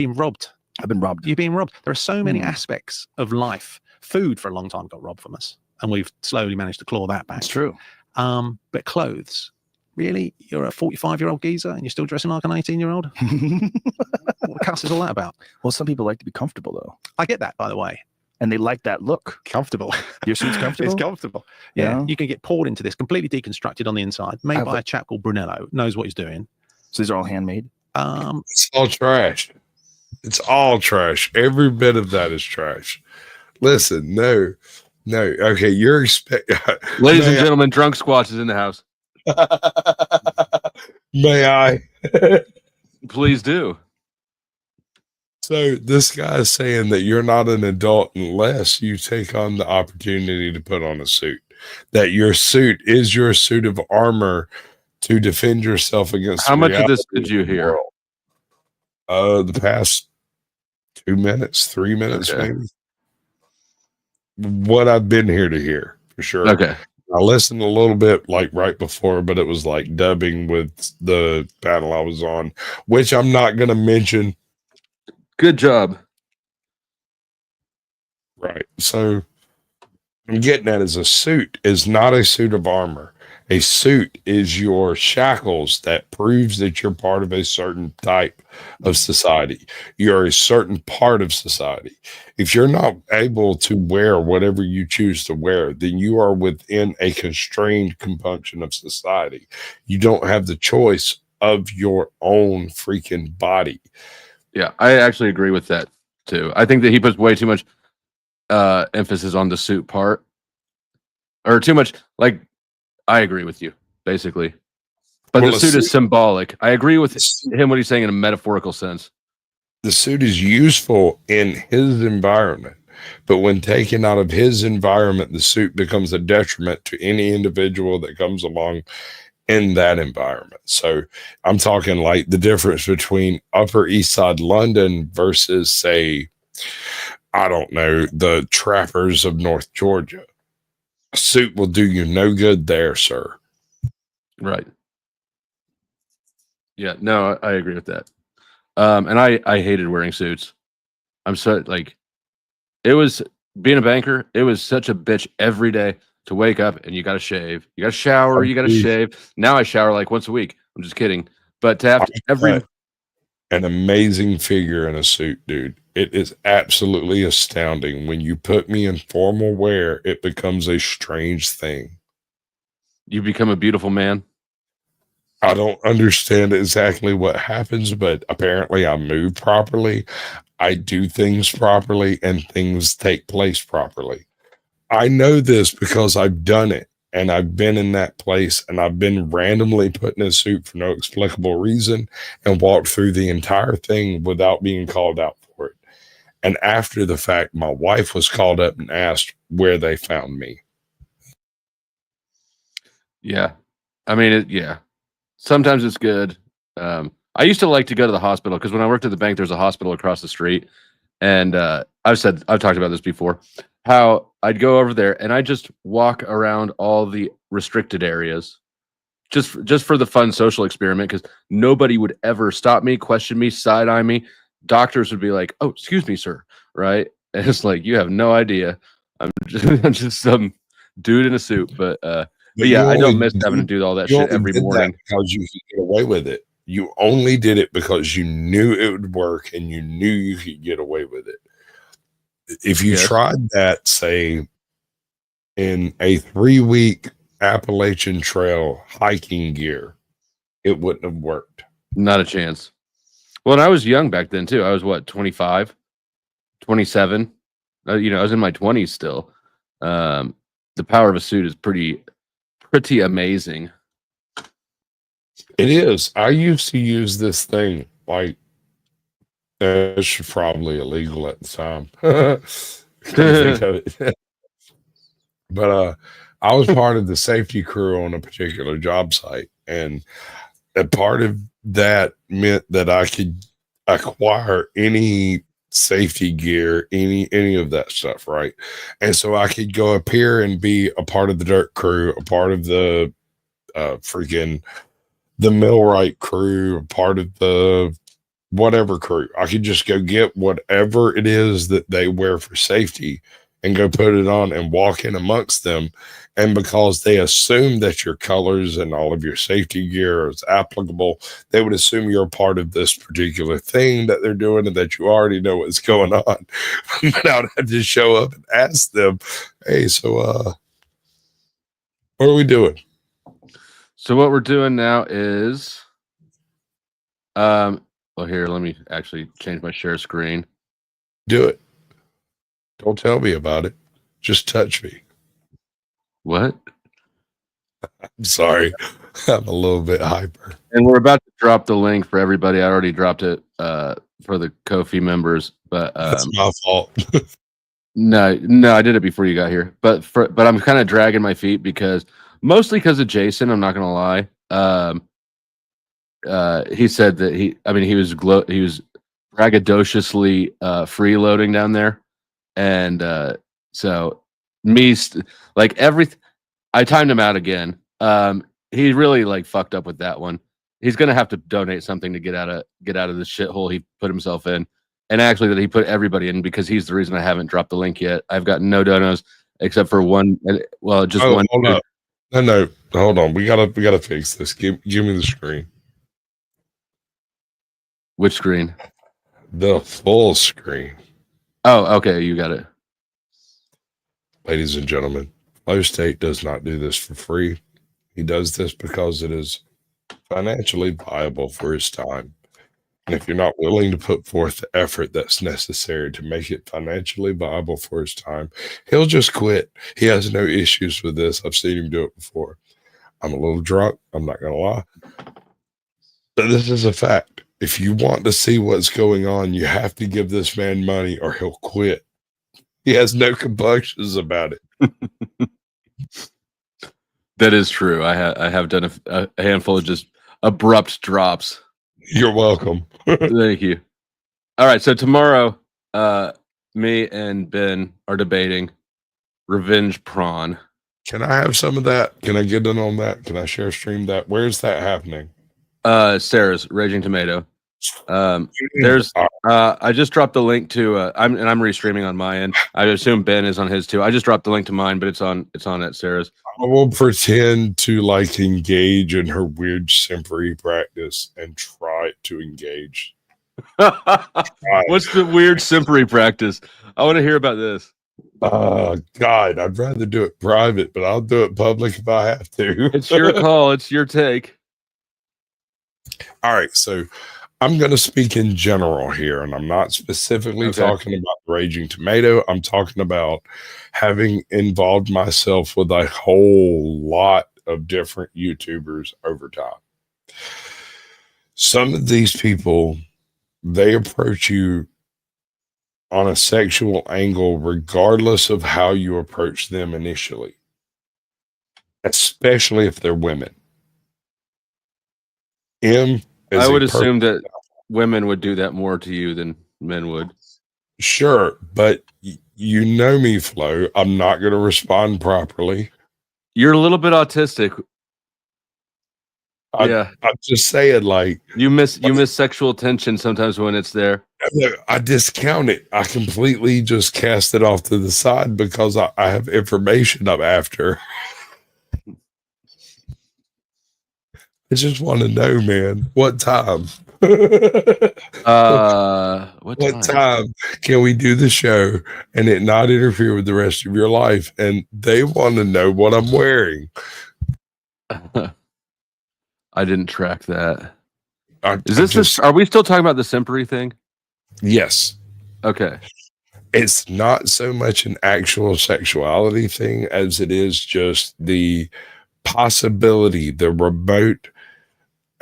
been robbed. I've been robbed. You've been robbed. There are so many aspects of life. Food for a long time got robbed from us, and we've slowly managed to claw that back. That's true. But clothes, really? You're a 45-year-old geezer and you're still dressing like an 18-year-old? What cuss is all that about? Well, some people like to be comfortable, though. I get that, by the way. And they like that look. Comfortable. Your suit's comfortable? It's comfortable. Yeah. You can get poured into this, completely deconstructed on the inside, made by a chap called Brunello, knows what he's doing. So these are all handmade? It's all trash. It's all trash. Every bit of that is trash. Listen, no. Okay, you're Ladies and gentlemen, Drunk Squatch is in the house. May I? Please do. So this guy is saying that you're not an adult unless you take on the opportunity to put on a suit. That your suit is your suit of armor to defend yourself against. How much of this did you hear? The past 2 minutes, 3 minutes, maybe. What I've been here to hear, for sure. Okay. I listened a little bit like right before, but it was like dubbing with the panel I was on, which I'm not going to mention. Good job. Right. So I'm getting at is a suit is not a suit of armor. A suit is your shackles that proves that you're part of a certain type of society. You're a certain part of society. If you're not able to wear whatever you choose to wear, then you are within a constrained compunction of society. You don't have the choice of your own freaking body. Yeah, I actually agree with that too. I think that he puts way too much emphasis on the suit part, or too much. Like, I agree with you basically, but the suit is symbolic. I agree with him what he's saying in a metaphorical sense. The suit is useful in his environment, but when taken out of his environment, the suit becomes a detriment to any individual that comes along in that environment. So I'm talking like the difference between Upper East Side London versus, say, I don't know, the trappers of North Georgia. A suit will do you no good there, sir. Right. Yeah, no, I agree with that. And I hated wearing suits. I'm so like, it was being a banker. It was such a bitch every day to wake up and you got to shave, you got to shower, you got to shave. Now I shower like once a week. I'm just kidding. But to have an amazing figure in a suit, dude. It is absolutely astounding. When you put me in formal wear, it becomes a strange thing. You become a beautiful man. I don't understand exactly what happens, but apparently I move properly. I do things properly and things take place properly. I know this because I've done it and I've been in that place and I've been randomly put in a suit for no explicable reason and walked through the entire thing without being called out for it. And after the fact, my wife was called up and asked where they found me. Yeah. I mean, yeah. Sometimes it's good. I used to like to go to the hospital because when I worked at the bank, there's a hospital across the street. And I've talked about this before, how I'd go over there and I just walk around all the restricted areas just for the fun social experiment, because nobody would ever stop me, question me, side-eye me. Doctors would be like, "Oh, excuse me, sir." Right? And it's like, you have no idea. I'm just some dude in a suit. But yeah, I don't miss having to do all that shit every morning. Because you could get away with it. You only did it because you knew it would work and you knew you could get away with it. If you tried that, say, in a 3-week Appalachian Trail hiking gear, it wouldn't have worked. Not a chance. Well, and I was young back then too. I was what, 25, 27. I was in my 20s still. The power of a suit is pretty amazing. It is. I used to use this thing like it's probably illegal at the time. But I was part of the safety crew on a particular job site, and a part of that meant that I could acquire any safety gear, any of that stuff, right? And so I could go up here and be a part of the dirt crew, a part of the the millwright crew, a part of the whatever crew. I could just go get whatever it is that they wear for safety and go put it on and walk in amongst them. And because they assume that your colors and all of your safety gear is applicable, they would assume you're a part of this particular thing that they're doing and that you already know what's going on. But I would have to show up and ask them, hey, so what are we doing? So what we're doing now is, well, here, let me actually change my share screen. Do it. Don't tell me about it. Just touch me. What? I'm sorry. I'm a little bit hyper. And we're about to drop the link for everybody. I already dropped it for the Ko-fi members, but That's my fault. no, I did it before you got here. But I'm kind of dragging my feet mostly because of Jason. I'm not gonna lie. He said that he was braggadociously freeloading down there, and so like everything. I timed him out again. He really like fucked up with that one. He's gonna have to donate something to get out of this shithole he put himself in, and actually that he put everybody in, because he's the reason I haven't dropped the link yet. I've got no donos except for one. Well, just one. Hold on. No, hold on. We gotta fix this. Give me the screen. Which screen? The full screen. Oh, okay, you got it. Ladies and gentlemen, Flow State does not do this for free. He does this because it is financially viable for his time. And if you're not willing to put forth the effort that's necessary to make it financially viable for his time, he'll just quit. He has no issues with this. I've seen him do it before. I'm a little drunk. I'm not going to lie. But this is a fact. If you want to see what's going on, you have to give this man money or he'll quit. He has no compunctions about it. That is true. I have done a handful of just abrupt drops. You're welcome. Thank you. All right, so tomorrow, me and Ben are debating Revenge Prawn. Can I have some of that? Can I get in on that? Can I share stream that? Where's that happening? Sarah's Raging Tomato. There's I just dropped the link to I'm restreaming on my end. I assume Ben is on his too. I just dropped the link to mine, but it's on at Sarah's. I will pretend to like engage in her weird simpery practice and try to engage. What's the weird simpery practice? I want to hear about this. God, I'd rather do it private, but I'll do it public if I have to. It's your call. It's your take. All right, so I'm going to speak in general here, and I'm not specifically talking about Raging Tomato. I'm talking about having involved myself with a whole lot of different YouTubers over time. Some of these people, they approach you on a sexual angle regardless of how you approach them initially, especially if they're women. I would assume that women would do that more to you than men would. Sure, but you know me, Flo. I'm not going to respond properly. You're a little bit autistic. I'm just saying, like, you miss sexual tension sometimes when it's there. I discount it. I completely just cast it off to the side because I have information I'm after. I just want to know, man, what time? What time can we do the show and it not interfere with the rest of your life? And they want to know what I'm wearing. I didn't track that. Are we still talking about the simpery thing? Yes. Okay. It's not so much an actual sexuality thing as it is just the possibility, the remote,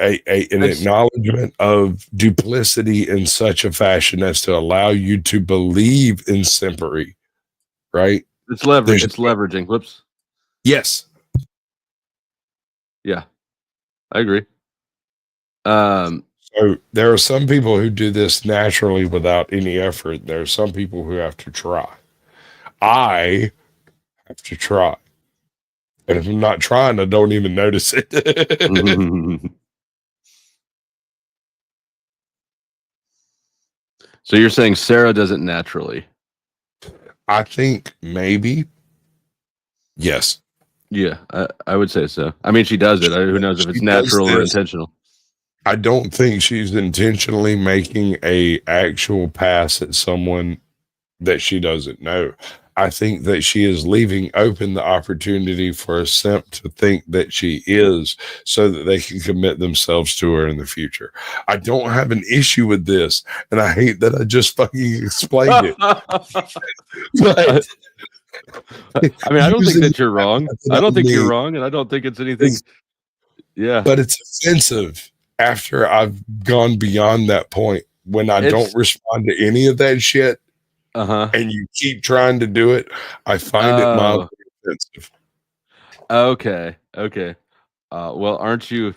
an acknowledgement of duplicity in such a fashion as to allow you to believe in simpery, right? It's leverage. It's leveraging. Whoops. Yes. Yeah, I agree. So there are some people who do this naturally without any effort. There are some people who have to try. I have to try. And if I'm not trying, I don't even notice it. So you're saying Sarah does it naturally? I think maybe. Yes. Yeah, I would say so. I mean, she does it. Who knows if it's She does natural or this. intentional? I don't think she's intentionally making a actual pass at someone that she doesn't know. I think that she is leaving open the opportunity for a simp to think that she is, so that they can commit themselves to her in the future. I don't have an issue with this, and I hate that I just fucking explained it. But I mean, I don't think using that you're wrong. I don't think you're wrong, and I don't think it's anything. Yeah, but it's offensive after I've gone beyond that point when I don't respond to any of that shit. And you keep trying to do it. I find it mildly offensive. Okay. Well, aren't you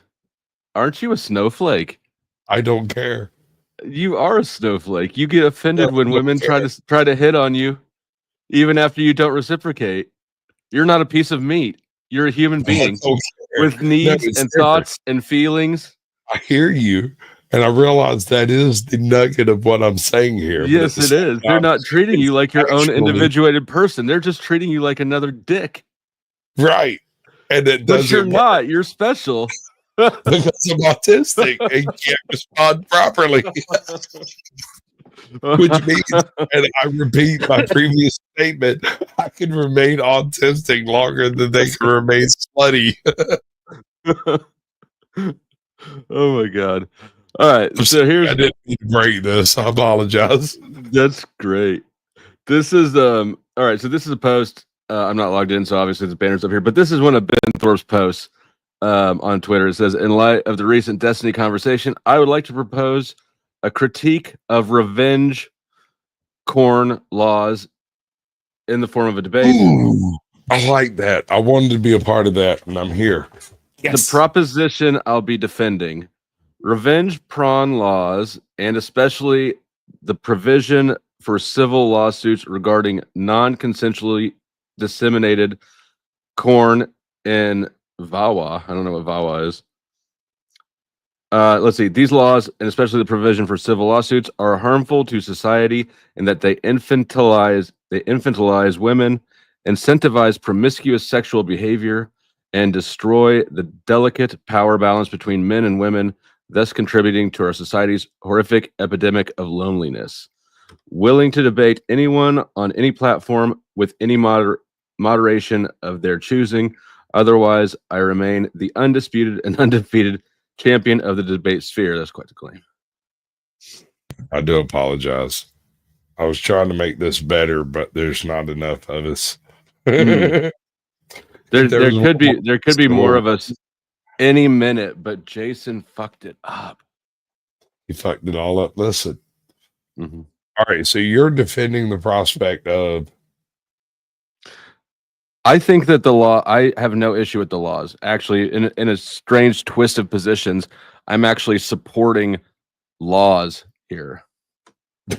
a snowflake? I don't care. You are a snowflake. You get offended when women try to hit on you, even after you don't reciprocate. You're not a piece of meat. You're a human being with needs and thoughts and feelings. I hear you. And I realize that is the nugget of what I'm saying here. Yes, it is. They're not treating you like your own individuated person. They're just treating you like another dick. Right. And it doesn't. But you're not. You're special. Because I'm autistic and can't respond properly. Which means, and I repeat my previous statement, I can remain autistic longer than they can remain slutty. Oh my God. All right, so here's. I didn't mean to break this. I apologize. That's great. This is all right. So this is a post. I'm not logged in, so obviously the banner's up here. But this is one of Ben Thorpe's posts on Twitter. It says, "In light of the recent Destiny conversation, I would like to propose a critique of revenge corn laws in the form of a debate." Ooh, I like that. I wanted to be a part of that, and I'm here. Yes. The proposition I'll be defending: revenge porn laws, and especially the provision for civil lawsuits regarding non-consensually disseminated corn in VAWA. I don't know what VAWA is. Let's see. These laws, and especially the provision for civil lawsuits, are harmful to society in that they infantilize women, incentivize promiscuous sexual behavior, and destroy the delicate power balance between men and women, thus contributing to our society's horrific epidemic of loneliness. Willing to debate anyone on any platform with any moderation of their choosing. Otherwise, I remain the undisputed and undefeated champion of the debate sphere. That's quite the claim. I do apologize. I was trying to make this better, but there's not enough of us. There could be more of us any minute, but Jason fucked it up. He fucked it all up. Listen. Mm-hmm. All right, so you're defending the prospect of. I think that the law. I have no issue with the laws. Actually, in a strange twist of positions, I'm actually supporting laws here.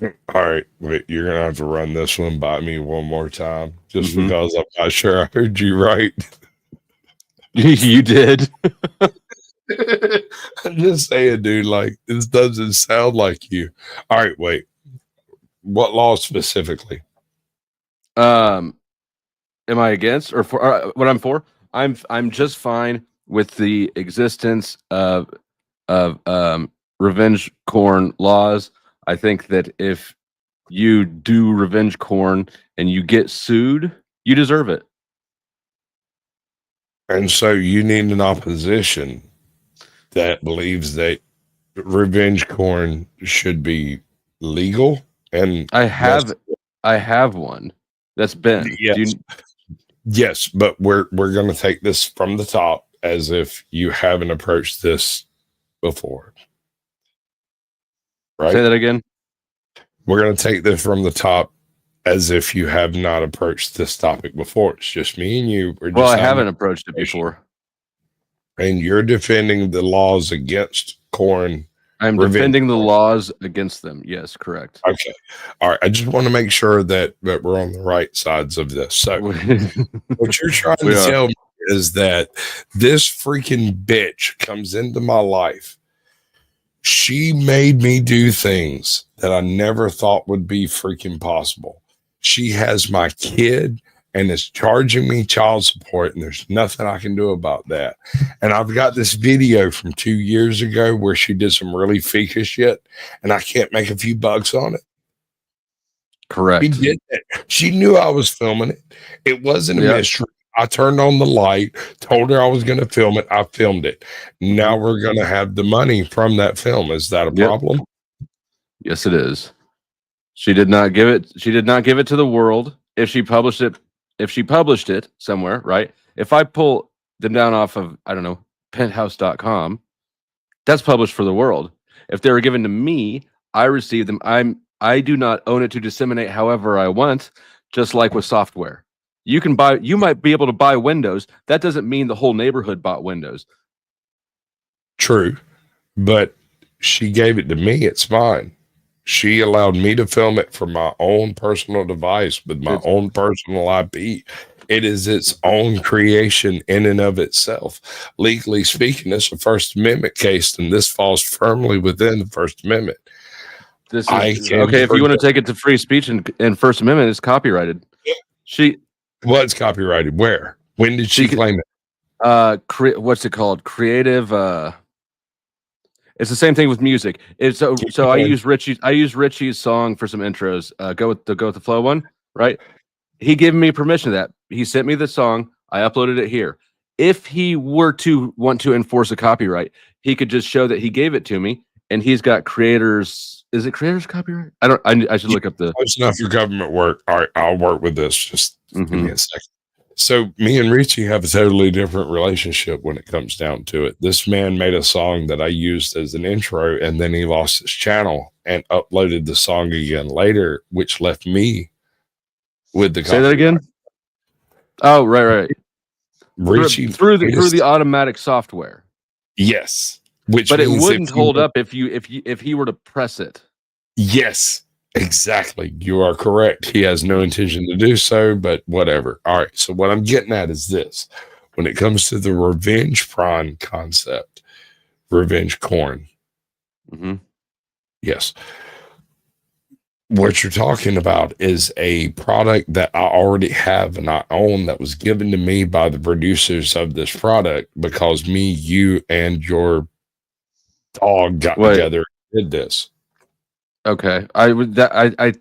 All right, wait. You're gonna have to run this one by me one more time, just because I'm not sure I heard you right. You did. I'm just saying, dude. Like, this doesn't sound like you. All right, wait. What law specifically? Am I against or for what I'm for? I'm just fine with the existence of revenge corn laws. I think that if you do revenge corn and you get sued, you deserve it. And so you need an opposition that believes that revenge corn should be legal. And I have one. That's Ben. Yes. Yes, but we're going to take this from the top as if you haven't approached this before. Right? Say that again. We're going to take this from the top as if you have not approached this topic before. It's just me and you. Well, I haven't approached it before. And you're defending the laws against corn. I'm defending the laws against them. Yes, correct. Okay. All right. I just want to make sure that we're on the right sides of this. So what you're trying to tell me is that this freaking bitch comes into my life. She made me do things that I never thought would be freaking possible. She has my kid and is charging me child support, and there's nothing I can do about that. And I've got this video from 2 years ago where she did some really fika shit, and I can't make a few bucks on it. Correct. She did it. She knew I was filming it. It wasn't a Yeah. mystery. I turned on the light, told her I was going to film it. I filmed it. Now we're going to have the money from that film. Is that a Yep. problem? Yes, it is. She did not give it. She did not give it to the world. If she published it somewhere, right? If I pull them down off of, I don't know, penthouse.com, that's published for the world. If they were given to me, I receive them. I do not own it to disseminate however I want, just like with software. You might be able to buy Windows. That doesn't mean the whole neighborhood bought Windows. True. But she gave it to me. It's mine. She allowed me to film it from my own personal device with my own personal IP. It is its own creation in and of itself. Legally speaking, it's a First Amendment case, and this falls firmly within the First Amendment. This I is can okay. If you want to forget- take it to free speech and First Amendment, it's copyrighted. She What's copyrighted? Where? When did she She could- claim it? what's it called? Creative. It's the same thing with music. It's so I going. use Richie's song for some intros. Go with the flow one, right? He gave me permission to that. He sent me the song. I uploaded it here. If he were to want to enforce a copyright, he could just show that he gave it to me, and he's got creators. Is it creators copyright? I should look up the. Close enough for government work. All right, I'll work with this. Just give me Mhm. a second. So me and Richie have a totally different relationship when it comes down to it. This man made a song that I used as an intro, and then he lost his channel and uploaded the song again later, which left me with the Say that again. Oh, right. Richie Through the automatic software, yes, which but it means wouldn't if you hold were- up if he were to press it. Yes, exactly. You are correct. He has no intention to do so, but whatever. All right. So what I'm getting at is this: when it comes to the revenge prawn concept, revenge corn. Mm-hmm. Yes. What you're talking about is a product that I already have and I own that was given to me by the producers of this product because me, you, and your dog got Wait. together and did this. Okay, I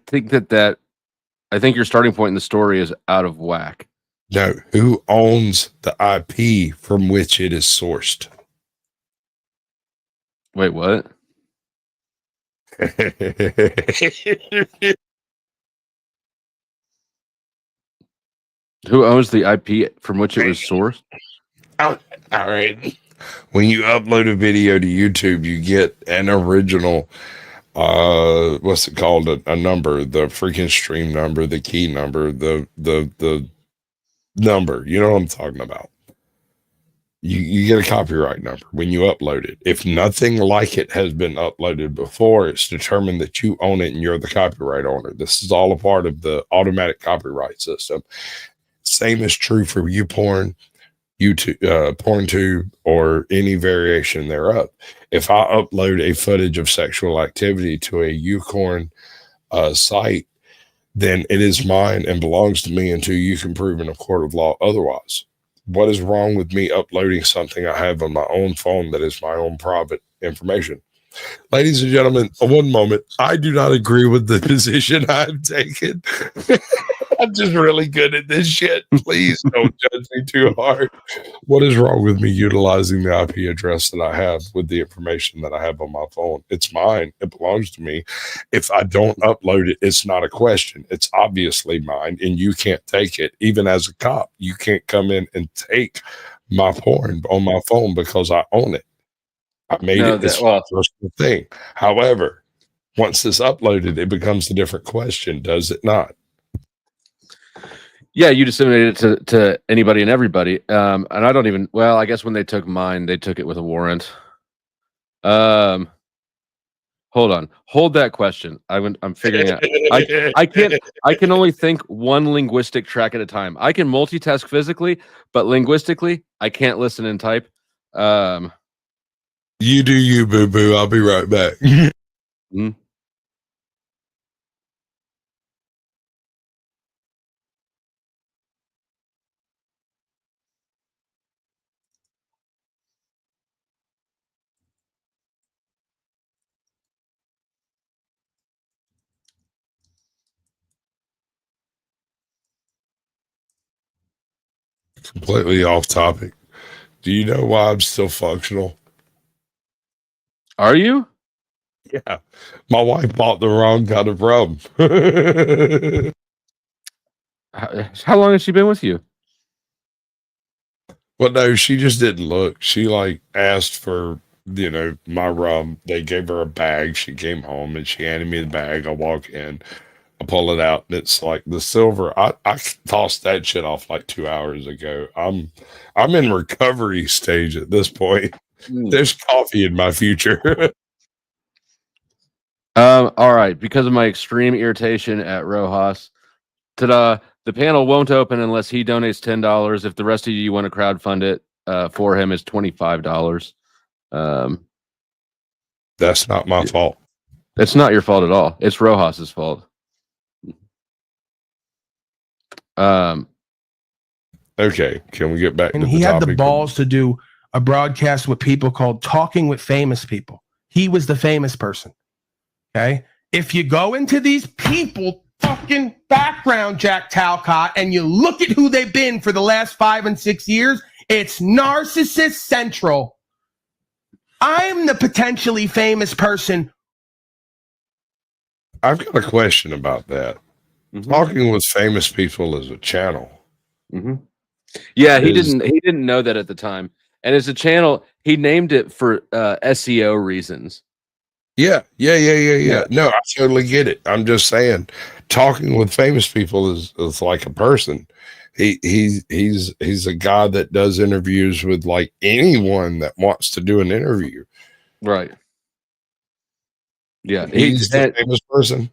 think I think your starting point in the story is out of whack. No, who owns the IP from which it is sourced? Wait, what? Who owns the IP from which it was sourced? All right. When you upload a video to YouTube, you get an original, what's it called? A number, the freaking stream number, the key number, the number. You know what I'm talking about? You get a copyright number when you upload it. If nothing like it has been uploaded before, it's determined that you own it and you're the copyright owner. This is all a part of the automatic copyright system. Same is true for YouPorn, YouTube, PornTube, or any variation thereof. If I upload a footage of sexual activity to a YouPorn site, then it is mine and belongs to me until you can prove in a court of law otherwise. What is wrong with me uploading something I have on my own phone that is my own private information? Ladies and gentlemen, one moment. I do not agree with the position I've taken. I'm just really good at this shit. Please don't judge me too hard. What is wrong with me utilizing the IP address that I have with the information that I have on my phone? It's mine. It belongs to me. If I don't upload it, it's not a question. It's obviously mine, and you can't take it. Even as a cop, you can't come in and take my porn on my phone because I own it. I made No, it this that- well- personal thing. However, once it's uploaded, it becomes a different question, does it not? Yeah, you disseminated it to anybody and everybody. And I don't even. Well, I guess when they took mine, they took it with a warrant. Hold on. Hold that question. I'm figuring out. I can't. I can only think one linguistic track at a time. I can multitask physically, but linguistically, I can't listen and type. You do you, boo boo. I'll be right back. Completely off topic. Do you know why I'm still functional? Are you? Yeah. My wife bought the wrong kind of rum. How long has she been with you? Well, no, she just didn't look. She like asked for, my rum. They gave her a bag. She came home and she handed me the bag. I walk in, I pull it out, and it's like the silver. I tossed that shit off like 2 hours ago. I'm in recovery stage at this point. There's coffee in my future. All right. Because of my extreme irritation at Rojas, ta-da! The panel won't open unless he donates $10. If the rest of you want to crowdfund it for him, is $25. That's not my fault. It's not your fault at all. It's Rojas's fault. Okay, can we get back And to he the had topic? the balls to do a broadcast with people called Talking with Famous People. He was the famous person. Okay. If you go into these people fucking background, Jack Talcott, and you look at who they've been for the last 5 and 6 years, it's narcissist central. I'm the potentially famous person. I've got a question about that. Talking with Famous People is a channel. Yeah, he didn't know that at the time. And as a channel, he named it for SEO reasons. Yeah. No, I totally get it. I'm just saying, talking with famous people is like a person. He's a guy that does interviews with like anyone that wants to do an interview. Right. Yeah. He's the famous person.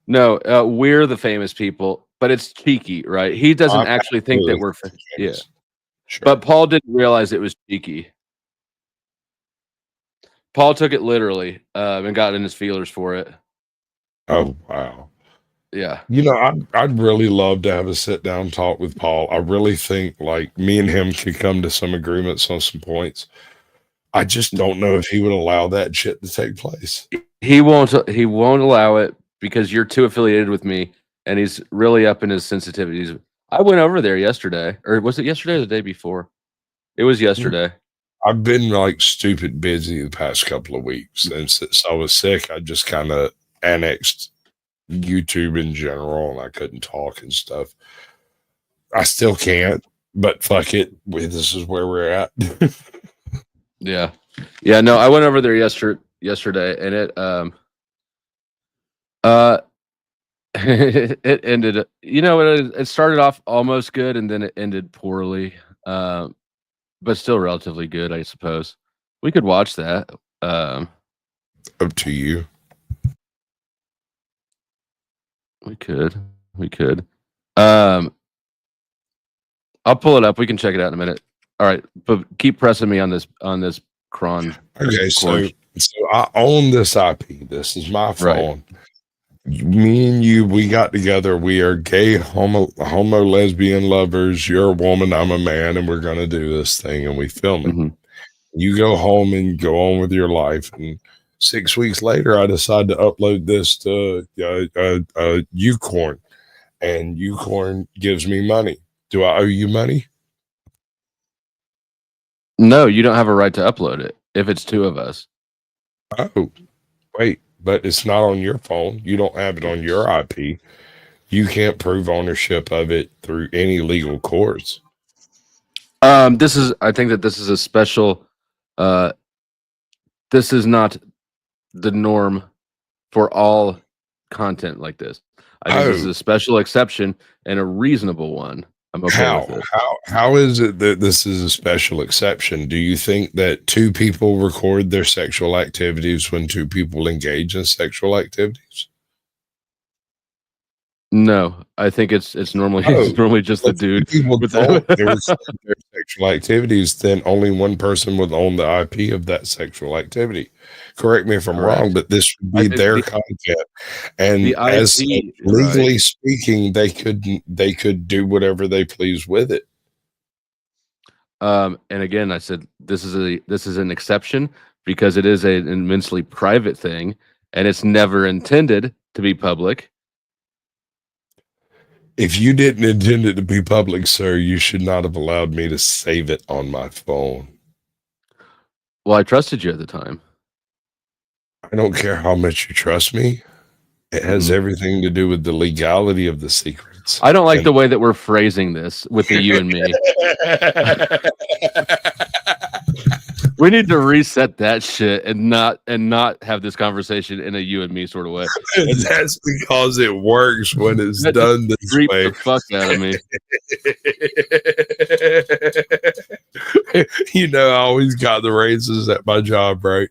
No, we're the famous people, but it's cheeky, right? He doesn't actually think that we're famous. Yeah. Sure. But Paul didn't realize it was cheeky. Paul took it literally and got in his feelers for it. Oh, wow. Yeah. I'd really love to have a sit down talk with Paul. I really think like me and him could come to some agreements on some points. I just don't know if he would allow that shit to take place. He won't allow it because you're too affiliated with me, and he's really up in his sensitivities. I went over there yesterday, or was it yesterday or the day before? It was yesterday. I've been like stupid busy the past couple of weeks, and since I was sick, I just kind of annexed YouTube in general, and I couldn't talk and stuff. I still can't, but fuck it, this is where we're at. Yeah. No, I went over there yesterday, and it it ended. It started off almost good, and then it ended poorly. But still relatively good, I suppose. We could watch that. Up to you. We could. I'll pull it up. We can check it out in a minute. All right, but keep pressing me on this cron. Okay, so I own this IP. This is my phone. Right. Me and you, we got together. We are gay, homo, lesbian lovers. You're a woman, I'm a man, and we're gonna do this thing, and we film it. You go home and go on with your life, and 6 weeks later, I decide to upload this to Ucorn, and Ucorn gives me money. Do I owe you money? No, you don't have a right to upload it if it's two of us. Oh, wait, but it's not on your phone. You don't have it on your IP. You can't prove ownership of it through any legal course. I think that this is a special. This is not the norm for all content like this. I think this is a special exception and a reasonable one. I'm okay with it. How is it that this is a special exception? Do you think that two people record their sexual activities when two people engage in sexual activities? No, I think it's normally just the dude. People don't their sexual activities, then only one person would own the IP of that sexual activity. Correct me if I'm wrong, but this would be their content, and as legally speaking, they could do whatever they please with it. And again, I said this is an exception because it is an immensely private thing, and it's never intended to be public. If you didn't intend it to be public, sir, you should not have allowed me to save it on my phone. Well, I trusted you at the time. I don't care how much you trust me. It has everything to do with the legality of the secrets. I don't like the way that we're phrasing this with the you and me. We need to reset that shit and not have this conversation in a you and me sort of way. That's because it works when it's That done this Creep way. the fuck out of me. You know, I always got the raises at my job, right?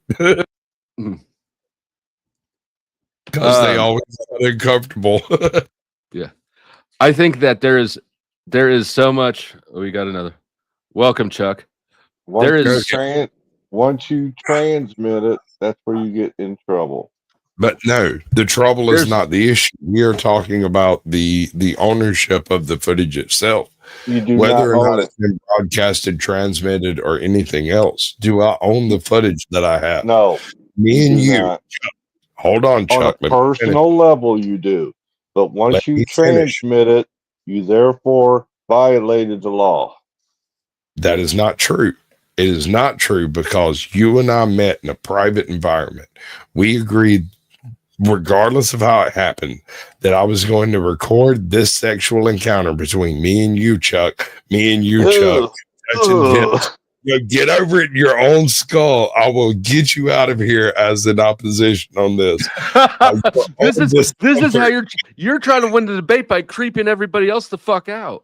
Because they always got uncomfortable. I think that there is so much. Oh, we got another. Welcome, Chuck. Once you transmit it, that's where you get in trouble. But no, the trouble is not the issue. We are talking about the ownership of the footage itself. You do Whether not or own not it. it's been broadcasted, transmitted, or anything else. Do I own the footage that I have? No, Me and do you. not. Hold on, On Chuck. a personal level, you do. But once Let you me finish. transmit it, you therefore violated the law. That is not true. It is not true because you and I met in a private environment. We agreed, regardless of how it happened, that I was going to record this sexual encounter between me and you, Chuck. Me and you, Chuck. Touching hips. You know, get over it in your own skull. I will get you out of here as an opposition on this. This is how you're trying to win the debate by creeping everybody else the fuck out.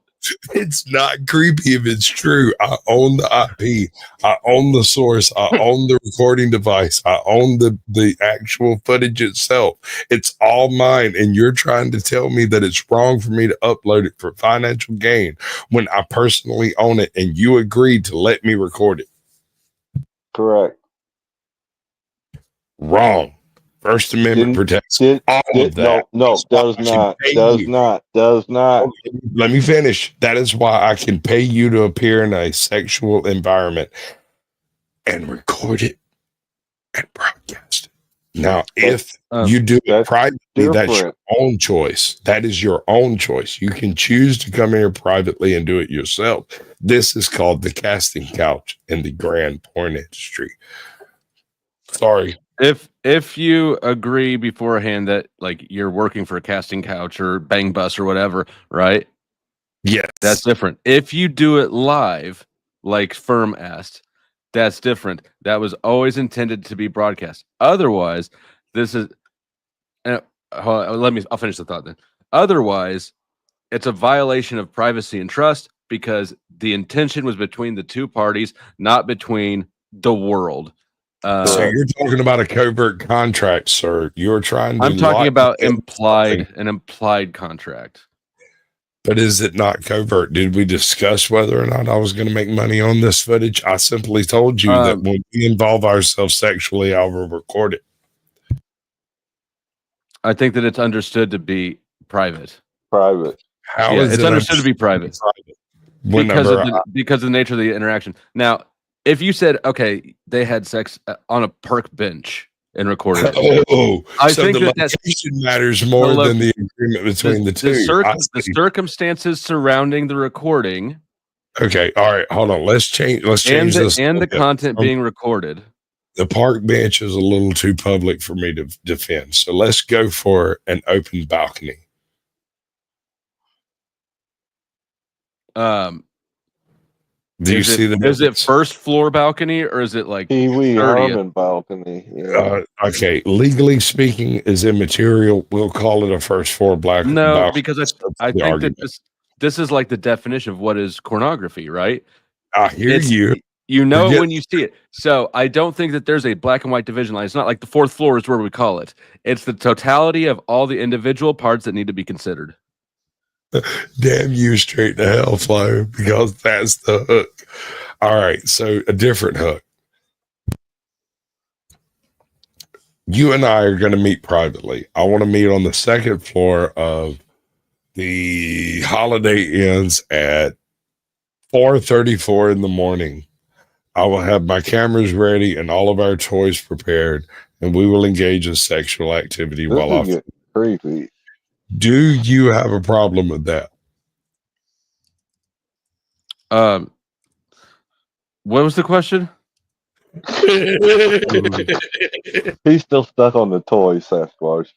It's not creepy if it's true. I own the IP. I own the source. I own the recording device. I own the actual footage itself. It's all mine. And you're trying to tell me that it's wrong for me to upload it for financial gain when I personally own it and you agreed to let me record it. Correct. Wrong. First Amendment protects all of that. No, does not. Let me finish. That is why I can pay you to appear in a sexual environment and record it and broadcast it. Now, if you do it privately, that's your own choice. That is your own choice. You can choose to come here privately and do it yourself. This is called the casting couch in the grand porn industry. Sorry. If you agree beforehand that like you're working for a casting couch or Bang Bus or whatever, right? Yes. That's different. If you do it live, like Firm asked, that's different. That was always intended to be broadcast. Otherwise, this is I'll finish the thought then. Otherwise, it's a violation of privacy and trust because the intention was between the two parties, not between the world. So you're talking about a covert contract, sir. You're trying to. I'm talking about an implied contract. But is it not covert? Did we discuss whether or not I was going to make money on this footage? I simply told you that when we involve ourselves sexually, I will record it. I think that it's understood to be private. Private. How Yeah, is it's it understood to be private? Because of the nature of the interaction. Now, if you said, okay, they had sex on a park bench and recorded it, I so think the that's location matters more than the agreement between the two. The circumstances surrounding the recording. Okay, all right, hold on. Let's change this. And the content being recorded. The park bench is a little too public for me to defend. So let's go for an open balcony. Do you see the Is it first floor balcony or is it like Pee-wee Herman balcony? Yeah. Okay, legally speaking is immaterial. We'll call it a first floor balcony. No, because I think that this is like the definition of what is pornography, right? I hear you. You know it when you see it. So I don't think that there's a black and white division line. It's not like the fourth floor is where we call it. It's the totality of all the individual parts that need to be considered. Damn you straight to hell, Flo, because that's the hook. All right, so a different hook. You and I are going to meet privately. I want to meet on the second floor of the Holiday Inns at 4:34 in the morning. I will have my cameras ready and all of our toys prepared, and we will engage in sexual activity This while is getting creepy. Do you have a problem with that? What was the question? He's still stuck on the toy Sasquatch.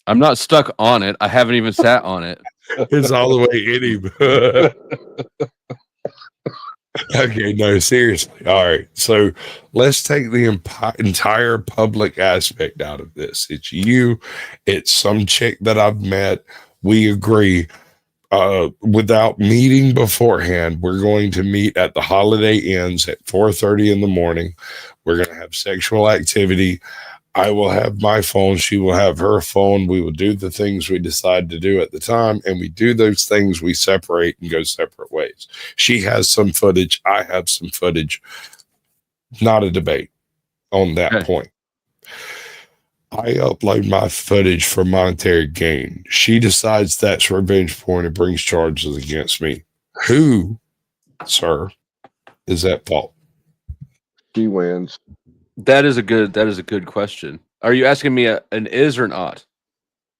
I'm not stuck on it. I haven't even sat on it. It's all the way in him. Okay, no, seriously. All right. So let's take the entire public aspect out of this. It's you, it's some chick that I've met. We agree. Without meeting beforehand, we're going to meet at the Holiday Inns at 4:30 in the morning. We're going to have sexual activity. I will have my phone. She will have her phone. We will do the things we decide to do at the time. And we do those things. We separate and go separate ways. She has some footage. I have some footage. Not a debate on that point. I upload my footage for monetary gain. She decides that's revenge porn and brings charges against me. Who, sir, is at fault? She wins. That is a good question. Are you asking me an is or an ought?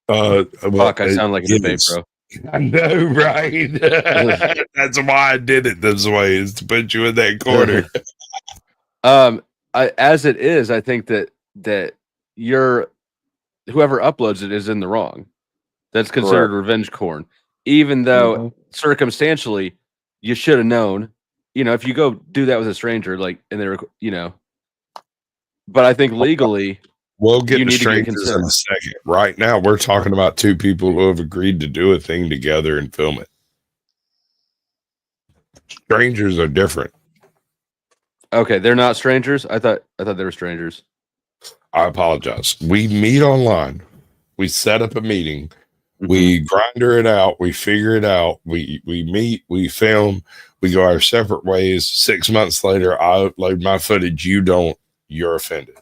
Well, Fuck, I sound like a debate, bro. I know, right? That's why I did it this way, is to put you in that corner. As it is, I think that whoever uploads it is in the wrong. That's considered revenge porn, even though circumstantially you should have known. You know, if you go do that with a stranger, like, and they're, you know, but I think legally, we'll get you to need to get strangers in a second. Right now, we're talking about two people who have agreed to do a thing together and film it. Strangers are different. Okay, they're not strangers. I thought they were strangers. I apologize. We meet online. We set up a meeting. We grinder it out. We figure it out. We meet. We film. We go our separate ways. 6 months later, I upload my footage. You don't. You're offended.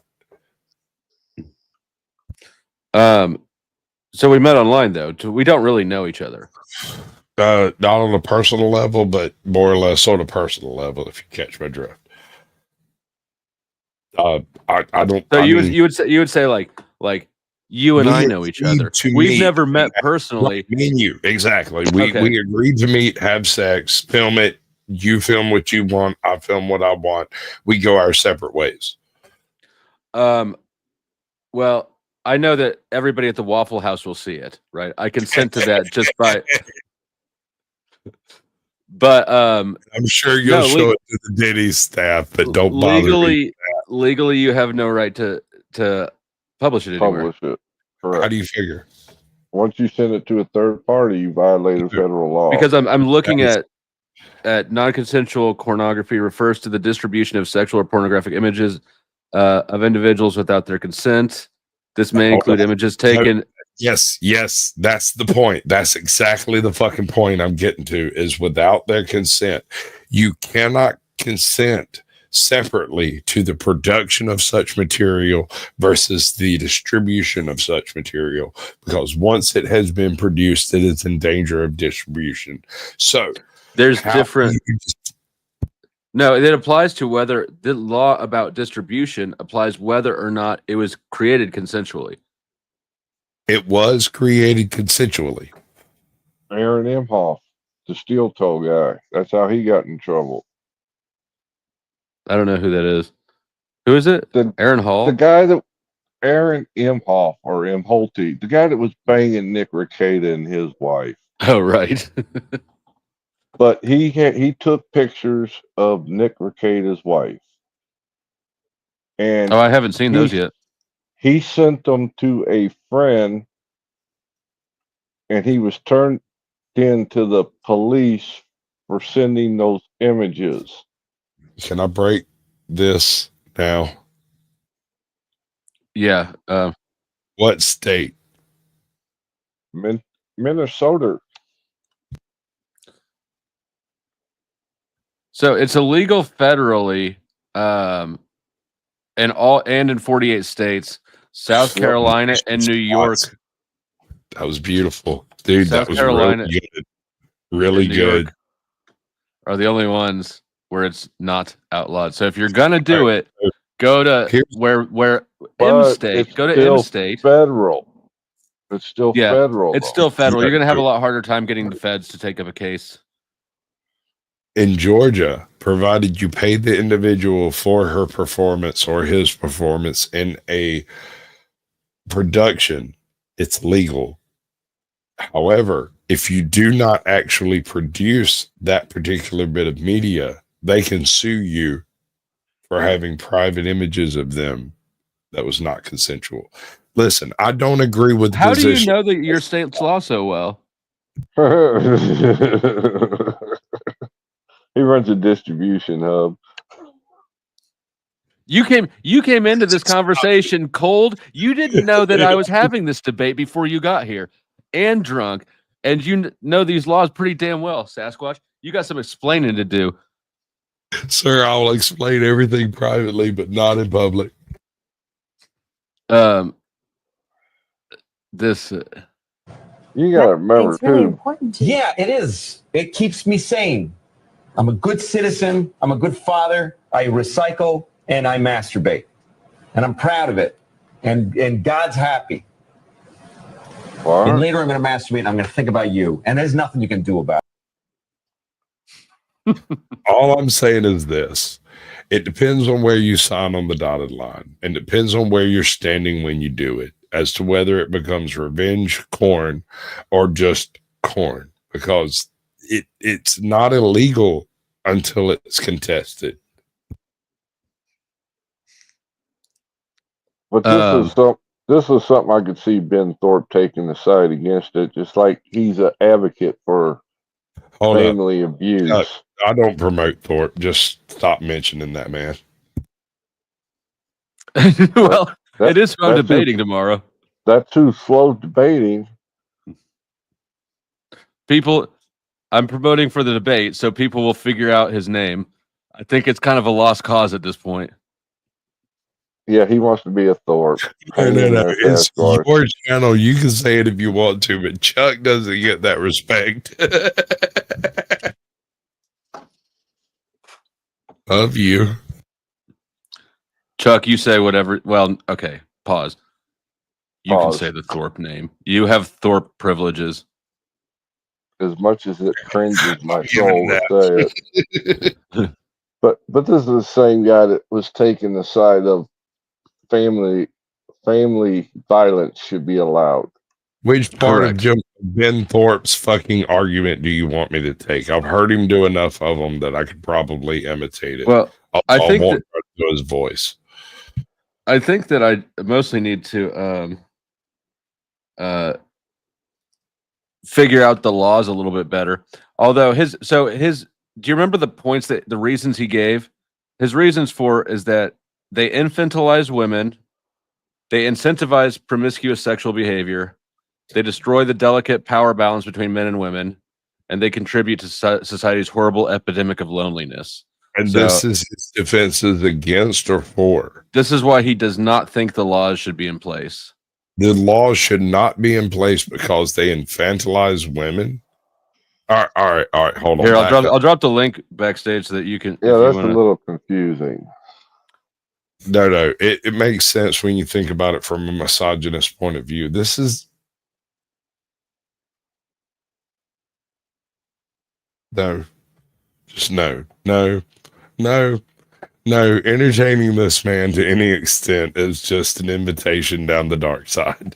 So we met online though. We don't really know each other. Not on a personal level, but more or less on a personal level, if you catch my drift. I don't. So I you mean, would say like you and I know each other. We've never met personally. Me and you, exactly. We agreed to meet, have sex, film it. You film what you want. I film what I want. We go our separate ways. Well, I know that everybody at the Waffle House will see it, right? I consent to that just by. But I'm sure you'll show it to the Denny's staff, but don't bother me. Legally, you have no right to publish it anywhere. Publish it. Correct. How do you figure? Once you send it to a third party, you violated federal law. Because I'm looking at non-consensual pornography refers to the distribution of sexual or pornographic images of individuals without their consent. This may include images taken. Yes, that's the point. That's exactly the fucking point I'm getting to, is without their consent. You cannot consent separately to the production of such material versus the distribution of such material, because once it has been produced, it is in danger of distribution. So there's different. No, it applies to whether the law about distribution applies whether or not it was created consensually. It was created consensually. Aaron Imhoff, the steel toe guy. That's how he got in trouble. I don't know who that is. Who is it? Aaron Hall? The guy that Aaron Imhoff or Imholte, the guy that was banging Nick Rekieta and his wife. Oh, right. But he took pictures of Nick Rekieta's wife. And I haven't seen those yet. He sent them to a friend, and he was turned in to the police for sending those images. Can I break this now? Yeah. What state? Minnesota. So it's illegal federally, and in 48 states, South Carolina and New York. That was beautiful, dude. South that was Carolina really good. Really good. Are the only ones where it's not outlawed. So if you're gonna do it, go to where M state. Go to M state. Federal. It's still Yeah, federal. It's though. still federal. Yeah, You're gonna have a true. lot harder time getting the feds to take up a case. In Georgia, provided you pay the individual for her performance or his performance in a production, it's legal. However, if you do not actually produce that particular bit of media, they can sue you for having private images of them that was not consensual. Listen, I don't agree with the How do you position. know that your state's law so well? He runs a distribution hub. You came into this conversation cold. You didn't know that I was having this debate before you got here, and drunk, and you know these laws pretty damn well, Sasquatch. You got some explaining to do. Sir, I will explain everything privately, but not in public. This You gotta remember It's really too. important to you. Yeah, it is. It keeps me sane. I'm a good citizen. I'm a good father. I recycle and I masturbate. And I'm proud of it. And God's happy. What? And later I'm going to masturbate and I'm going to think about you. And there's nothing you can do about it. All I'm saying is this. It depends on where you sign on the dotted line, and depends on where you're standing when you do it, as to whether it becomes revenge corn or just corn, because it's not illegal until it's contested. But this is something I could see Ben Thorpe taking the side against it, just like he's an advocate for Hold up. family abuse. I don't promote Thorpe. Just stop mentioning that man. well, That- it is fun that's debating tomorrow. That's too slow debating. People, I'm promoting for the debate, so people will figure out his name. I think it's kind of a lost cause at this point. Yeah, he wants to be a Thorpe. No, it's Sasquatch. your channel. You can say it if you want to, but Chuck doesn't get that respect. Of you. Chuck, you say whatever. Well, okay, pause. You Pause. can say the Thorpe name. You have Thorpe privileges. As much as it cringes my Even soul to say it. But this is the same guy that was taking the side of family violence should be allowed. Which part Correct. of Ben Thorpe's fucking argument do you want me to take? I've heard him do enough of them that I could probably imitate it. Well, I think won't try to do his voice. I think that I mostly need to figure out the laws a little bit better. Although do you remember the points that the reasons he gave? His reasons for is that they infantilize women, they incentivize promiscuous sexual behavior, they destroy the delicate power balance between men and women, and they contribute to society's horrible epidemic of loneliness. And So- this is his defenses against or for. This is why he does not think the laws should be in place. The laws should not be in place because they infantilize women. All right. Hold on. Here, back up. I'll drop the link backstage so that you can. Yeah, if you that's wanna- a little confusing. No. It makes sense when you think about it from a misogynist point of view. This is no. Entertaining this man to any extent is just an invitation down the dark side.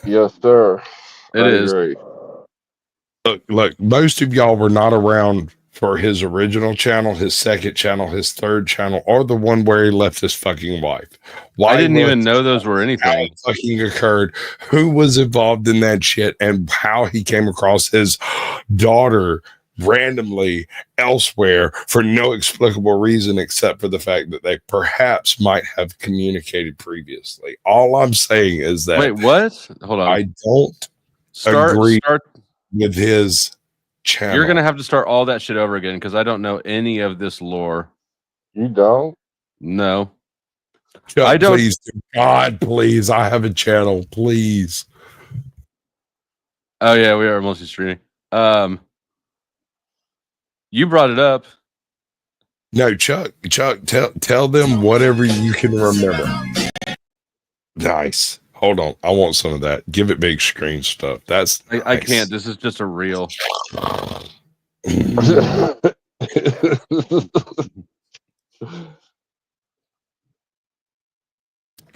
Yes, sir. It is. Agree. Look, most of y'all were not around for his original channel, his second channel, his third channel, or the one where he left his fucking wife. I didn't even was- know those were How anything. it fucking occurred, who was involved in that shit, and how he came across his daughter randomly elsewhere for no explicable reason except for the fact that they perhaps might have communicated previously. All I'm saying is that Wait, what? Hold on. I don't agree. with his channel. You're gonna have to start all that shit over again because I don't know any of this lore. You don't? No. Chuck, I don't- please, God, please. I have a channel, please. Oh yeah, we are mostly streaming. You brought it up. No, Chuck, tell them whatever you can remember. Nice. Hold on. I want some of that. Give it big screen stuff. That's I nice. can't. This is just a reel.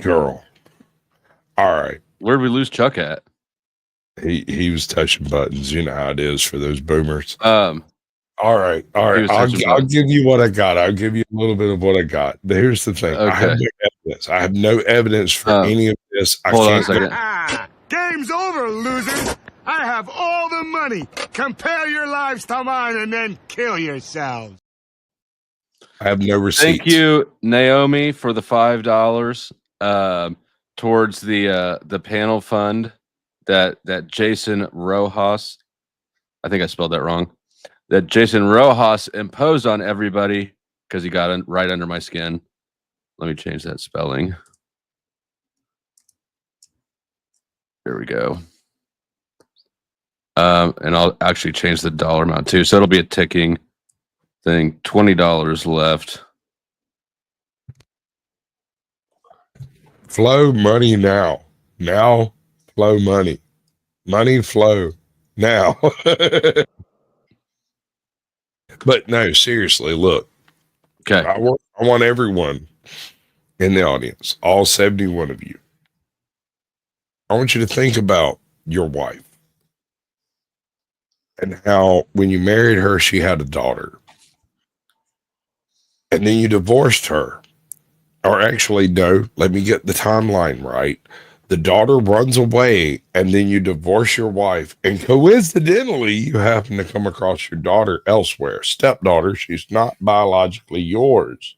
Girl. All right. Where'd we lose Chuck at? He was touching buttons. You know how it is for those boomers. Um, All right. He was touching I'll buttons. give you what I got. I'll give you a little bit of what I got. But here's the thing. I have Okay. no evidence. I have no evidence for any of this. I hold on a can't. second. Game's over, losers. I have all the money. Compare your lives to mine and then kill yourselves. I have no receipts. Thank you, Naomi, for the $5 towards the panel fund that Jason Rojas, I think I spelled that wrong, that Jason Rojas imposed on everybody because he got right under my skin. Let me change that spelling. There we go. And I'll actually change the dollar amount too. So it'll be a ticking thing. $20 left. Flow money now. Now flow money. Money flow now. But no, seriously, look. Okay. I want everyone in the audience, all 71 of you. I want you to think about your wife and how when you married her, she had a daughter. And then you divorced her. Or actually, no, let me get the timeline right. The daughter runs away, and then you divorce your wife. And coincidentally, you happen to come across your daughter elsewhere. Stepdaughter, she's not biologically yours.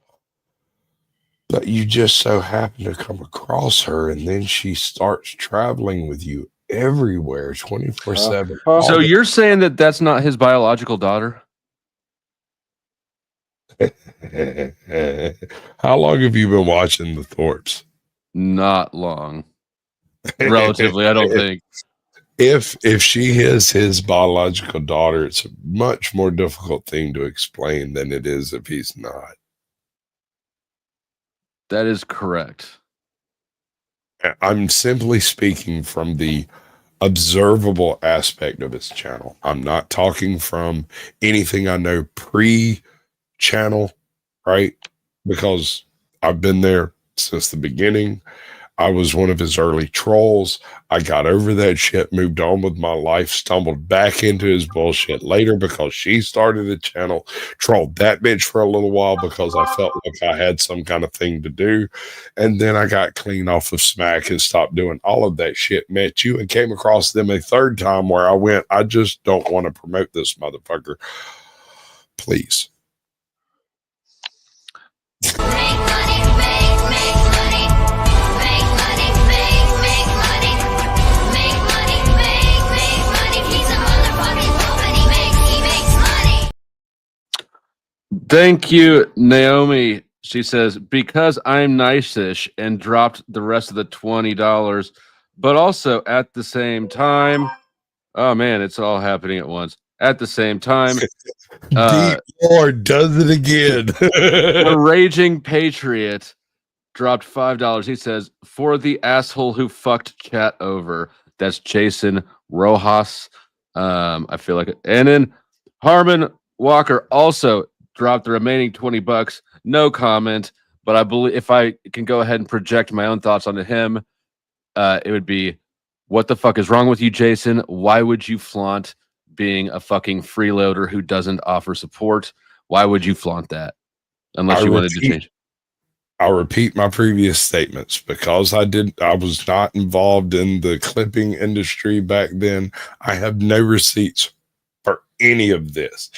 But you just so happen to come across her, and then she starts traveling with you everywhere, 24/7. So you're saying that that's not his biological daughter? How long have you been watching the Thorpes? Not long. Relatively, I don't think. If she is his biological daughter, it's a much more difficult thing to explain than it is if he's not. That is correct. I'm simply speaking from the observable aspect of his channel. I'm not talking from anything I know pre-channel, right? Because I've been there since the beginning. I was one of his early trolls. I got over that shit, moved on with my life, stumbled back into his bullshit later because she started a channel, trolled that bitch for a little while because I felt like I had some kind of thing to do. And then I got clean off of Smack and stopped doing all of that shit, met you and came across them a third time where I went, I just don't want to promote this motherfucker. Please. Thank you, Naomi. She says, because I'm nice-ish and dropped the rest of the $20, but also at the same time, oh man, it's all happening at once. At the same time, Deep Lord does it again. the Raging Patriot dropped $5. He says, for the asshole who fucked chat over. That's Jason Rojas. I feel like it. And then Harmon Walker also dropped the remaining $20. No comment, but I believe if I can go ahead and project my own thoughts onto him, it would be, what the fuck is wrong with you, Jason? Why would you flaunt being a fucking freeloader who doesn't offer support? Why would you flaunt that? Unless you wanted to change. I'll repeat my previous statements because I was not involved in the clipping industry back then. I have no receipts for any of this,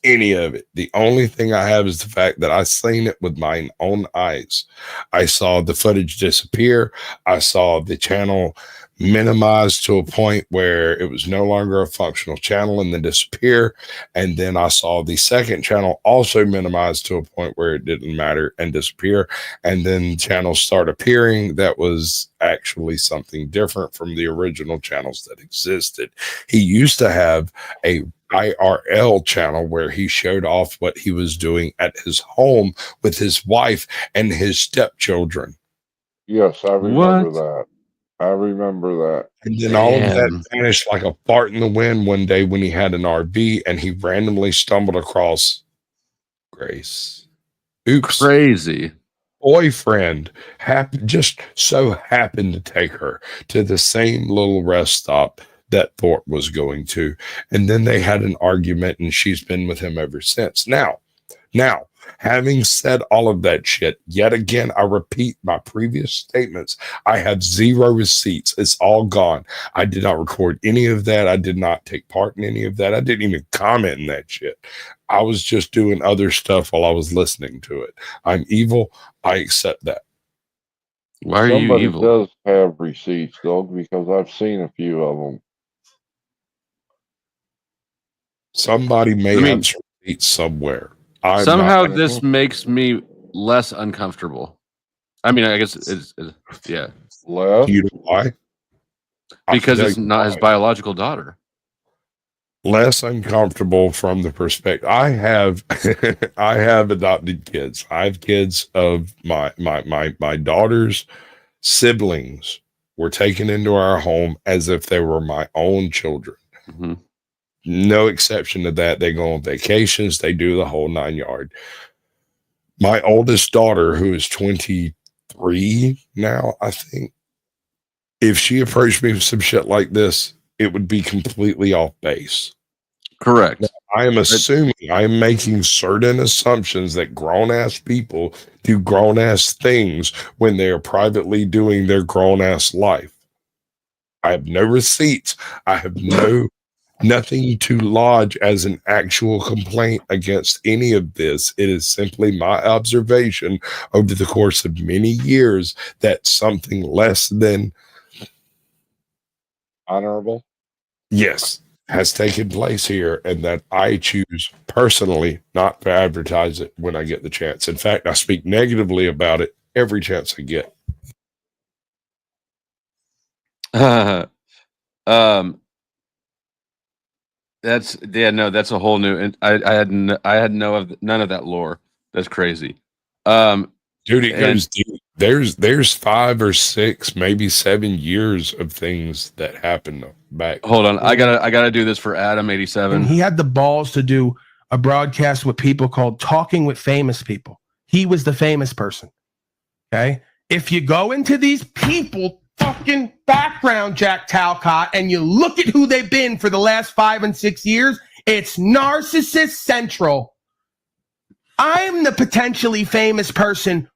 any of it. The only thing I have is the fact that I seen it with my own eyes. I saw the footage disappear. I saw the channel minimized to a point where it was no longer a functional channel and then disappear. And then I saw the second channel also minimized to a point where it didn't matter and disappear. And then channels start appearing that was actually something different from the original channels that existed. He used to have a IRL channel where he showed off what he was doing at his home with his wife and his stepchildren. Yes, I remember that. I remember that. And then all of Damn. that vanished like a fart in the wind one day when he had an RV and he randomly stumbled across Grace. Oops. Crazy. Boyfriend just so happened to take her to the same little rest stop that Thorpe was going to. And then they had an argument and she's been with him ever since. Now, having said all of that shit, yet again, I repeat my previous statements. I have zero receipts. It's all gone. I did not record any of that. I did not take part in any of that. I didn't even comment in that shit. I was just doing other stuff while I was listening to it. I'm evil. I accept that. Why are Somebody you evil? does have receipts, though, because I've seen a few of them. Somebody may I mean, have some receipts somewhere. I'm Somehow not- this makes me less uncomfortable. I mean, I guess it's yeah, Left. You know why? I'll because tell it's you not his why. biological daughter. Less uncomfortable from the perspective I have. I have adopted kids. I have kids of my daughter's siblings were taken into our home as if they were my own children. Mm-hmm. No exception to that. They go on vacations. They do the whole 9 yard. My oldest daughter, who is 23 now, I think, if she approached me with some shit like this, it would be completely off base. Correct. I am assuming, I am making certain assumptions that grown ass people do grown ass things when they are privately doing their grown ass life. I have no receipts. I have nothing to lodge as an actual complaint against any of this. It is simply my observation over the course of many years that something less than Honorable. yes has taken place here, and that I choose personally not to advertise it when I get the chance. In fact, I speak negatively about it every chance I get. That's that's a whole new. And I had none of that lore. That's crazy. Dude, it And- goes deep. There's 5 or 6, maybe 7 years of things that happened back. Hold on, I gotta do this for Adam 87. And he had the balls to do a broadcast with people called Talking with Famous People. He was the famous person. Okay. If you go into these people fucking background, Jack Talcott, and you look at who they've been for the last 5 and 6 years, it's narcissist central. I'm the potentially famous person.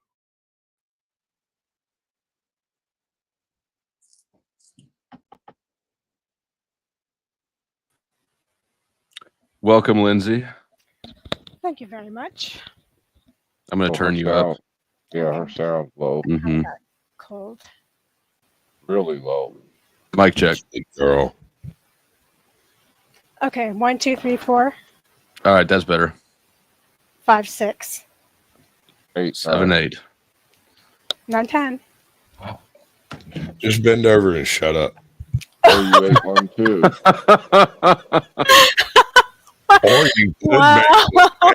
Welcome, Lindsay. Thank you very much. I'm gonna Oh, turn her you up. sound- Yeah, her sound's low. Mhm. Cold. Really low. Mic check. Girl. Okay, 1, 2, 3, 4, All right, that's better. 5, 6, 8, 7, 8. 9, 10. Just bend over and shut up. Oh, you ate one too. Or you could Wow.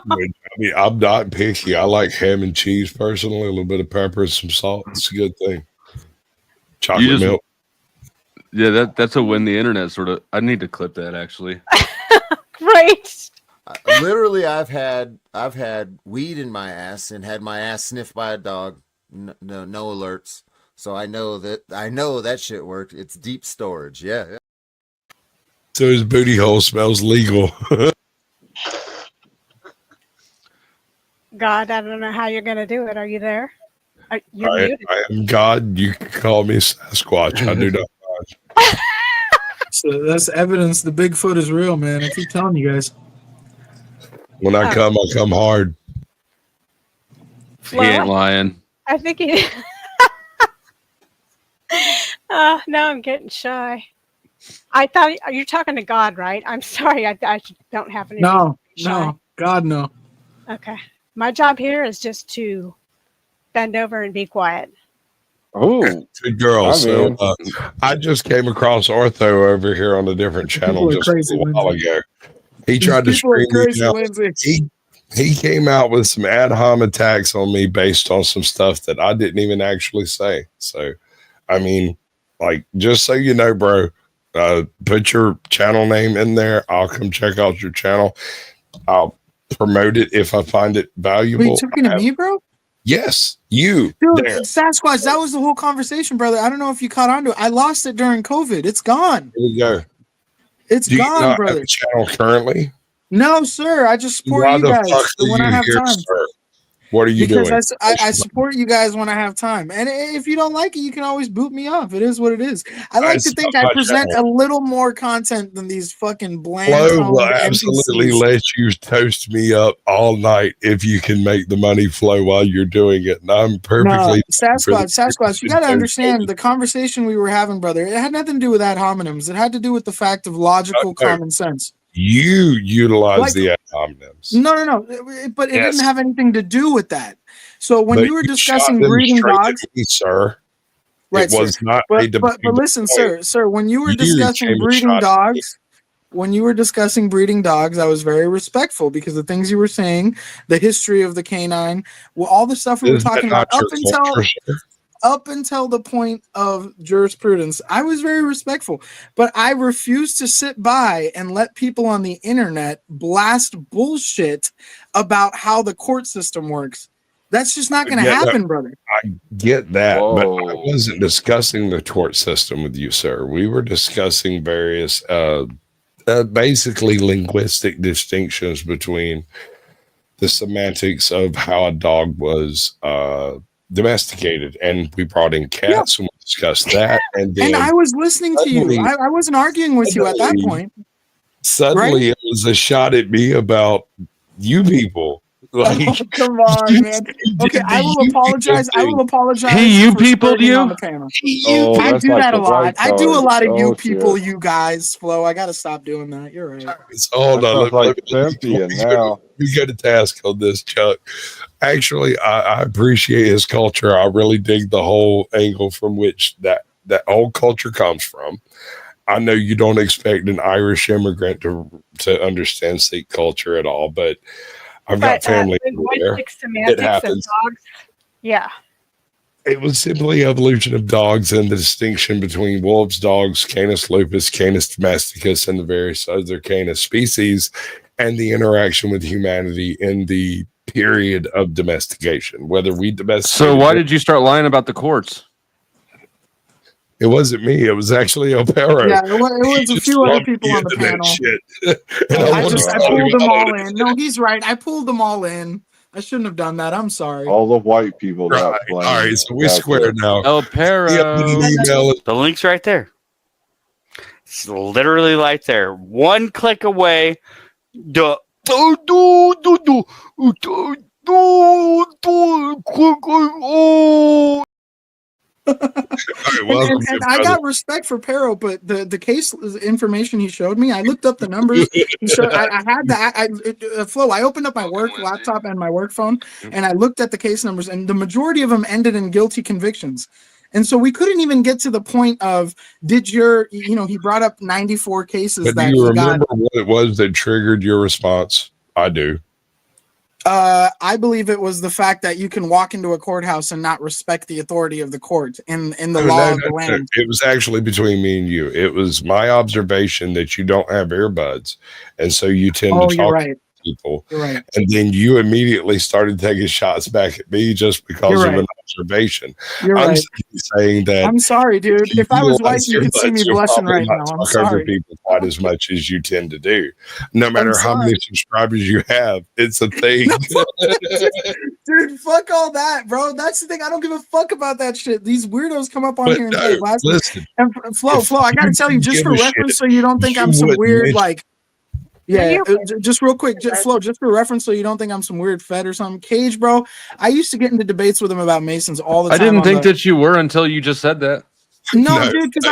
make I mean, I'm not picky. I like ham and cheese personally, a little bit of pepper and some salt. It's a good thing. Chocolate just- milk. Yeah, that's a win the internet sort of. I need to clip that actually. Great. Literally, I've had weed in my ass and had my ass sniffed by a dog. No alerts. So I know that shit worked. It's deep storage. Yeah. So his booty hole smells legal. God, I don't know how you're going to do it. Are you there? You're I muted. am God. You can call me Sasquatch. I do not. So that's evidence the Bigfoot is real, man. I keep telling you guys. When I come hard. He ain't lying. I think he. Now I'm getting shy. I thought you're talking to God, right? I'm sorry. I don't have any. reason to be shy. No, God, no. Okay. My job here is just to bend over and be quiet. Oh, Good girl. I'm So in. I just came across Ortho over here on a different channel People are just crazy, a while Lindsay. ago. He tried to People are scream me crazy, out. Lindsay. He came out with some ad hom attacks on me based on some stuff that I didn't even actually say. So, I mean, Like, just so you know, bro, put your channel name in there. I'll come check out your channel. I'll promote it if I find it valuable. Wait, talking to me, bro? Yes, you. Dude, there. Sasquatch, that was the whole conversation, brother. I don't know if you caught on to it. I lost it during COVID. It's gone. Here we go. It's Do you gone, not brother. have a channel currently? No, sir. I just support Why you the guys fuck are when I you have here, time. sir? What are you Because doing? I support you guys when I have time. And if you don't like it, you can always boot me off. It is what it is. I like to think I present a little more content than these fucking bland Flo will toned absolutely NPCs. let you toast me up all night if you can make the money flow while you're doing it. And I'm No, perfectly Sasquatch, you got to understand the conversation we were having, brother. It had nothing to do with ad hominems. It had to do with the fact of logical common sense. You utilize Like- the ad hominems. No. But it Yes. didn't have anything to do with that. So when But you were shot discussing them breeding straight at dogs, me, sir. right, It was sir. not a But debate. listen, sir, when you were You discussing came and breeding shot at me. dogs, when you were discussing breeding dogs, I was very respectful because the things you were saying, the history of the canine, well, all the stuff we were Is that talking not about your culture, sir? up until the point of jurisprudence, I was very respectful, but I refuse to sit by and let people on the internet blast bullshit about how the court system works. That's just not going to Yeah, happen, brother. I get that, but I Whoa. wasn't discussing the tort system with you, sir. We were discussing various, basically linguistic distinctions between the semantics of how a dog was domesticated, and we brought in cats and we discussed that. And then And I was listening to you. suddenly- I wasn't arguing with you at that suddenly- point. suddenly it was a shot at me about you people. Like, Oh, come on, man. Okay, I will apologize. I will apologize. He you for peopled spurting you? on the panel. Oh, I that's do like that a the lot. white I do a card. lot of you Oh, people, shit. you guys, Flo. I gotta stop doing that. You're right. hold That on. sounds like Cynthia now. We go to task on this, Chuck. Actually, I appreciate his culture. I really dig the whole angle from which that whole culture comes from. I know you don't expect an Irish immigrant to understand Sikh culture at all, but I've got family there. linguistic It semantics of happens. dogs. Yeah. It was simply evolution of dogs and the distinction between wolves, dogs, Canis lupus, Canis domesticus, and the various other Canis species, and the interaction with humanity in the period of domestication. Whether we domesticated, So why did you start lying about the courts? it wasn't me? It was actually Opero. Yeah, it was a Just few other lumped people me on the into that panel. shit. And I I wanted just to I tell you pulled them about all it. in. No, he's right. I pulled them all in. I shouldn't have done that. I'm sorry. All the white people got Right. blamed. All right, so we Gotcha. square now. El Pero. Email it. The link's right there. It's literally right there. One click away. All right, welcome And to I brother. got respect for Pero, but the case information he showed me, I looked up the numbers. He showed, I had that. Flo, I opened up my work laptop and my work phone, and I looked at the case numbers, and the majority of them ended in guilty convictions. And so we couldn't even get to the point of he brought up 94 cases But that do you he got. remember what it was that triggered your response? I do. I believe it was the fact that you can walk into a courthouse and not respect the authority of the court in the law of the land. It was actually between me and you. It was my observation that you don't have earbuds, and so you tend Oh, to you're talk right. to people. You're right. And then you immediately started taking shots back at me just because You're of right. an observation. You're I'm right. simply saying that I'm sorry, dude. If I was white, you could see me blushing right now. I'm Over sorry. people quite as much as you tend to do. No matter how many sorry. subscribers you have, it's a thing. Dude, fuck all that, bro. That's the thing. I don't give a fuck about that shit. These weirdos come up on But here and no, say blasphemy. listen, And Flo, I gotta tell you, just give for a reference, shit, so you don't think you I'm some wouldn't weird, mention- like, just real quick, Flo, just for reference, so you don't think I'm some weird fed or something. Cage, bro, I used to get into debates with him about Masons all the I time. didn't think that you were until you just said that. No, No, dude, because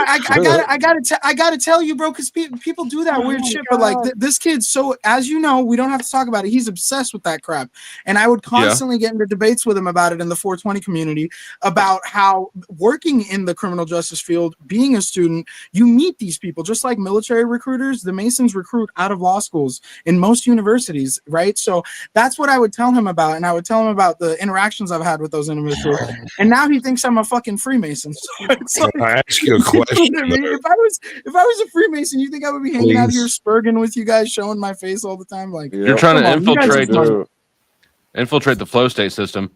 I gotta tell you, bro, because people do that weird shit. But like this kid's so, as you know, we don't have to talk about it. He's obsessed with that crap, and I would constantly get into debates with him about it in the 420 community about how working in the criminal justice field, being a student, you meet these people just like military recruiters. The Masons recruit out of law schools in most universities, right? So that's what I would tell him about, and I would tell him about the interactions I've had with those individuals. And now he thinks I'm a fucking Freemason. So it's like, I ask you a question? I mean, if I was a Freemason, you think I would be hanging out here spurging with you guys, showing my face all the time? Like You're trying to come on, you guys infiltrate are- infiltrate the flow state system.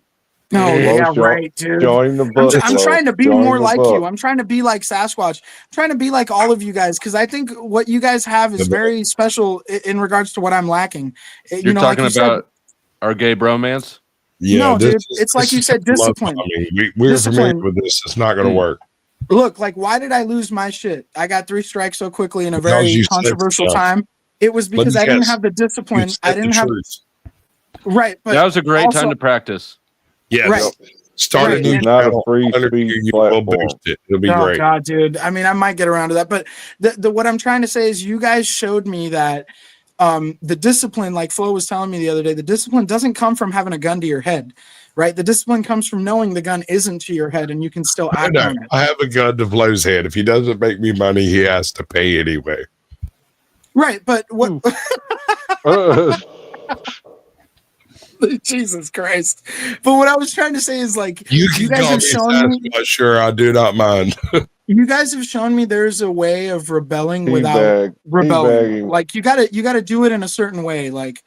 No, yeah, right, dude. Join the book. I'm trying to be Join more the like book. you. I'm trying to be like Sasquatch. I'm trying to be like all of you guys because I think what you guys have is very special in regards to what I'm lacking. You're You know, like talking you said, about our gay bromance? No, this dude, is- it's like this you is said, love discipline. bombing. We're Discipline. familiar with this. It's not going to work. Look, like, why did I lose my shit? I got 3 strikes so quickly in a Because very you said controversial so. time. It was because I didn't have the discipline. I didn't have right. But that was a great also- time to practice. Yeah, Right. start a Right, new and- Not a channel. free We'll speech boost platform. it. It'll be Oh great. God, dude. I mean, I might get around to that, but the what I'm trying to say is, you guys showed me that the discipline, like Flo was telling me the other day, the discipline doesn't come from having a gun to your head, right? The discipline comes from knowing the gun isn't to your head and you can still I act know. on it. I have a gun to Flo's head. If he doesn't make me money, he has to pay anyway. Right, but what? Jesus Christ! But what I was trying to say is, like, You you can guys call have me shown me. Sasquatch. Sure, I do not mind. You guys have shown me there's a way of rebelling without Teabag- rebelling. teabagging. Like, you gotta do it in a certain way, like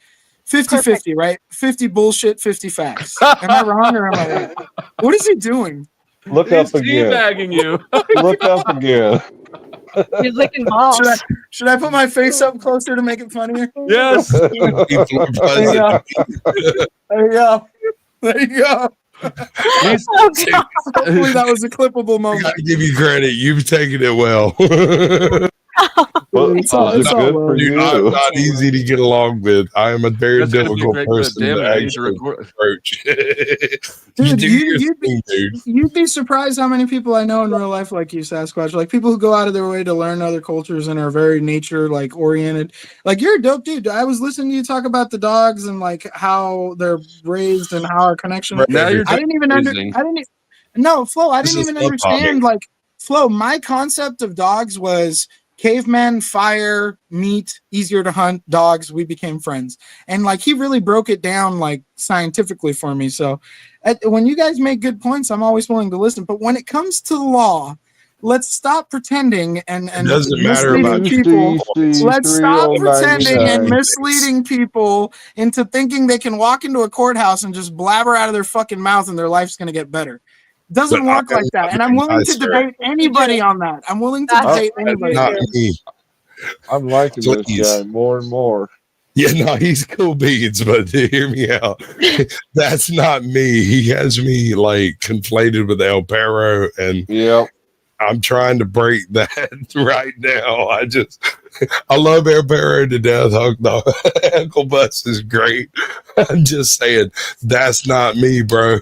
50-50, right? 50 bullshit, 50 facts. Am I wrong or am I right? What is he doing? Look up again. Teabagging you. Look up again. You're licking balls. Should I put my face up closer to make it funnier? Yes. People are There you buzzing. go. There you go. There you go. Oh, God. Hopefully that was a clippable I moment. gotta give you credit. You've taken it well. But It's all it's good well. for Dude, you. I'm not easy to get along with. I am a very That's gonna be a difficult great clip. person Damn to it, I need to actually record. approach. Dude, do your thing, dude. you'd be surprised how many people I know in real life like you, Sasquatch. Like, people who go out of their way to learn other cultures and are very nature like oriented. Like, you're a dope dude. I was listening to you talk about the dogs and like how they're raised and how our connection. Now you're I didn't even no, Flo, I This didn't is even love understand. bombing. Like, Flo, my concept of dogs was caveman, fire, meat, easier to hunt, dogs. We became friends. And like, he really broke it down like scientifically for me. So when you guys make good points, I'm always willing to listen. But when it comes to the law, let's stop pretending and doesn't matter misleading about people. Let's stop 3099. pretending and misleading people into thinking they can walk into a courthouse and just blabber out of their fucking mouth and their life's going to get better. Doesn't But work like that. And I'm willing to debate anybody on that. I'm willing to That's debate anybody. Not me. I'm liking this Please. guy more and more. Yeah, no, he's cool beans, but hear me out. That's not me. He has me like conflated with El Perro, and Yep. I'm trying to break that right now. I love El Perro to death. Uncle Bus is great. I'm just saying that's not me, bro.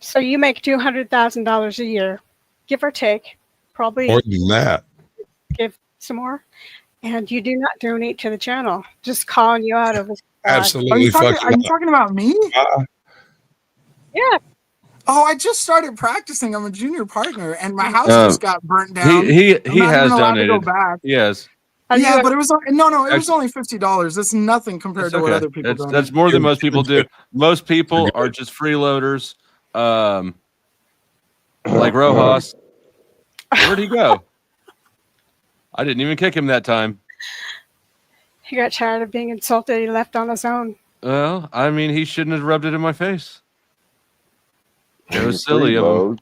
So you make $200,000 a year, give or take, probably More than that. give some more. And you do not donate to the channel. Just calling you out of the Absolutely Are you fucking. talking about me? Yeah. Oh, I just started practicing. I'm a junior partner, and my house Um, just got burnt down. He I'm not has even allowed to go donated. back. Yes. Yeah, but it was it was only $50. That's nothing compared It's to what okay. other people That's, donate. that's more than most people do. Most people are just freeloaders. Like Rojas. Where'd he go? I didn't even kick him that time. He got tired of being insulted. He left on his own. Well, I mean, he shouldn't have rubbed it in my face. It You're was silly of him. freeload.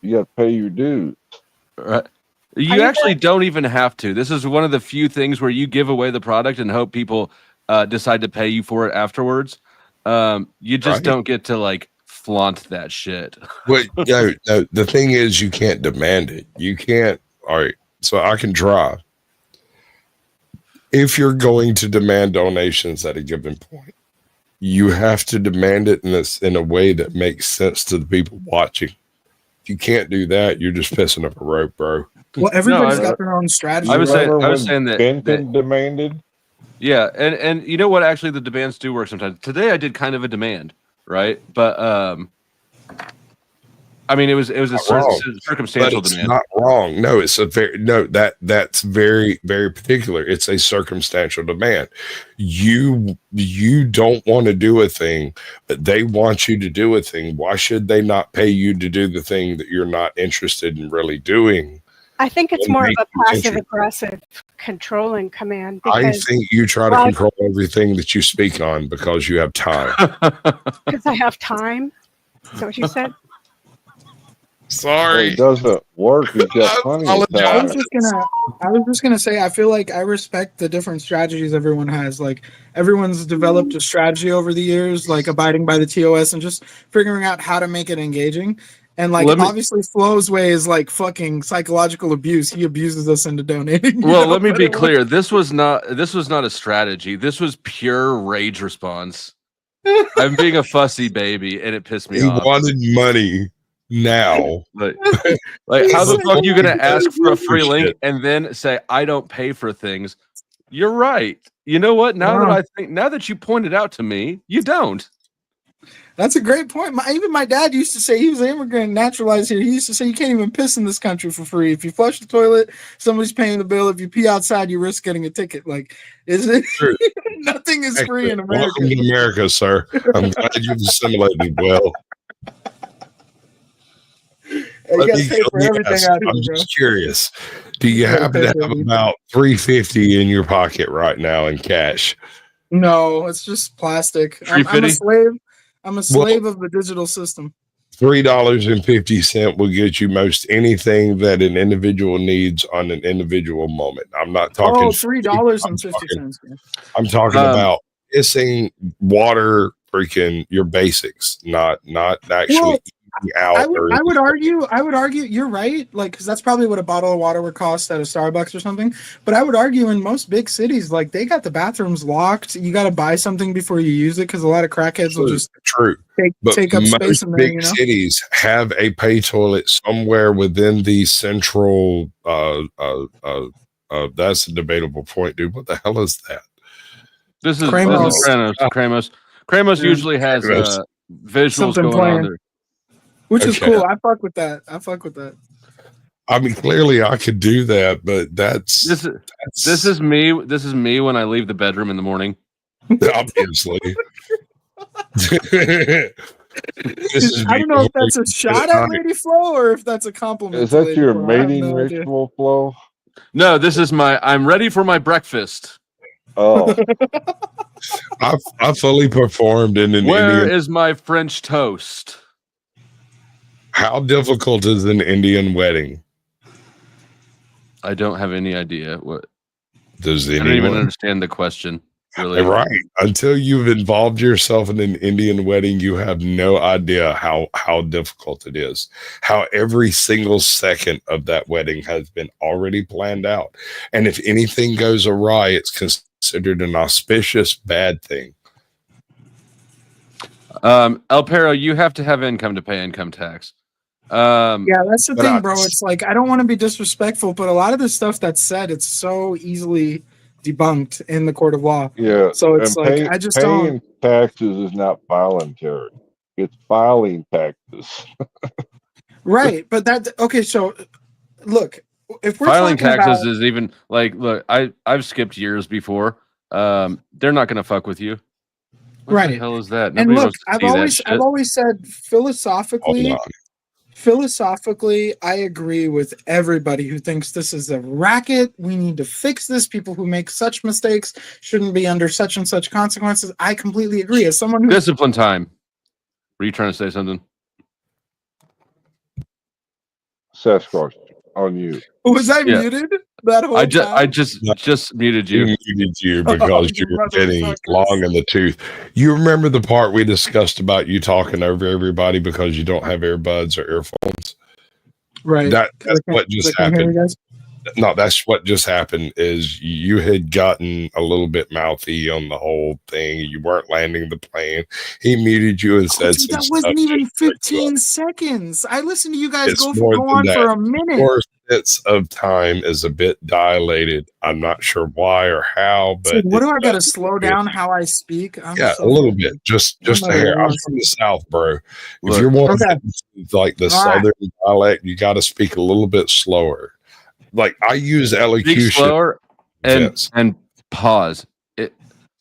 You got to pay your dues. Right. You actually don't even have to. This is one of the few things where you give away the product and hope people decide to pay you for it afterwards. You just Right. don't get to like flaunt that shit. But no, the thing is, you can't demand it. You can't. All right, so I can try. If you're going to demand donations at a given point, you have to demand it in a way that makes sense to the people watching. If you can't do that, you're just pissing up a rope, bro. Well, everybody's I- got their own strategy. I was Remember saying when that- Benton demanded. Yeah, and you know what? Actually, the demands do work sometimes. Today, I did kind of a demand, right? But I mean, it was a wrong, circumstantial but it's demand. not wrong. No, it's a that's very, very particular. It's a circumstantial demand. You don't want to do a thing, but they want you to do a thing. Why should they not pay you to do the thing that you're not interested in really doing? I think it's and more of make a you passive interested? aggressive controlling command. I Because think you try to Well, control everything that you speak on because you have time. because I have time. Is that what you said? Sorry. It doesn't work. You've got plenty of I time. was just gonna say, I feel like I respect the different strategies everyone has. Like everyone's developed a strategy over the years, like abiding by the TOS and just figuring out how to make it engaging. And like obviously Flo's way is like fucking psychological abuse. He abuses us into donating. Well, let me be clear. This was not a strategy. This was pure rage response. I'm being a fussy baby, and it pissed me He off. wanted money now. Like how the fuck are you gonna ask for a free link and then say I don't pay for things? You're right. You know what? Now that you pointed out to me, you don't. That's a great point. Even my dad used to say, he was an immigrant, naturalized here. He used to say, you can't even piss in this country for free. If you flush the toilet, somebody's paying the bill. If you pee outside, you risk getting a ticket. Like, is it? Nothing is free in America. Welcome to America, sir. I'm glad you've assimilated well. You Let gotta me- pay for let me everything ask, out here, I'm bro. just curious. Do you gotta happen pay to for have everything. about $350 in your pocket right now in cash? No, it's just plastic. I'm a $350? slave. I'm a slave of the digital system. $3.50 will get you most anything that an individual needs on an individual moment. I'm not talking. Oh, $3.50. I'm talking about missing water, freaking your basics, not actually Well, eating out. I would argue you're right, like, because that's probably what a bottle of water would cost at a Starbucks or something. But I would argue in most big cities, like, they got the bathrooms locked. You got to buy something before you use it because a lot of crackheads will just take up space in there. Big You know, cities have a pay toilet somewhere within the central. That's a debatable point, dude. What the hell is that? This is Kramos. Kramos. Kramos Yeah. usually has Kramos. visuals Something going playing. on there. which is Okay. cool. I fuck with that. I mean, clearly I could do that, but that's This is me. This is me when I leave the bedroom in the morning. obviously. I don't know if that's a shot at Lady Flo or if that's a compliment. Is to that Lady your Flo. I have mating no idea. ritual, Flo? No, this is I'm ready for my breakfast. Oh, I fully performed in an Where Indian. is my French toast? How difficult is an Indian wedding? I don't have any idea what. Does I don't even anyone? understand the question. Really, Right. Until you've involved yourself in an Indian wedding, you have no idea how difficult it is. How every single second of that wedding has been already planned out. And if anything goes awry, it's considered an auspicious bad thing. El Perro, you have to have income to pay income tax. Yeah, that's the but thing, I- bro. It's like I don't want to be disrespectful, but a lot of the stuff that's said, it's so easily debunked in the court of law. yeah. So it's and like I just paying don't. taxes is not voluntary. It's filing taxes. Right, but that okay. So look, if we're Filing talking taxes about, is even like look. I've skipped years before. They're not going to fuck with you. What Right. the hell is that? and Nobody look, wants to see that I've shit. always said philosophically. Hold on. Philosophically, I agree with everybody who thinks this is a racket. We need to fix this. People who make such mistakes shouldn't be under such and such consequences. I completely agree. As someone who Discipline time. Were you trying to say something? Sasquatch on you. was I Yeah. muted that whole I time? just muted You you. muted you because you you were getting motherfuckers. long in the tooth. You remember the part we discussed about you talking over everybody because you don't have earbuds or earphones? Right. That's I can't- what just I can't hear you happened. guys. No, that's what just happened is you had gotten a little bit mouthy on the whole thing. You weren't landing the plane. He muted you and said Dude, some that wasn't stuff even just to break you up. 15 seconds. I listened to you guys It's go more than on that. for a minute. Of course, bits of time is a bit dilated. I'm not sure why or how, but So what do I got to does slow appear. down how I speak? Yeah, a little bit, just a hair. I'm from the South, bro. If Look. you're wanting Okay. like the All right. Southern dialect, you got to speak a little bit slower. Like I use Speak elocution. slower Vince. and pause.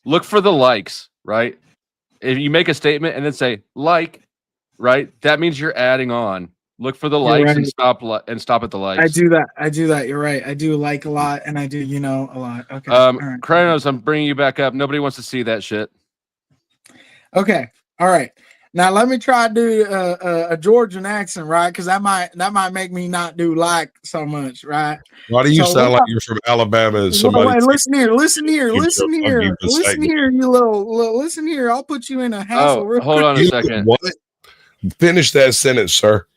Look for the likes, right? If you make a statement and then say like, right, that means you're adding on. Look for the You're likes right. and stop at the likes. I do that. You're right. I do like a lot, and I do a lot. Okay. All right. Kranos, I'm bringing you back up. Nobody wants to see that shit. Okay. All right. Now let me try to do a Georgian accent, right? Because that might make me not do like so much, right? Why do you So sound what like you're from Alabama? And Wait, somebody listen here, listen here, you listen just here, fucking listen mistake. here, you little listen here. I'll put you in a hassle real Hold quick. on a second. What? Finish that sentence, sir.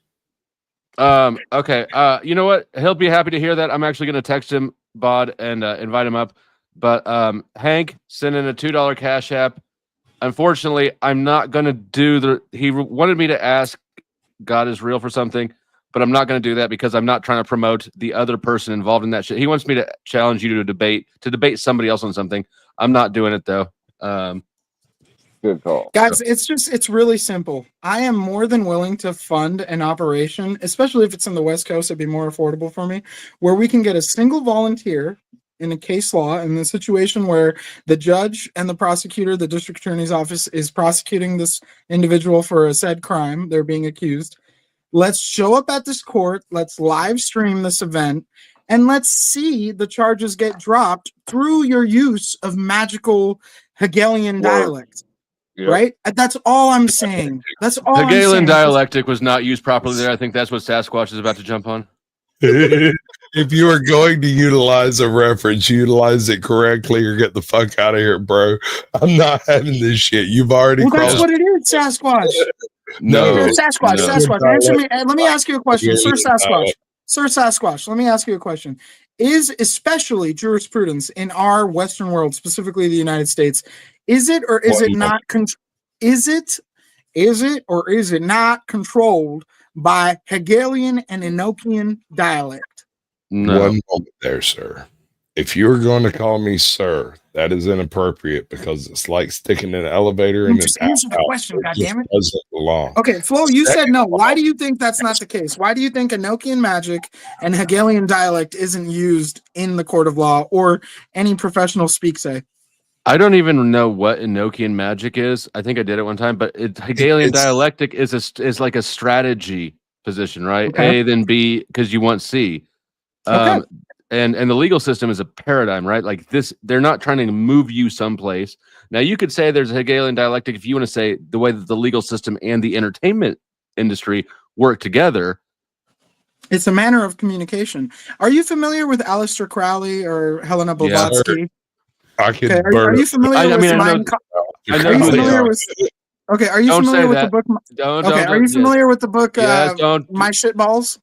Okay. You know what? He'll be happy to hear that. I'm actually going to text him, Bod, and invite him up. But Hank, send in a $2 Cash App. Unfortunately, I'm not going to do he wanted me to ask God is real for something, but I'm not going to do that because I'm not trying to promote the other person involved in that shit. He wants me to challenge you to debate somebody else on something. I'm not doing it though. Good call. Guys, it's really simple. I am more than willing to fund an operation, especially if it's in the West Coast, it'd be more affordable for me, where we can get a single volunteer in a case law in the situation where the judge and the prosecutor, the district attorney's office, is prosecuting this individual for a said crime they're being accused. Let's show up at this court, let's live stream this event, and let's see the charges get dropped through your use of magical Hegelian dialect. Yep. Right? That's all I'm saying. That's all I'm Hegelian saying. dialectic was not used properly there. I think that's what Sasquatch is about to jump on. If you are going to utilize a reference, utilize it correctly or get the fuck out of here, bro. I'm not having this shit. You've already Well, that's crossed. what it is, Sasquatch. No, Sasquatch, no. Sasquatch. Answer me. Let me ask you a question, Sir Yeah, Sasquatch. Sir Sasquatch, let me ask you a question. Is especially jurisprudence in our Western world, specifically the United States, is it or is it not? Is it or is it not controlled by Hegelian and Enochian dialect? No. One moment there, sir. If you're going to call me sir, that is inappropriate because it's like sticking in an elevator and Just an answer the outhouse. question, It just goddammit. doesn't belong. Okay, Flo, you said no. Why do you think that's not the case? Why do you think Enochian magic and Hegelian dialect isn't used in the court of law or any professional speak say? I don't even know what Enochian magic is. I think I did it one time, but Hegelian dialectic is like a strategy position, right? Okay. A then B because you want C. Okay. And the legal system is a paradigm, right? Like this, they're not trying to move you someplace. Now you could say there's a Hegelian dialectic if you want to say the way that the legal system and the entertainment industry work together. It's a manner of communication. Are you familiar with Aleister Crowley or Helena Blavatsky? I could Okay, are you familiar with Mein Kampf? Are you familiar with? Okay, are you Don't familiar say with the that. book? Don't, Okay, are you yes. familiar with the book? Yes, don't. My shitballs.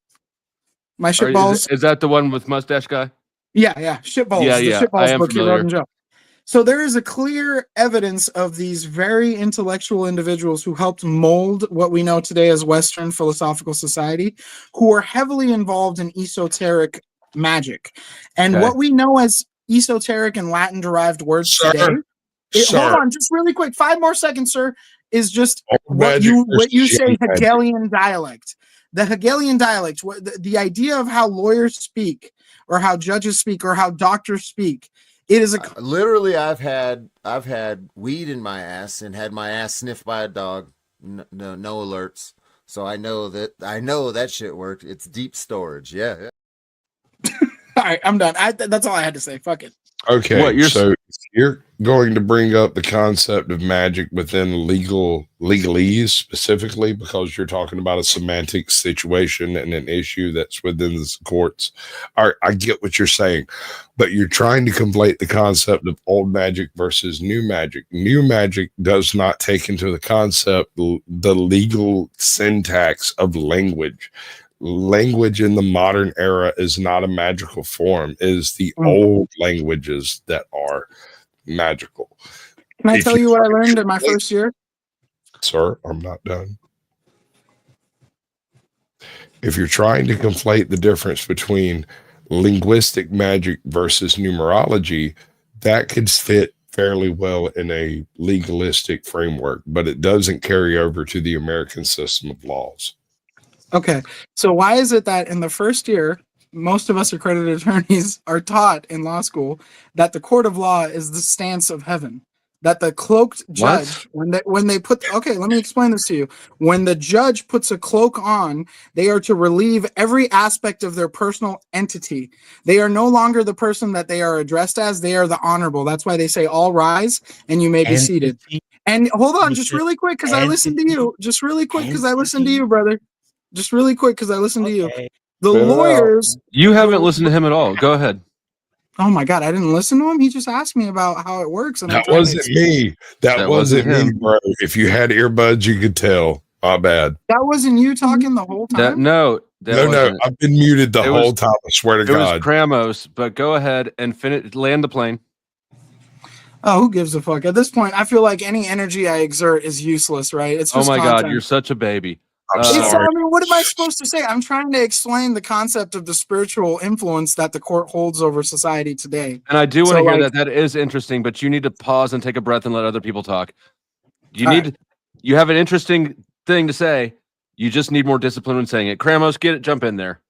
My Are you- shitballs. is that the one with mustache guy? Yeah, shitballs. Yeah, the yeah, shitballs I am book you familiar. wrote in jail. So there is a clear evidence of these very intellectual individuals who helped mold what we know today as Western philosophical society, who are heavily involved in esoteric magic. And Okay. what we know as esoteric and Latin derived words Sir, today. sir. Hold on, just really quick, 5 more seconds, sir. Is just Old what magic you versus say young magic. Hegelian dialect. The Hegelian dialect, the idea of how lawyers speak, or how judges speak, or how doctors speak. It is a Literally, I've had weed in my ass and had my ass sniffed by a dog. No alerts. So I know that shit worked. It's deep storage. Yeah. all right. I'm done. That's all I had to say. Fuck it. Okay, What, you're- so you're going to bring up the concept of magic within legalese specifically because you're talking about a semantic situation and an issue that's within the courts. All right, I get what you're saying, but you're trying to conflate the concept of old magic versus new magic. New magic does not take into the concept the legal syntax of language. Language in the modern era is not a magical form. It is the old languages that are magical. Can I If tell you what I learned in my first year? Sir, I'm not done. if you're trying to conflate the difference between linguistic magic versus numerology, that could fit fairly well in a legalistic framework, but it doesn't carry over to the American system of laws. Okay, so why is it that in the first year, most of us accredited attorneys are taught in law school that the court of law is the stance of heaven? That the cloaked judge, when they put, okay, let me explain this to you. When the judge puts a cloak on, they are to relieve every aspect of their personal entity. They are no longer the person that they are addressed as. They are the honorable. That's why they say all rise and you may be seated. And hold on, just really quick, because I listened to you. Just really quick, because I listened to you, brother. Just really quick, because I listened to you. The lawyers. You haven't listened to him at all. Go ahead. Oh my God, I didn't listen to him. He just asked me about how it works. And that wasn't me. That wasn't me, bro. If you had earbuds, you could tell. My bad. That wasn't you talking the whole time? No. I've been muted the whole time. I swear to God. It was Kramos, but go ahead and land the plane. Oh, who gives a fuck? At this point, I feel like any energy I exert is useless, right? It's just oh my content. God, you're such a baby. I'm sorry. I mean, what am I supposed to say? I'm trying to explain the concept of the spiritual influence that the court holds over society today. And I do want to hear that. That is interesting, but you need to pause and take a breath and let other people talk. You have an interesting thing to say. You just need more discipline when saying it. Kramos, get it. Jump in there.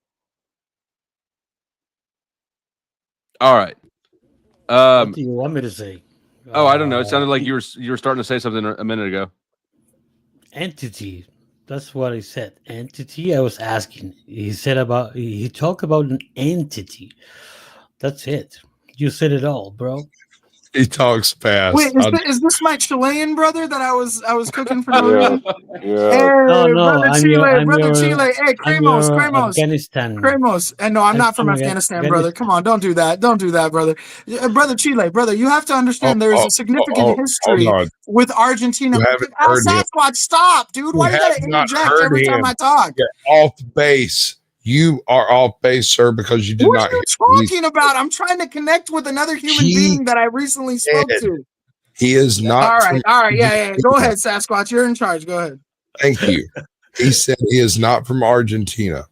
All right. What do you want me to say? I don't know. It sounded like you were starting to say something a minute ago. Entity. That's what he said. Entity. I was asking. He talked about an entity. That's it. You said it all, bro. He talks fast. Wait, is this my Chilean brother that I was cooking for? Yeah. Hey, No, brother I'm Chile, your- brother I'm your- Chile. Hey, I'm your Kramos. Afghanistan. Kramos. And no, I'm not from I'm Afghanistan, Afghanistan. brother. Come on, don't do that. Don't do that, brother. Brother Chile, brother, you have to understand there is a significant history hold on. with Argentina. You haven't Oh, heard him. Sasquatch, stop, dude. Why you have gotta not interject heard every time him. I talk? You're off base. You are off base, sir, because you did What not are you talking about? I'm trying to connect with another human being that I recently spoke to. He is not. All right. Yeah. Go ahead, Sasquatch. You're in charge. Go ahead. Thank you. He said he is not from Argentina.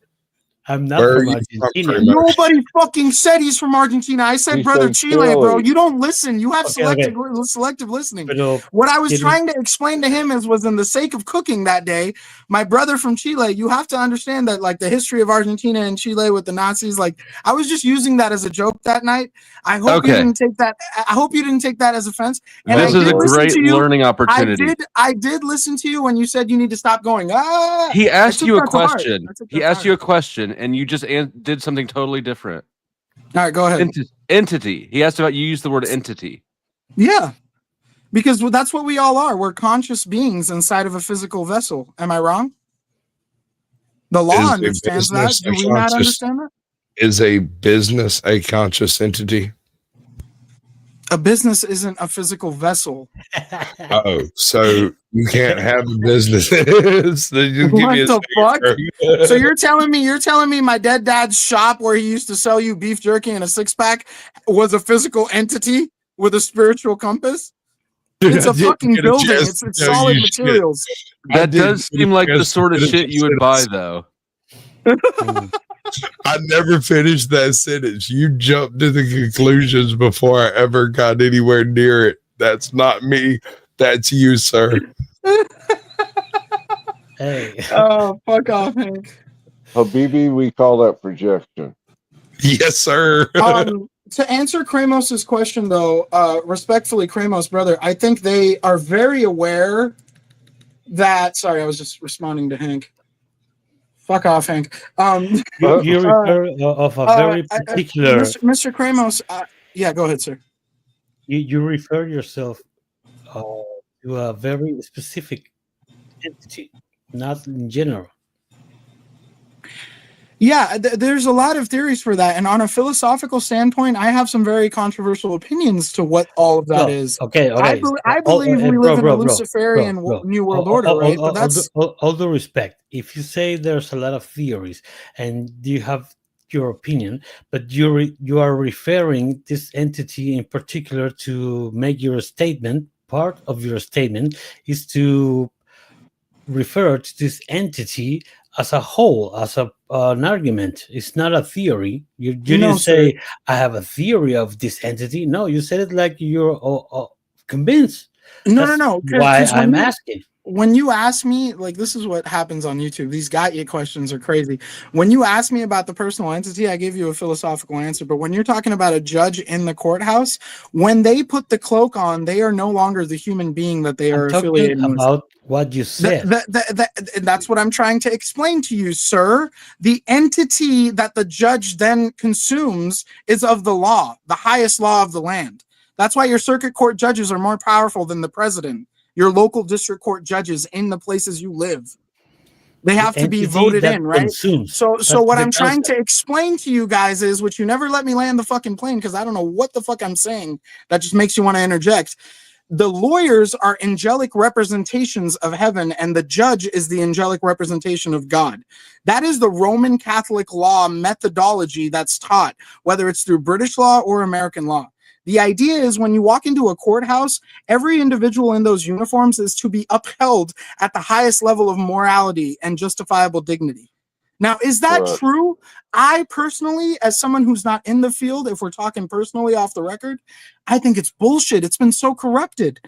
I'm not Where from are you from, Argentina. pretty much? Nobody fucking said he's from Argentina. I said He brother said Chile, bro. Chile. You don't listen. You have Okay. selective listening. Pero, What I was didn't- trying to explain to him was in the sake of cooking that day, my brother from Chile, you have to understand that like the history of Argentina and Chile with the Nazis, like I was just using that as a joke that night. I hope you Okay. didn't take that. I hope you didn't take that as offense. And This I is did a listen great to you. learning opportunity. I did listen to you when you said you need to stop going. He asked took you a that to heart. question. I took He that to asked heart. you a question, and you just did something totally different. All right, go ahead. Entity. He asked about you used the word entity. Yeah, because that's what we all are. We're conscious beings inside of a physical vessel. Am I wrong? The law Is a understands that. business Do we a not conscious- understand that? Is a business a conscious entity? A business isn't a physical vessel. Oh, so you can't have a business. So you give What me a the second. fuck? So you're telling me my dead dad's shop where he used to sell you beef jerky and a 6-pack was a physical entity with a spiritual compass? It's I a didn't fucking get a building. chance It's to tell solid you shit. materials. I That didn't does get seem a like the chance sort of to shit finish you would the buy, sentence. though. I never finished that sentence. You jumped to the conclusions before I ever got anywhere near it. That's not me. That's you, sir. Hey. Oh, fuck off, Hank. Habibi, we call that projection. Yes, sir. To answer Kramos's question, though, respectfully, Kramos, brother, I think they are very aware that. Sorry, I was just responding to Hank. Fuck off, Hank. You refer of a very particular. Mr. Kramos. Yeah, go ahead, sir. You refer yourself to a very specific entity, not in general. Yeah, there's a lot of theories for that, and on a philosophical standpoint, I have some very controversial opinions to what all of that is. Okay. I believe we live in a Luciferian New World Order, right? But that's all the respect. If you say there's a lot of theories and you have your opinion, but you are referring this entity in particular to make your statement. Part of your statement is to refer to this entity as a whole, as a an argument. It's not a theory. You No, didn't sir. say I have a theory of this entity. No, you said it like you're convinced. No, That's no. why 'Cause I'm asking. when you ask me, like, this is what happens on YouTube. These got you questions are crazy. When you ask me about the personal entity, I give you a philosophical answer. But when you're talking about a judge in the courthouse, when they put the cloak on, they are no longer the human being that they are I'm talking affiliated with. about what you said. That's what I'm trying to explain to you, sir. The entity that the judge then consumes is of the law, the highest law of the land. That's why your circuit court judges are more powerful than the president. Your local district court judges in the places you live. They have to be voted in, right? So what I'm trying to explain to you guys is, which you never let me land the fucking plane because I don't know what the fuck I'm saying. That just makes you want to interject. The lawyers are angelic representations of heaven, and the judge is the angelic representation of God. That is the Roman Catholic law methodology that's taught, whether it's through British law or American law. The idea is when you walk into a courthouse, every individual in those uniforms is to be upheld at the highest level of morality and justifiable dignity. Now, is that true? I personally, as someone who's not in the field, if we're talking personally off the record, I think it's bullshit. It's been so corrupted.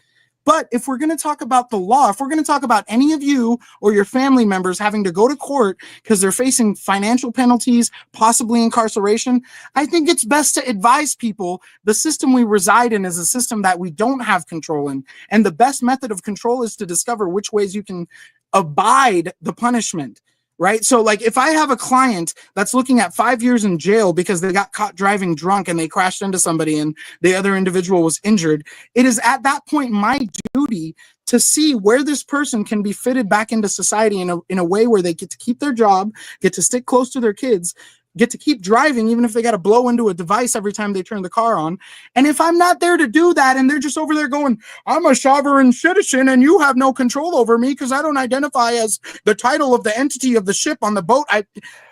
But if we're going to talk about the law, if we're going to talk about any of you or your family members having to go to court because they're facing financial penalties, possibly incarceration, I think it's best to advise people the system we reside in is a system that we don't have control in. And the best method of control is to discover which ways you can abide the punishment. Right. So like if I have a client that's looking at 5 years in jail because they got caught driving drunk and they crashed into somebody and the other individual was injured, it is at that point my duty to see where this person can be fitted back into society in a way where they get to keep their job, get to stick close to their kids, get to keep driving, even if they got to blow into a device every time they turn the car on. And if I'm not there to do that and they're just over there going, I'm a sovereign citizen and you have no control over me because I don't identify as the title of the entity of the ship on the boat.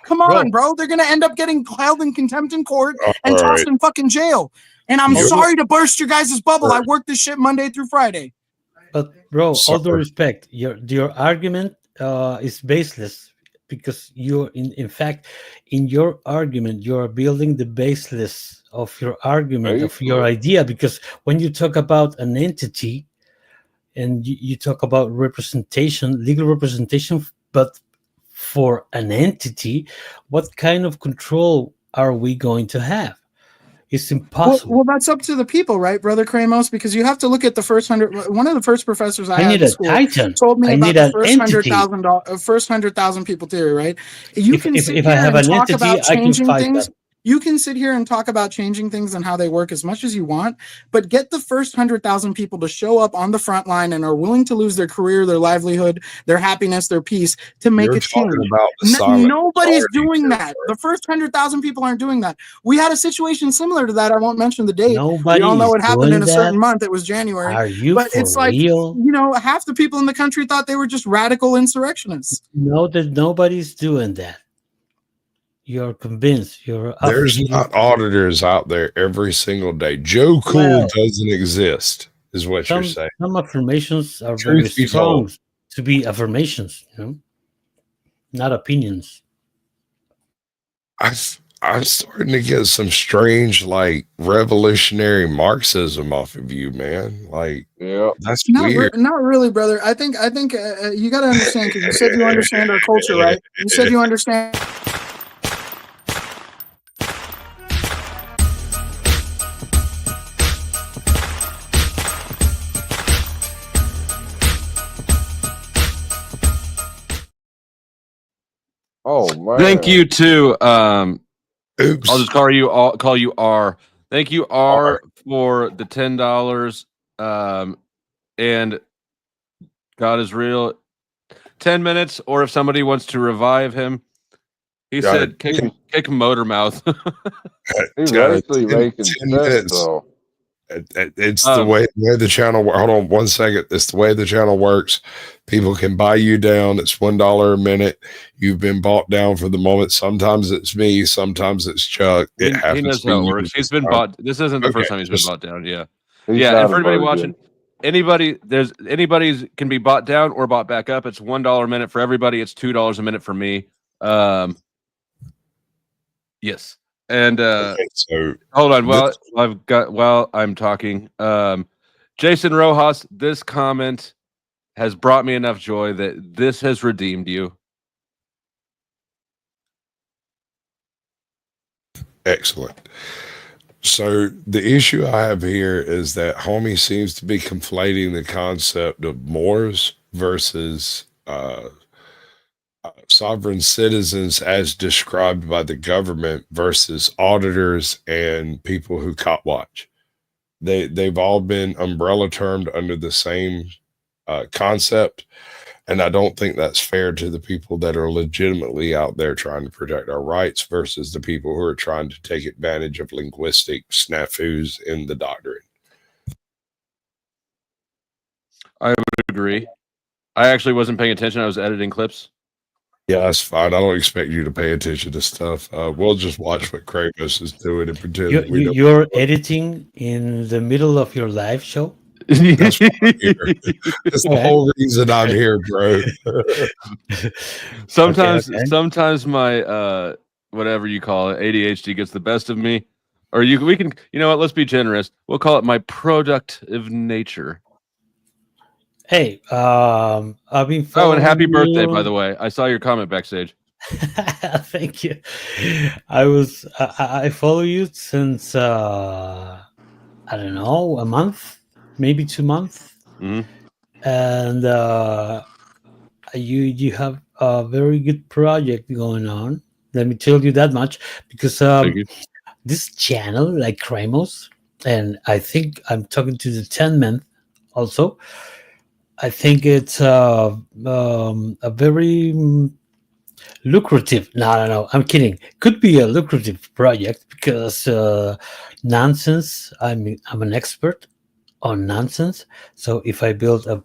Come on, bro. They're going to end up getting held in contempt in court and tossed in fucking jail. And I'm sorry to burst your guys' bubble. I work this shit Monday through Friday. But bro, all due respect, your argument is baseless. Because you're in fact, in your argument, you're building the baseless of your argument, of your idea. Because when you talk about an entity and you talk about representation, legal representation, but for an entity, what kind of control are we going to have? It's impossible. Well, that's up to the people, right, Brother Kramos? Because you have to look at the first 100. One of the first professors I had in school told me about the first 100,000 people theory, right? You can sit here and talk about changing things. You can sit here and talk about changing things and how they work as much as you want, but get the first 100,000 people to show up on the front line and are willing to lose their career, their livelihood, their happiness, their peace to make a change. Nobody's doing that. The first 100,000 people aren't doing that. We had a situation similar to that. I won't mention the date. We all know what happened in a certain month. It was January. But it's like, you know, half the people in the country thought they were just radical insurrectionists. No, that nobody's doing that. You're convinced. There's not auditors out there every single day. Joe Cool doesn't exist, is what you're saying. Some affirmations are very strong to be affirmations, you know, not opinions. I'm starting to get some strange, like, revolutionary Marxism off of you, man. Like, that's weird. Not really, brother. I think you got to understand, because you said you understand our culture, right? You said you understand. Oh man! Thank you to I'll just call you R. Thank you R for the $10. And God is real. 10 minutes, or if somebody wants to revive him, he said kick motor mouth. He's actually making sense, though. It's the way the channel. Hold on 1 second. It's the way the channel works. People can buy you down. It's $1 a minute. You've been bought down for the moment. Sometimes it's me. Sometimes it's Chuck. It happens. He knows how it works. He's been bought. This isn't the first time he's been bought down. Yeah, yeah. And for anybody watching, anybody can be bought down or bought back up. It's $1 a minute for everybody. It's $2 a minute for me. Yes. And Okay, so hold on. Well, this- while I'm talking, Jason Rojas, this comment has brought me enough joy that this has redeemed you. Excellent. So the issue I have here is that homie seems to be conflating the concept of Moors versus sovereign citizens as described by the government versus auditors and people who cop watch. They've all been umbrella termed under the same concept, and I don't think that's fair to the people that are legitimately out there trying to protect our rights versus the people who are trying to take advantage of linguistic snafus in the doctrine. I would agree. I actually wasn't paying attention. I was editing clips. Yeah, that's fine. I don't expect you to pay attention to stuff. We'll just watch what Kratos is doing and pretend that we don't. You're editing in the middle of your live show? That's why I'm here. That's the whole reason I'm here, bro. Sometimes my whatever you call it, ADHD gets the best of me. Or we can, you know what, let's be generous. We'll call it my productive nature. Hey, I've been Oh, and happy following birthday, you. by the way. I saw your comment backstage. Thank you. I follow you since I don't know, a month, maybe 2 months, Mhm. and you have a very good project going on. Let me tell you that much, because this channel, like Kramos, and I think I'm talking to the 10 men also. I think it's a very lucrative. No, I'm kidding. Could be a lucrative project because nonsense. I'm an expert on nonsense. So if I build a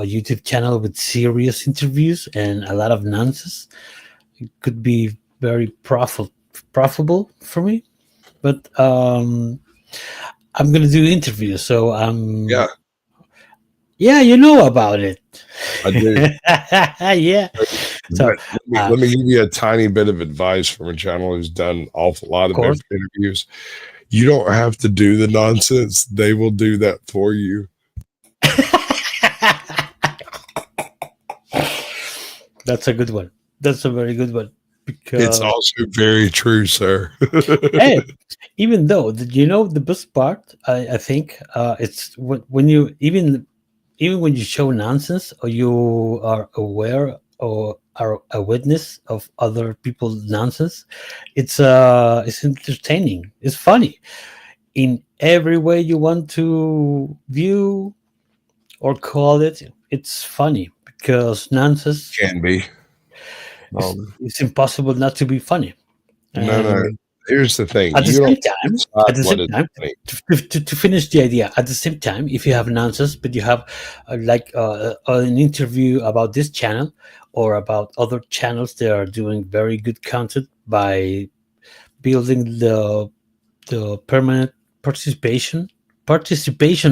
YouTube channel with serious interviews and a lot of nonsense, it could be very profitable for me. But I'm gonna do interviews, so yeah, you know about it. I do. Yeah. So Let me give you a tiny bit of advice from a channel who's done an awful lot of course. interviews. You don't have to do the nonsense. They will do that for you. That's a good one. That's a very good one. Because It's also very true, sir. hey, even though the best part, I think it's when you even when you show nonsense or you are aware or are a witness of other people's nonsense, it's entertaining. It's funny in every way you want to view or call it. It's funny because nonsense can be. It's impossible not to be funny. No. Here's the thing. At the You same don't time, decide what is funny. to finish the idea, at the same time, if you have nonsense, but you have an interview about this channel or about other channels that are doing very good content by building the permanent participation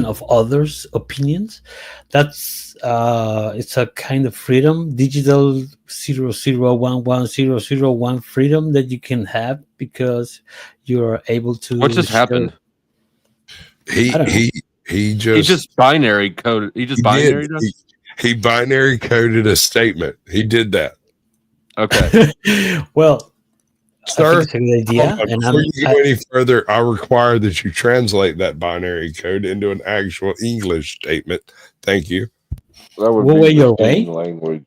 of others' opinions, that's it's a kind of freedom, digital 0011001 freedom that you can have because you're able to. What just happened? He just binary coded. He just binary. He binary coded a statement. He did that. Okay. Well, sir, it's a good idea. And before you go any further, I require that you translate that binary code into an actual English statement. Thank you. That would Wu be Wei your the way? Steam language.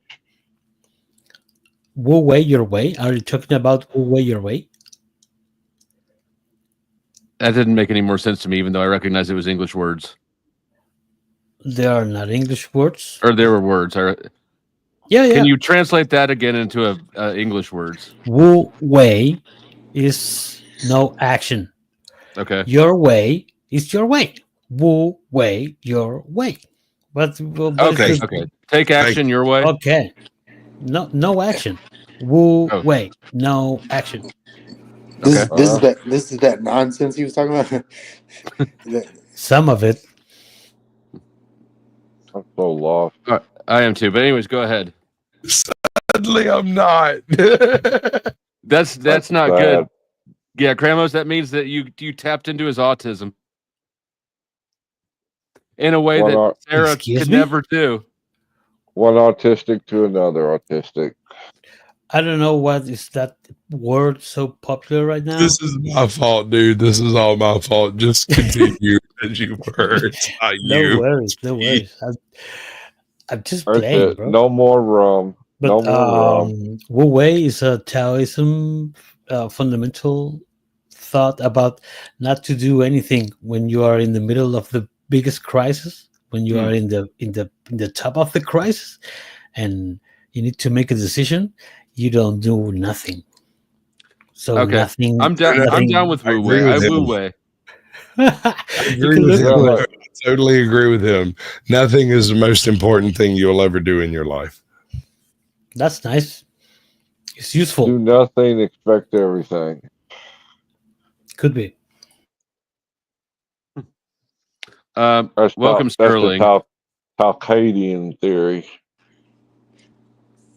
Wu Wei your way? Are you talking about Wu Wei your way? That didn't make any more sense to me, even though I recognized it was English words. They are not English words. Or there were words. Yeah. Can you translate that again into English words? Wu Wei is no action. Okay. Your way is your way. Wu Wei your way. What Okay. Take action your way. Okay. No action. Wu Wei, no action. This is that nonsense he was talking about. Some of it. I'm so lost. I am too. But anyways, go ahead. Sadly, I'm not. That's not bad. good. Yeah, Kramos, that means that you tapped into his autism in a way One that au- Sarah Excuse could me? never do. One autistic to another autistic. I don't know what is that word so popular right now. This is my fault, dude. This is all my fault. Just continue as you were. It's not No you. worries, no worries. I'm just That's playing, it. bro. No more rum. No But more rum. Wu Wei is a Taoism fundamental thought about not to do anything when you are in the middle of the biggest crisis, when you are in the top of the crisis, and you need to make a decision. You don't do nothing. So Okay. nothing. I'm down. I'm nothing- down with I Wu agree Wei. I with Wu him. Wei. I You agree can with look him. good. I totally agree with him. Nothing is the most important thing you'll ever do in your life. That's nice. It's useful. Do nothing, expect everything. Could be. That's Welcome, That's the Sterling. Talcadian theory.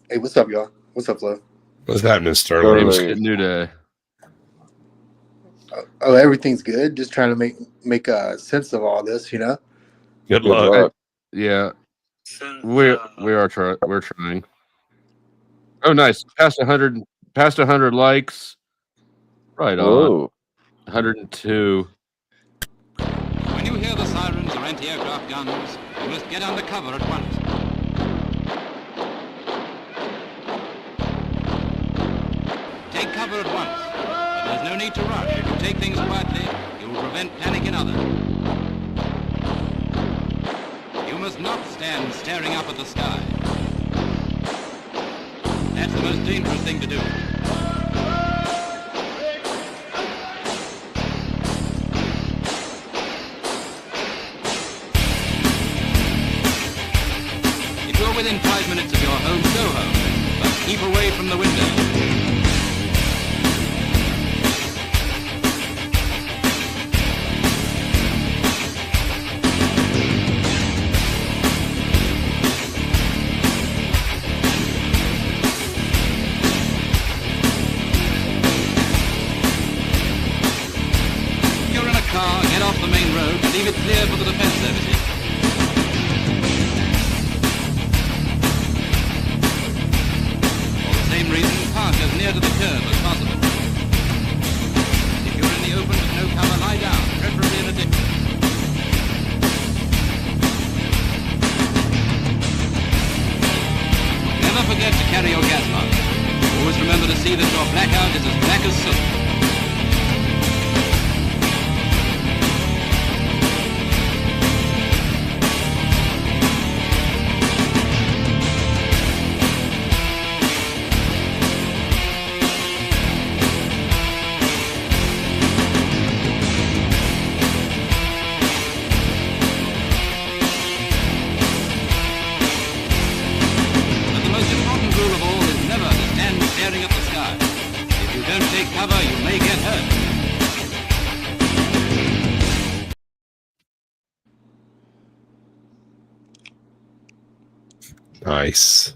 Hey, what's up, y'all? What's up, Flo? What's happening, Sterling? Name's Sterling. New Day. Oh, everything's good. Just trying to make sense of all this, you know. Good Good luck. luck. Yeah, we're trying. Oh, nice. Past 100 likes. Right on. Whoa. 102. When you hear the sirens or anti-aircraft guns, you must get under cover at once. Take cover at once, but there's no need to rush. If you take things quietly, you will prevent panic in others. You must not stand staring up at the sky. That's the most dangerous thing to do. If you're within 5 minutes of your home, go home, but keep away from the window. If you're in a car, get off the main road and leave it clear for the defense services. For the same reason, park as near to the curb as possible. If you're in the open with no cover, lie down, preferably in a ditch. Never forget to carry your gas mask. Always remember to see that your blackout is as black as soot. But the most important rule of all is never to stand staring at the sky. If you don't take cover, you may get hurt. Nice.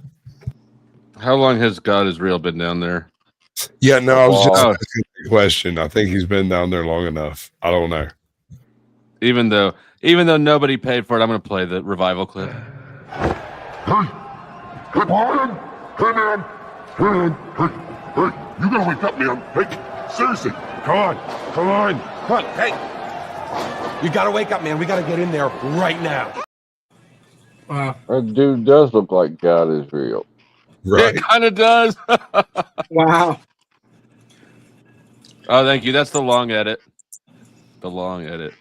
How long has God is real been down there? Yeah, no, I was just Oh. asking the question. I think he's been down there long enough. I don't know. Even though nobody paid for it, I'm going to play the revival clip. Hey, Brian! Hey, man! Hey, you gotta wake up, man. Hey, seriously, come on. Hey, you gotta wake up, man. We gotta get in there right now. Wow. That dude does look like God is real. Right. It kind of does. Wow. Oh, thank you. That's the long edit. The long edit.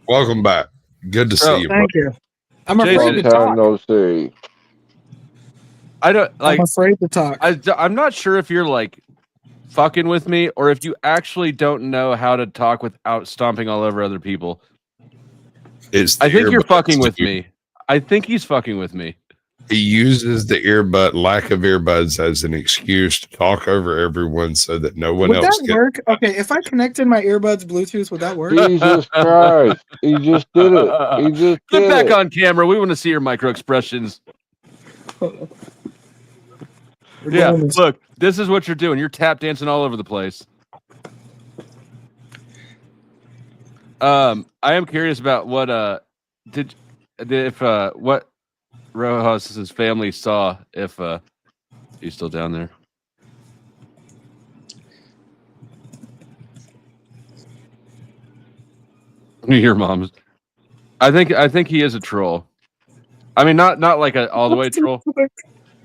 Welcome back. Good to see you. Thank you. I'm Jason, afraid Long to time talk. no see. I don't like. I'm afraid to talk. I'm not sure if you're like fucking with me or if you actually don't know how to talk without stomping all over other people. It's I the think you're earbuds, fucking with dude. me. I think he's fucking with me. He uses the lack of earbuds as an excuse to talk over everyone so that no one Would else that can. work? Okay, if I connected my earbuds Bluetooth, would that work? Jesus Christ. He just did it. He just Get did back it. on camera. We want to see your micro expressions. Yeah, look, this is what you're doing. You're tap dancing all over the place. I am curious about what what Rojas's family saw if he's still down there. Your mom's. I think he is a troll. I mean, not like a all the way troll,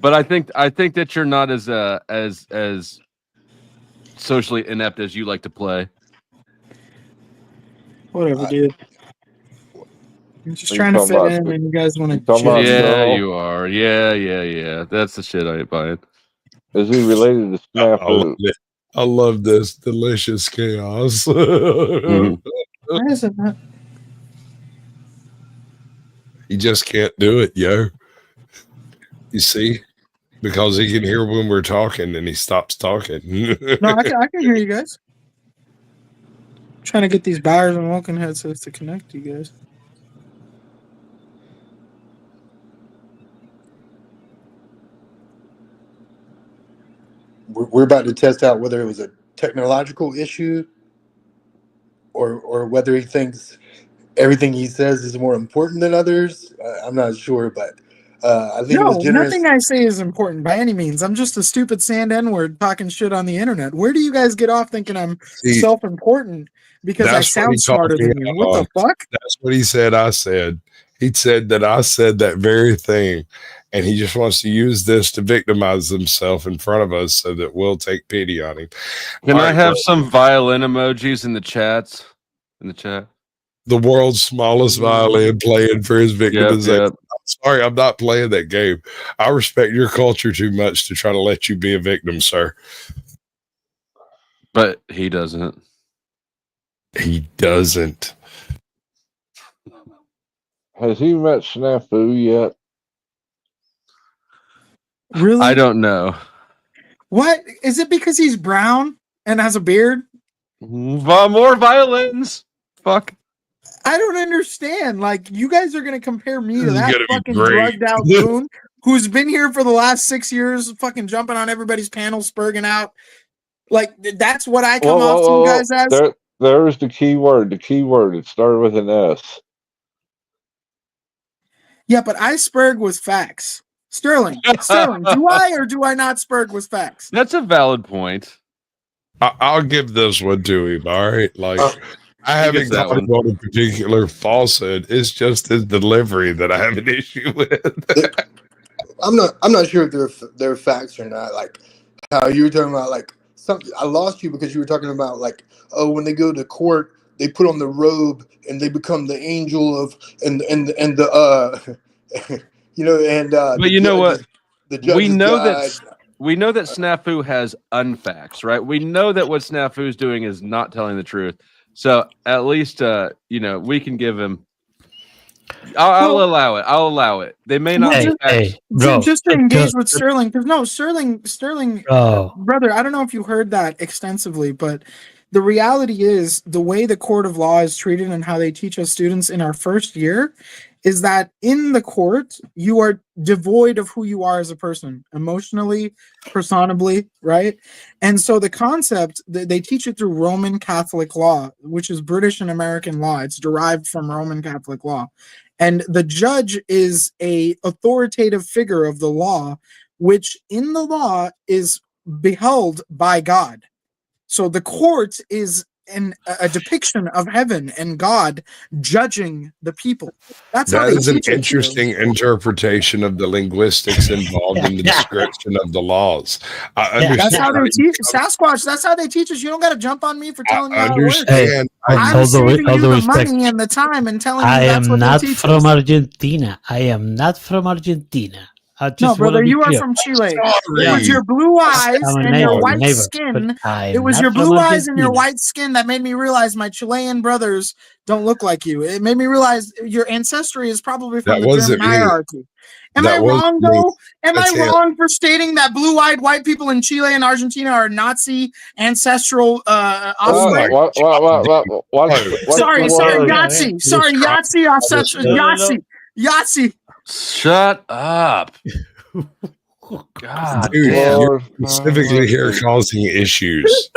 but I think that you're not as socially inept as you like to play. Whatever, dude. I'm just trying to fit in, and you guys want to. Yeah, you are. Yeah. That's the shit I ain't buying. Is he related to Snafu? I love this delicious chaos. Why isn't that? He just can't do it, yo. You see? Because he can hear when we're talking and he stops talking. No, I can hear you guys. I'm trying to get these Bowers and Wilkin headsets to connect to you guys. We're about to test out whether it was a technological issue or whether he thinks everything he says is more important than others. I'm not sure, but I think it was generous. Nothing I say is important by any means. I'm just a stupid sand N-word talking shit on the internet. Where do you guys get off thinking I'm self-important because I sound smarter than you? What the fuck? That's what he said I said. He said that I said that very thing, and he just wants to use this to victimize himself in front of us so that we'll take pity on him. Can I have some violin emojis in the chat? The world's smallest violin playing for his victimization. Yep. I'm sorry, I'm not playing that game. I respect your culture too much to try to let you be a victim, sir. But he doesn't. He doesn't. Has he met Snafu yet? Really? I don't know. What? Is it because he's brown and has a beard? More violins. Fuck. I don't understand. Like, you guys are going to compare me to This is that gonna be fucking great. drugged out goon who's been here for the last 6 years, fucking jumping on everybody's panel, spurging out. Like, that's what I come off to you guys as? There's the key word. The key word. It started with an S. Yeah, but I spurg with facts. Sterling, do I or do I not spurg with facts? That's a valid point. I'll give this one to him. All right, like I haven't that called him on a particular falsehood. It's just his delivery that I have an issue with. I'm not sure if they're facts or not. Like how you were talking about, like something. I lost you because you were talking about like, oh, when they go to court, they put on the robe and they become the angel of and the you know, and but you know what? We know guide. that Snafu has unfacts, right? We know that what Snafu's doing is not telling the truth. So at least you know, we can give him. I'll allow it. I'll allow it. They may not. Just to engage with Sterling, because no, Sterling, brother. I don't know if you heard that extensively, but the reality is the way the court of law is treated and how they teach us students in our first year is that in the court you are devoid of who you are as a person, emotionally, personably, right? And so the concept, they teach it through Roman Catholic law, which is British and American law. It's derived from Roman Catholic law. And the judge is a authoritative figure of the law, which in the law is beheld by God. So the court is a depiction of heaven and God judging the people. That is an interesting interpretation of the linguistics involved in the description of the laws. I understand. That's how they teach Sasquatch. That's how they teach us. You don't got to jump on me for telling you how it works. I'm saving you the money and the time and telling you that's what they teach us. Argentina. I am not from Argentina. No, brother, you are from Chile. It was your blue eyes and your white skin. It was your blue eyes and your white skin that made me realize my Chilean brothers don't look like you. It made me realize your ancestry is probably from the German hierarchy. Am I wrong, though? Am I wrong for stating that blue-eyed white people in Chile and Argentina are Nazi ancestral offspring? Sorry, Yahtzee. Sorry, Yahtzee. Yahtzee. Shut up. God Dude, damn. you're specifically here causing issues.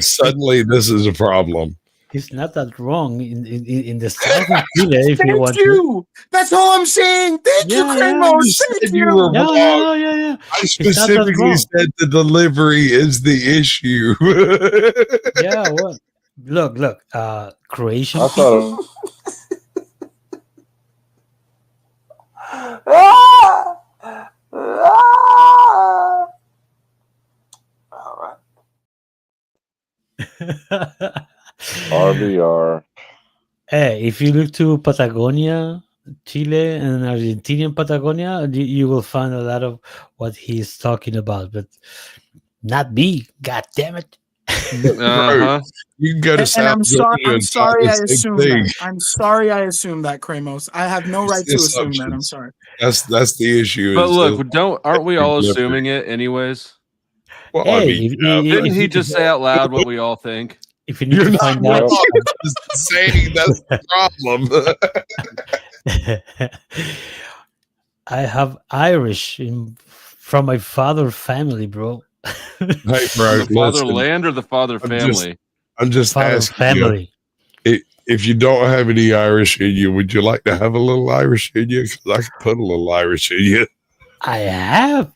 Suddenly, this is a problem. It's not that wrong in the south of Chile if you want Thank you. That's all I'm saying. Thank you, Cremos. You Thank said you you. were Yeah, wrong. yeah. I It's not that specifically wrong. said the delivery is the issue. Yeah, well, look, Croatian I people. thought RBR. Hey, if you look to Patagonia, Chile, and Argentinian Patagonia, you will find a lot of what he's talking about, but not me. God damn it! Uh-huh. You can go to And South I'm sorry. Georgia I'm and sorry. find I the same assume thing. that. I'm sorry. I assume that, Cremos. I have no right to It's assume that. I'm assumptions. sorry. That's the issue. But is look, aren't we all delivery. assuming it anyways? Well, Hey, I mean, Didn't he just say out loud what we all think? if you need you're to not find wrong. out, I'm just saying that's the problem. I have Irish from my father family, bro. Hey, bro, The fatherland or the father family? I'm just Father asking family. you. If you don't have any Irish in you, would you like to have a little Irish in you? Because I can put a little Irish in you. I am.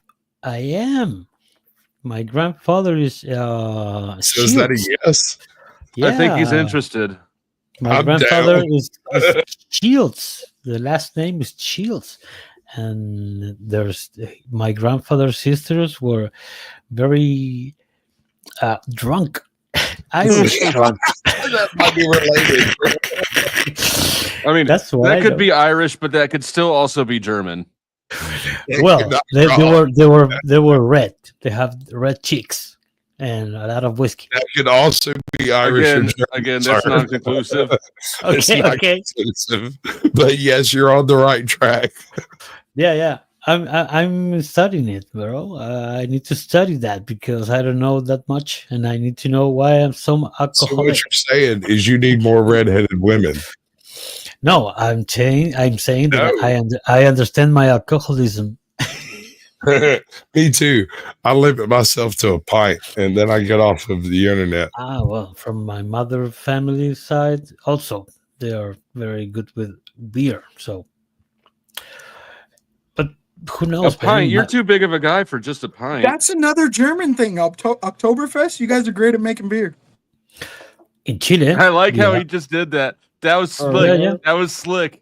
My grandfather is So is that a Shields. yes? Yeah, I think he's interested. my I'm grandfather down. is Shields. The last name is Shields, and there's my grandfather's sisters were very drunk, Irish drunk. That might be related. I mean, That's why that could be Irish, but that could still also be German. Well, they were red. They have red cheeks and a lot of whiskey. That could also be Irish. or German. Again, that's Sorry. not conclusive. It's Okay, not okay. conclusive. But yes, you're on the right track. Yeah. I'm studying it, bro. I need to study that because I don't know that much, and I need to know why I'm so So what alcoholic. you're saying is you need more redheaded women. No, I'm saying that No. I understand my alcoholism. Me too. I limit myself to a pint and then I get off of the internet. Well, from my mother family side, also they are very good with beer. So, but who A knows? pint. man? You're too big of a guy for just a pint. That's another German thing. Oktoberfest. You guys are great at making beer. In Chile, I like how yeah. he just did that. That was slick. yeah. That was slick.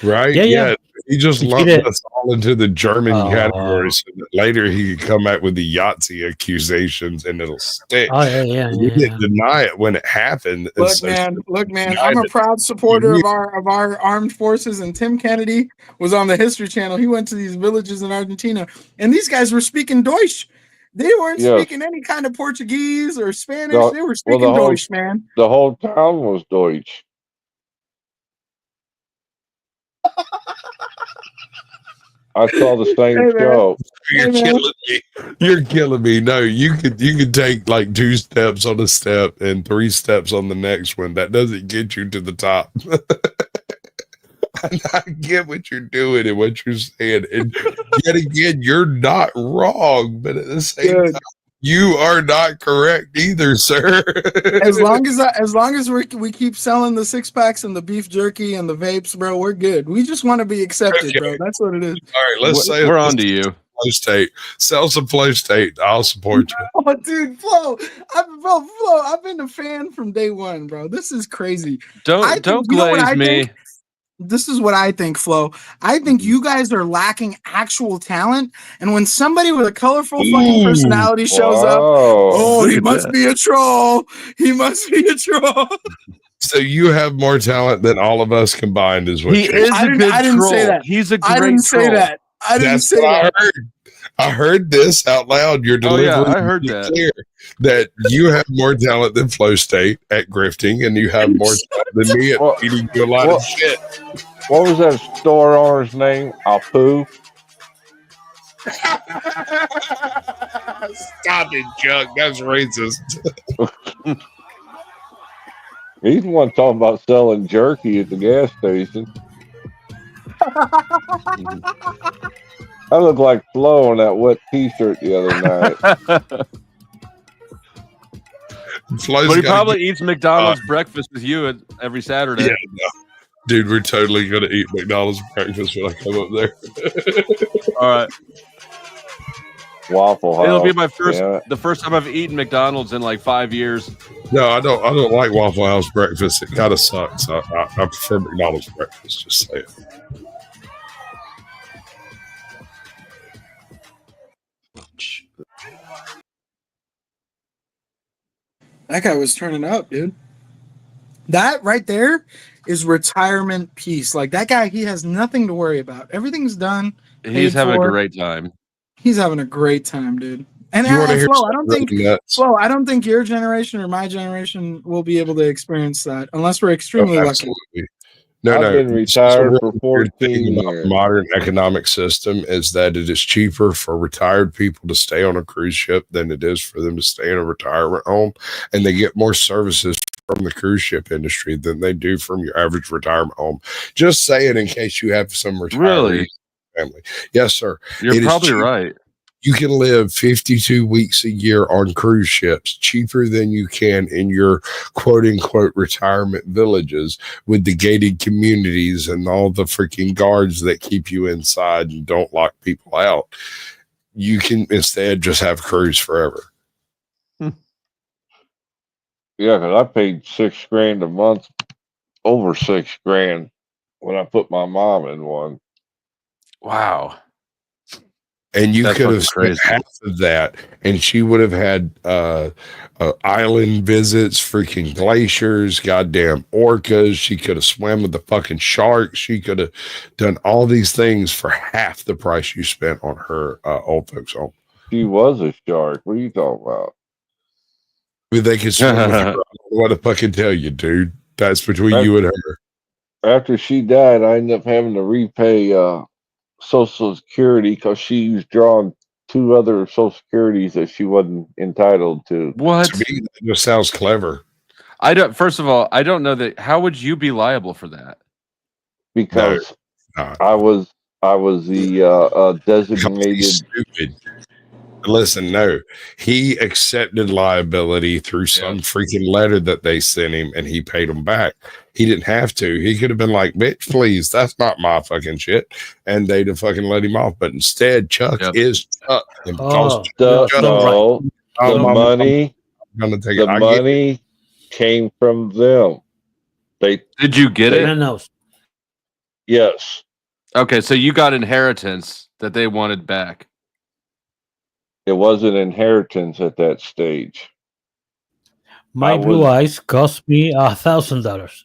Right? Yeah. He just You lumped get it. us all into the German Oh. category so that later he could come out with the Yahtzee accusations and it'll stick. Oh yeah. We didn't deny it when it happened. and Look, so man. I'm a proud supporter of our armed forces. And Tim Kennedy was on the History Channel. He went to these villages in Argentina, and these guys were speaking Deutsch. They weren't Yes. speaking any kind of Portuguese or Spanish. No, They were well, speaking the whole- Deutsch, man. The whole town was Deutsch. I saw the same Hey, man. show. You're Hey, man. killing me. You're killing me. No, you could take like 2 steps on a step and 3 steps on the next one. That doesn't get you to the top. I get what you're doing and what you're saying. And yet again, you're not wrong, but at the same Good. time, you are not correct either, sir. As long as we keep selling the 6-packs and the beef jerky and the vapes, bro, we're good. We just want to be accepted, bro. That's what it is. All right, let's say We're let's on to you. Flow State. Sell some Flow State. I'll support you. Oh, dude, Flo, I've been a fan from day one, bro. This is crazy. Don't you know what I glaze me. think? This is what I think, Flo. I think you guys are lacking actual talent, and when somebody with a colorful fucking personality shows up, oh, Look he at must that. be a troll. He must be a troll. So you have more talent than all of us combined, is what He you're is I a didn't- good I didn't troll. say that. He's a great I didn't say troll. that. I didn't That's say what that. I heard. I heard this out loud. Your Oh, yeah, delivery I heard is that. clear that you have more talent than Flow State at grifting, and you have more talent than me at Well, feeding you a lot well- of shit. What was that store owner's name? Apu? Stop it, Chuck. That's racist. He's the one talking about selling jerky at the gas station. I look like Flo on that wet T-shirt the other night. Flo's But he gotta probably get- eats McDonald's breakfast with you every Saturday. Yeah, no. Dude, we're totally gonna eat McDonald's breakfast when I come up there. All right. Waffle House. It'll be my first, yeah. the first time I've eaten McDonald's in like 5 years. No, I don't like Waffle House breakfast. It kind of sucks. I prefer McDonald's breakfast. Just say it. That guy was turning up, dude. That right there is retirement peace. Like that guy, he has nothing to worry about. Everything's done. He's paid having for. a great time. He's having a great time, dude. And You wanna hear Flo, I something don't think really nuts? Flo, I don't think your generation or my generation will be able to experience that unless we're extremely lucky. Absolutely. No, I've no. been This is retired the for weird 14 thing about years. the modern economic system is that it is cheaper for retired people to stay on a cruise ship than it is for them to stay in a retirement home, and they get more services from the cruise ship industry than they do from your average retirement home. Just saying, in case you have some retirees Really? family. Yes, sir. You're It is probably cheap. right. You can live 52 weeks a year on cruise ships cheaper than you can in your quote unquote retirement villages with the gated communities and all the freaking guards that keep you inside and don't lock people out. You can instead just have cruise forever. Yeah, because I paid $6,000 a month, over $6,000 when I put my mom in one. Wow. And you That's could have fucking spent crazy. half of that, and she would have had island visits, freaking glaciers, goddamn orcas. She could have swam with the fucking sharks. She could have done all these things for half the price you spent on her old folks' home. She was a shark. What are you talking about? But they could swim with her. I don't know what to fucking tell you, dude. That's between you and her. After she died, I ended up having to repay Social Security because she was drawing 2 other Social Securities that she wasn't entitled to. What? To me, that just sounds clever. I don't. First of all, I don't know that. How would you be liable for that? Because I was the designated. He's stupid. Listen, no, he accepted liability through some freaking letter that they sent him, and he paid them back. He didn't have to. He could have been like, "Bitch, please, that's not my fucking shit," and they'd have fucking let him off. But instead, Chuck is Chuck. And because Chuck- No, Oh, the Mama, money, I'm gonna take the it. I get it. money came from them. They Did you get it? Yes. Okay, so you got inheritance that they wanted back. It wasn't inheritance at that stage. My I blue was- eyes cost me $1,000.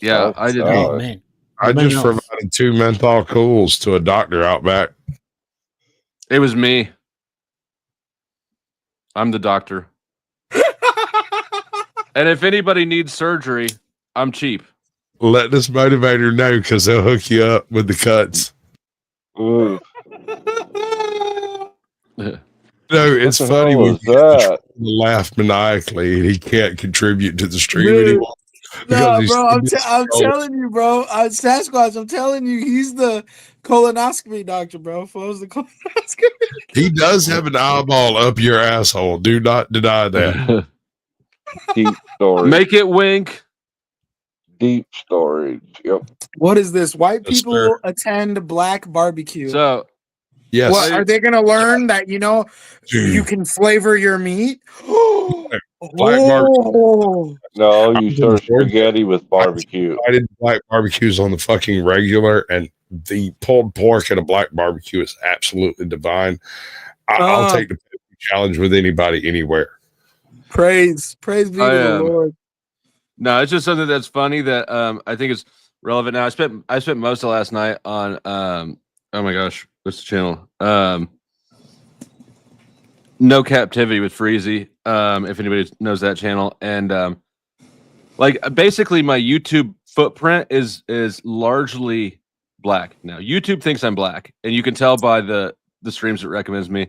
Yeah, I did. Oh, man. I Man, just no. provided 2 menthol cools to a doctor out back. It was me. I'm the doctor. And if anybody needs surgery, I'm cheap. Let this motivator know because they'll hook you up with the cuts. Ooh. No, it's What the funny hell when was you get that? to laugh maniacally and he can't contribute to the stream Dude, anymore. No, because he's bro, I'm so- telling you, bro. Sasquatch, I'm telling you, he's the colonoscopy doctor, bro. Flo's the colonoscopy. He does have an eyeball up your asshole. Do not deny that. Deep storage. Make it wink. Deep storage. Yep. What is this? White Yes, people sir. attend black barbecue. So, Yes. What are they gonna learn that you Dude. can flavor your meat? Black Oh, No, you serve spaghetti with barbecue. I did black barbecues on the fucking regular, and the pulled pork at a black barbecue is absolutely divine. I'll take the challenge with anybody anywhere. praise be to the Lord. No, it's just something that's funny that I think is relevant now. I spent most of last night on oh my gosh, what's the channel? No Captivity with Freezy. If anybody knows that channel. And like basically my YouTube footprint is largely black now. YouTube thinks I'm black, and you can tell by the streams it recommends me.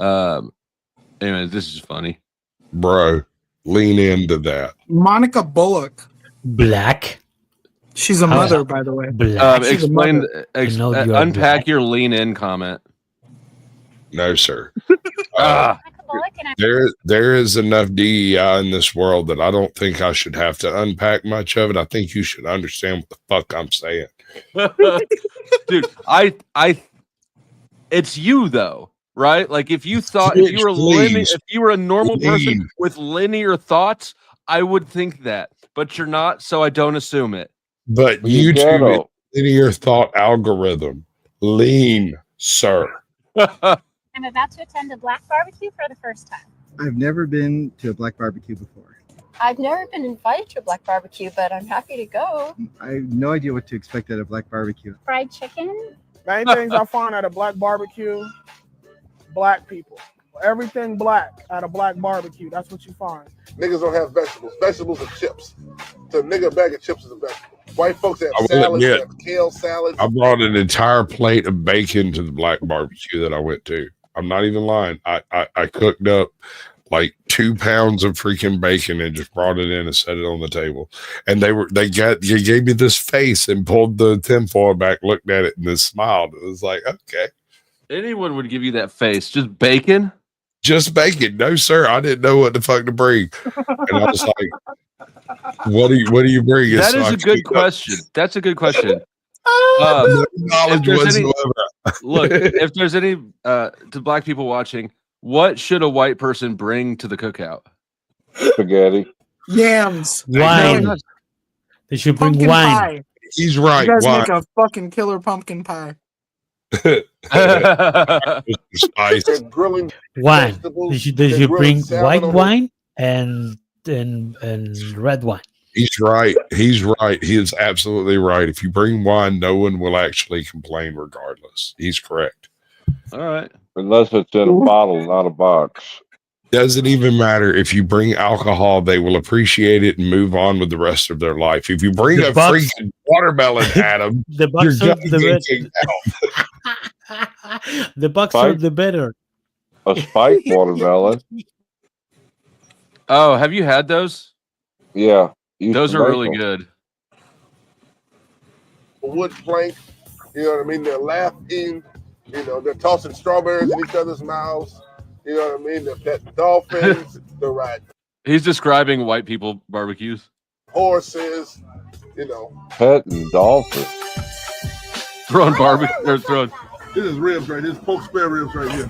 Anyway, this is funny. Bro, lean into that. Monica Bullock. Black. She's a mother, by the way. She's a Explain, mother. unpack your lean in comment. No, sir. There is enough DEI in this world that I don't think I should have to unpack much of it. I think you should understand what the fuck I'm saying. Dude, it's you though, right? Like if you thought if you were a normal person with linear thoughts, I would think that, but you're not, so I don't assume it. But YouTube linear thought algorithm, lean, sir. I'm about to attend a black barbecue for the first time. I've never been to a black barbecue before. I've never been invited to a black barbecue, but I'm happy to go. I have no idea what to expect at a black barbecue. Fried chicken? Main things I find at a black barbecue, black people. Everything black at a black barbecue. That's what you find. Niggas don't have vegetables. Vegetables are chips. So a nigga bag of chips is a vegetable. White folks have I will salads, they admit, have kale salads. I brought an entire plate of bacon to the black barbecue that I went to. I'm not even lying. I cooked up like 2 pounds of freaking bacon and just brought it in and set it on the table. And they gave me this face and pulled the tinfoil back, looked at it, and then smiled. It was like, okay. Anyone would give you that face. Just bacon? Just bacon. No, sir. I didn't know what the fuck to bring. And I was like, what do you bring? That is a good question. That's a good question. No knowledge whatsoever. Look, if there's any to black people watching, what should a white person bring to the cookout? Spaghetti. Yams. Wine. They should bring Pumpkin wine. pie. He's right. You guys Wine. make a fucking killer pumpkin pie. Spice. Grilling Wine. vegetables, They should they're bring grilling salmon white on it. wine and red wine. He's right. He's right. He is absolutely right. If you bring wine, no one will actually complain regardless. He's correct. All right. Unless it's in a bottle, not a box. Doesn't even matter. If you bring alcohol, they will appreciate it and move on with the rest of their life. If you bring The a Bucks- freaking watermelon at them, The you're bucks gonna are the get kicked out. the bucks are the better. A spiked watermelon. Oh, have you had those? Yeah. Those are really good. A wood plank. You know what I mean? They're laughing. You know, they're tossing strawberries in each other's mouths. You know what I mean? They're petting dolphins. They're riding He's describing white people barbecues. horses. You know. Petting dolphin. Throwing barbecue. They're throwing. This is ribs right here. This is pork spare ribs right here.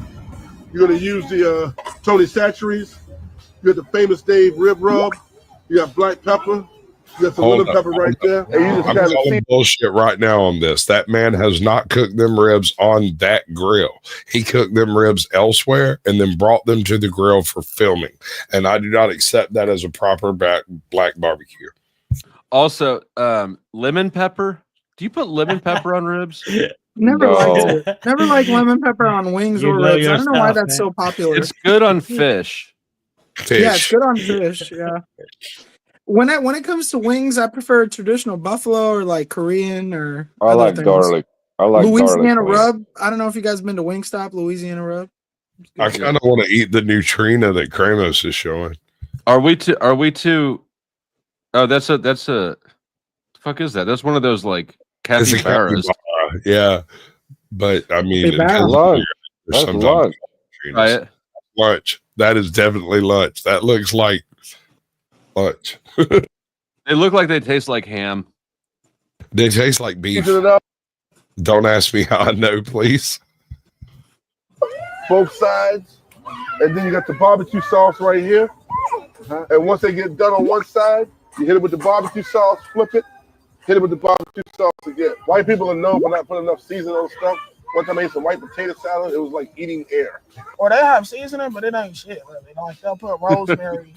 You're gonna use the Tony Chachere's. You got the famous Dave rib rub. You got black pepper. You got some Hold lemon up. pepper right there. And you just I'm gotta calling see. bullshit right now on this. That man has not cooked them ribs on that grill. He cooked them ribs elsewhere and then brought them to the grill for filming. And I do not accept that as a proper black barbecue. Also, lemon pepper. Do you put lemon pepper on ribs? Never No. liked it. Never liked lemon pepper on wings You or know ribs. I your don't know why stuff, that's man. so popular. It's good on fish. Yeah, it's good on fish. Yeah. When it comes to wings, I prefer traditional buffalo or like Korean or I other like things. garlic. I like Louisiana garlic. rub. I don't know if you guys been to Wingstop, Louisiana rub. I kind of want to eat the neutrino that Kramos is showing. Are we too? Oh, that's a. The fuck is that? That's one of those like It's a capybaras. capybara, yeah. But I mean, Hey, Val. Lunch. there's That's sometimes lunch. neutrinos. Try it. Lunch. That is definitely lunch. That looks like lunch. They look like they taste like ham. They taste like beef. Season it up Don't ask me how I know, please. both sides, and then you got the barbecue sauce right here. And once they get done on one side, you hit it with the barbecue sauce, flip it, hit it with the barbecue sauce again. White people are known for not putting enough seasoning on stuff. One time I made some white potato salad, it was like eating air. Or they have seasoning, but it ain't shit. Really. Like they'll put rosemary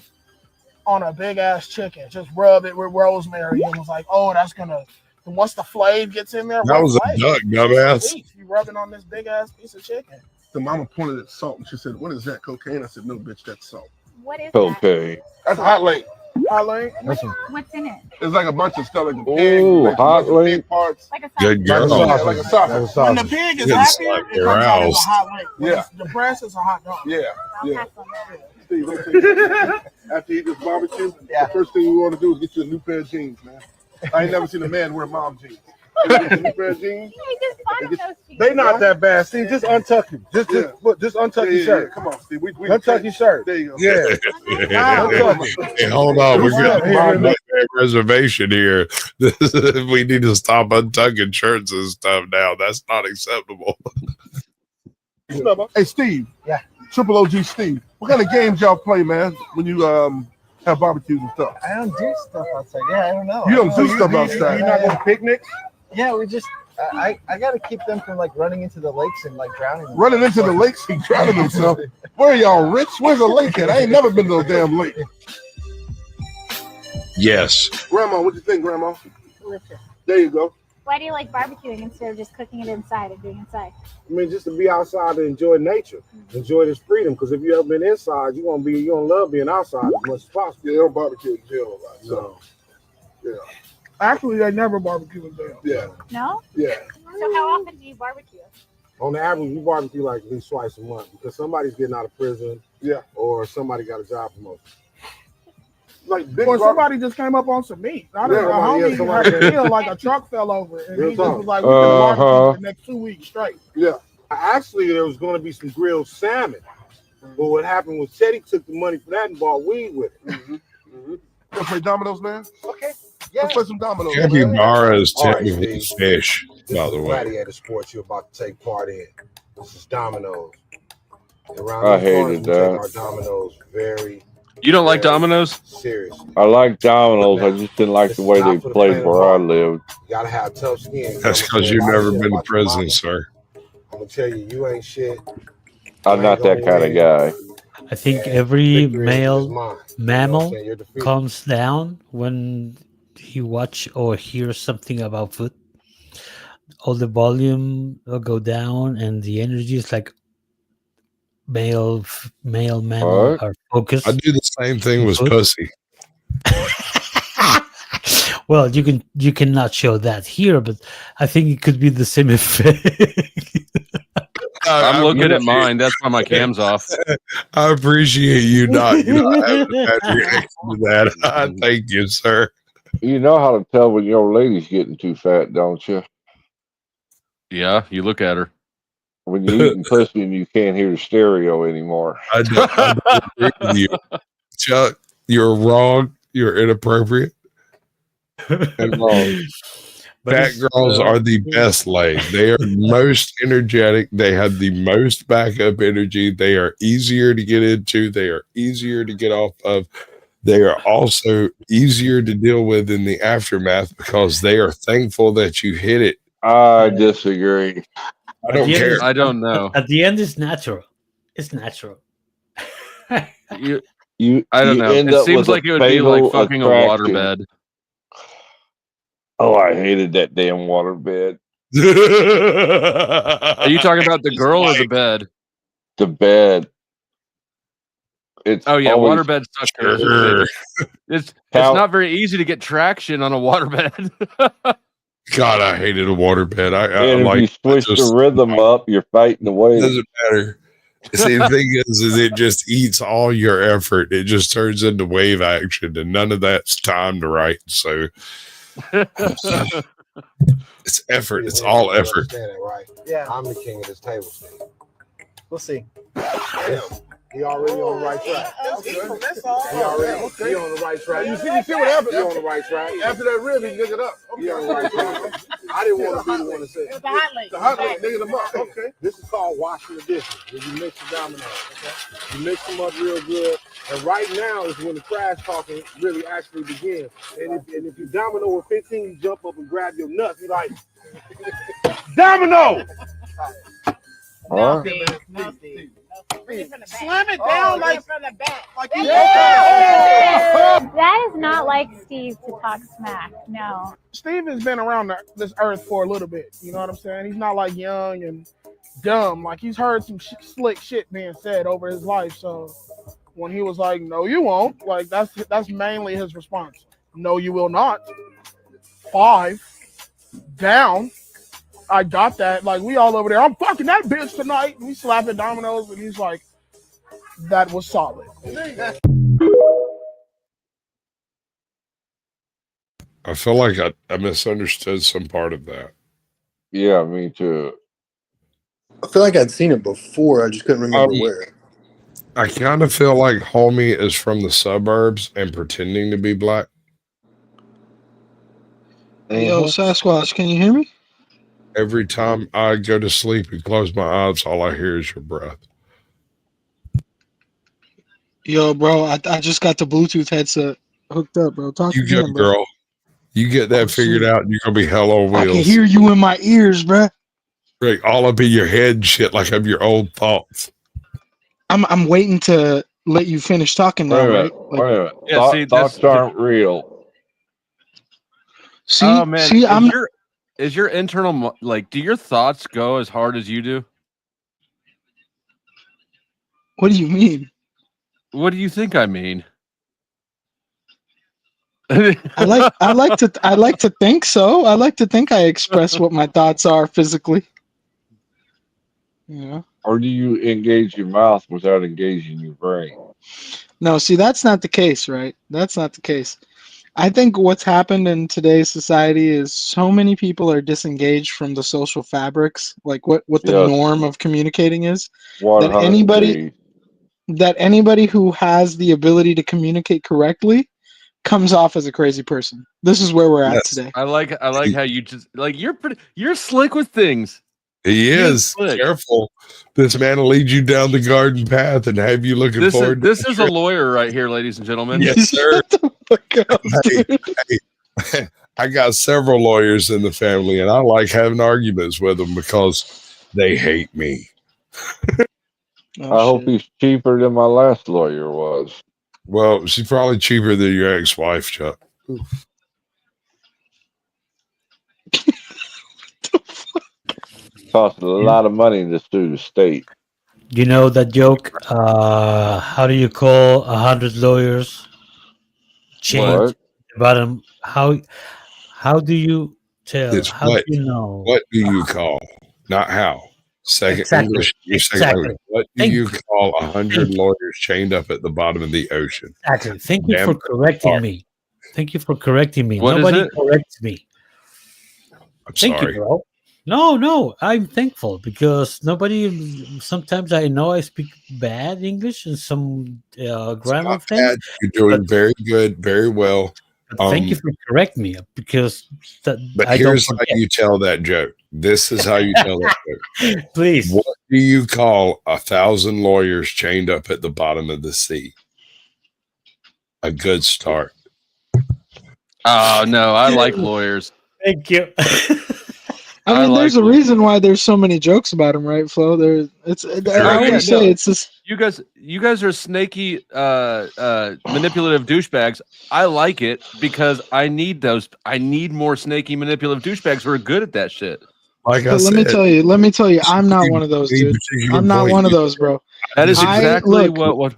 on a big ass chicken, just rub it with rosemary, and was like, oh, that's gonna. And once the flavor gets in there, That was a flavor? duck, dumbass. Sweet. You rubbing on this big ass piece of chicken. The mama pointed at salt and she said, "What is that, cocaine?" I said, "No, bitch, that's salt." What is that? Okay. That's hot link. Hot link. What's in it? It's like a bunch of stuff, like a pig, Ooh, like a hot bunch of link. pig parts. Like a Good Yeah, girl. like a sausage. When the pig is Good happy, slap it your comes out as a ass. hot link. When Yeah. it's the breast is a hot dog. Yeah, I'll yeah. pass on that. Steve, let me tell you, after you eat this barbecue, Yeah. the first thing you want to do is get you a new pair of jeans, man. I ain't never seen a man wear mom jeans. You ever seen a pair of jeans? They not that bad. Steve, just untuck him. Just untuck your shirt. Come on, Steve. We Untuck your shirt. There you go. Yeah. Hey, hold on. We're getting on that reservation here. We need to stop untucking shirts and stuff now. That's not acceptable. Hey, Steve. Yeah. Triple OG Steve. What kind of games y'all play, man, when you have barbecues and stuff? I don't do stuff outside. Yeah, I don't know. You don't do stuff outside. You not going to picnics? Yeah, we just. I got to keep them from like running into the lakes and like drowning. Running into the lakes and drowning themselves. Where are y'all, Rich? Where's the lake at? I ain't never been to a damn lake. Yes. Grandma, what you think, Grandma? Delicious. There you go. Why do you like barbecuing instead of just cooking it inside and doing inside? I mean, just to be outside and enjoy nature, enjoy this freedom. Because if you ever been inside, you're gonna love being outside as much as possible. Yeah, they don't barbecue in jail a lot. So, yeah. Actually, they never barbecue in jail. Yeah. No? Yeah. So how often do you barbecue? On the average, we barbecue like at least twice a month because somebody's getting out of prison, or somebody got a job promotion. Like big or somebody just came up on some meat. I don't know. Homie had a deal like a truck fell over, and he just was like, "We can barbecue for the next 2 weeks straight." Yeah. Actually, there was going to be some grilled salmon, but what happened was Teddy took the money for that and bought weed with it. Let's play dominoes, man. Okay. Yeah. Let's play some dominoes. Capybara is All right, technically Steve. fish, This by is the way. gladiator sports you're about to take part in. This is dominoes. Around I these corners, hated we that. take our dominoes very You don't like dominoes? serious. I like dominoes. I just didn't like the way they played where I lived. You gotta have tough skin. That's because you've never been to prison, sir. I'm gonna tell you, you ain't shit. I'm not that kind of guy. I think every male mammal calms down when he watch or hears something about food. All the volume will go down, and the energy is like male mammal What? are focused. I do the same thing with Food. pussy. Well, you cannot show that here, but I think it could be the same effect. I'm looking at mine. That's why my cam's off. I appreciate you not having a bad reaction to that. Thank you, sir. You know how to tell when your lady's getting too fat, don't you? Yeah, you look at her. When you're eating pussy and you can't hear the stereo anymore. I don't agree with you. Chuck, you're wrong. You're inappropriate. And wrong. Fat girls are the best laid. They are most energetic. They have the most backup energy. They are easier to get into. They are easier to get off of. They are also easier to deal with in the aftermath because they are thankful that you hit it. I disagree. I don't care. I don't know. At the end, it's natural. It's natural. I don't you know. end It up seems with like a it would be like fatal fucking a attraction. waterbed. Oh, I hated that damn waterbed. Are you talking about the girl or the bed? The bed. It's Oh yeah, always waterbeds suck. Sure. It's How- not very easy to get traction on a waterbed. God, I hated a waterbed. I and if like you switch just- the rhythm up, you're fighting the wave. doesn't matter. See, the thing is it just eats all your effort. It just turns into wave action, and none of that's timed right. So it's effort. It's all effort. Understand it, right? Yeah. I'm the king of this table, Steve. We'll see. Damn. He already on the right track. He already he on the right track. You see what happened? He on the right track. After that rib, he niggered up. He on the right track. I didn't want to be the one to say it. The hot lady. The hot leg niggered him up. Okay. This is called washing the dishes. When you mix the dominoes, okay? You mix them up real good. And right now is when the trash talking really actually begins. And if you domino with 15, you jump up and grab your nuts. You're like, domino! Huh? Slam it down like from the back. Like you That is not like Steve to talk smack. No. Steve has been around this earth for a little bit. You know what I'm saying? He's not like young and dumb. Like he's heard some slick shit being said over his life. So when he was like, "No, you won't," like that's mainly his response. No, you will not. 5 down. I got that. Like we all over there. I'm fucking that bitch tonight. We slapping dominoes, and he's like, "That was solid." I feel like I misunderstood some part of that. Yeah, me too. I feel like I'd seen it before. I just couldn't remember where. I kind of feel like homie is from the suburbs and pretending to be black. Hey, yo, Sasquatch, can you hear me? Every time I go to sleep and close my eyes, all I hear is your breath. Yo, bro, I just got the Bluetooth headset hooked up, bro. Talk You to go, him, bro. girl. You get that figured sweet. out, and you're gonna be hell on I wheels. can hear you in my ears, bro. Like, all up in your head, and shit, like I'm your old thoughts. I'm waiting to let you finish talking now, right? Like, Wait a minute. Yeah, see, Thoughts aren't real. see, Oh man, see, is your internal like? Do your thoughts go as hard as you do? What do you mean? What do you think I mean? I like to think so. I like to think I express what my thoughts are physically. Yeah. Or do you engage your mouth without engaging your brain? No, see, that's not the case, right? That's not the case. I think what's happened in today's society is so many people are disengaged from the social fabrics, like what the Yes. norm of communicating is. 100. That anybody who has the ability to communicate correctly comes off as a crazy person. This is where we're at today. I like how you just like you're slick with things. He is. Careful. This man will lead you down the garden path and have you looking forward to This is a lawyer right here, ladies and gentlemen. Yes, sir. Hey, I got several lawyers in the family, and I like having arguments with them because they hate me. I hope he's cheaper than my last lawyer was. Well, she's probably cheaper than your ex-wife, Chuck. Cost a lot of money to sue the state. You know that joke? How do you call 100 lawyers? Change the bottom. How do you tell? It's How do you know? What do you call? Not how. Second Exactly. English. Your second Exactly. language. What do Thank you you. call 100 lawyers chained up at the bottom of the ocean? Exactly. Thank you for Damn correcting hard. me. Thank you for correcting me. What is Nobody it? corrects me. I'm Thank sorry. you, bro. No, I'm thankful because nobody. Sometimes I know I speak bad English and some grammar Not things. bad. You're doing very good, very well. But thank you for correcting me because But I don't here's how forget. you tell that joke. This is how you tell that joke. Please. What do you call 1,000 lawyers chained up at the bottom of the sea? A good start. Oh no, I like lawyers. Thank you. I mean, like there's a reason why there's so many jokes about him, right, Flo? I always say it's this. You guys are snaky, manipulative douchebags. I like it because I need those. I need more snaky, manipulative douchebags who are good at that shit. Like But let me tell you, I'm not one of those, dude. I'm not one of those, bro. That is exactly what.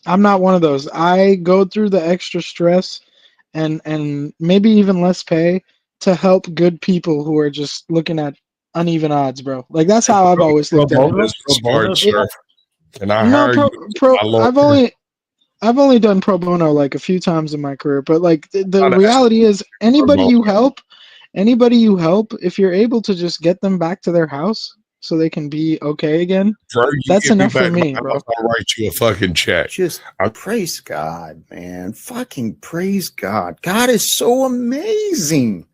I'm not one of those. I go through the extra stress and maybe even less pay to help good people who are just looking at uneven odds, bro. Like that's how I've always looked at it. Smart, sir. Can I No, hire you? My lawyer? I've only done pro bono like a few times in my career, but like the reality is anybody you help, if you're able to just get them back to their house so they can be okay again, Bro, you that's give enough for back me, my bro. house, I'll write you a fucking check. Just praise God, man. Fucking praise God. God is so amazing.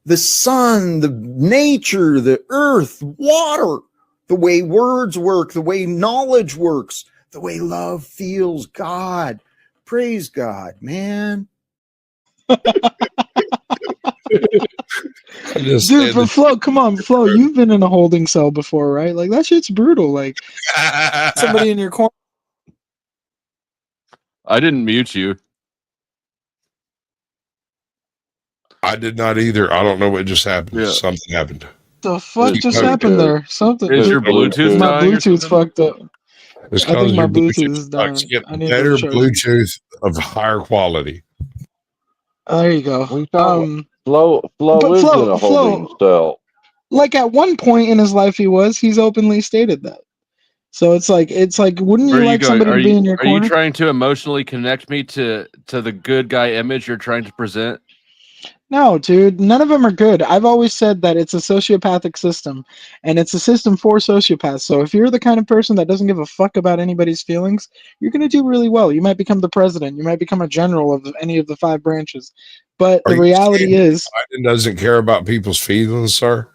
The sun, the nature, the earth, water, the way words work, the way knowledge works, the way love feels. God. Praise God, man. Dude, but Flo, come on, Flo, you've been in a holding cell before, right? Like that shit's brutal. Like somebody in your corner. I didn't mute you. I did not either. I don't know what just happened. Yeah. Something happened. The fuck just happened there? Something. Is your Bluetooth My dying or Bluetooth's fucked up. It's I think because my your Bluetooth is dying. sucks. Get I need better to charge it. Bluetooth of higher quality. There you go. Flo But is Flo- in a holding cell. Like at one point in his life, he's openly stated that. So it's like, wouldn't Where you are like going? somebody to be in your Are you corner? trying to emotionally connect me to the good guy image you're trying to present? No, dude, none of them are good. I've always said that it's a sociopathic system, and it's a system for sociopaths. So if you're the kind of person that doesn't give a fuck about anybody's feelings, you're going to do really well. You might become the president. You might become a general of any of the 5 branches. But the reality is, Biden doesn't care about people's feelings, sir.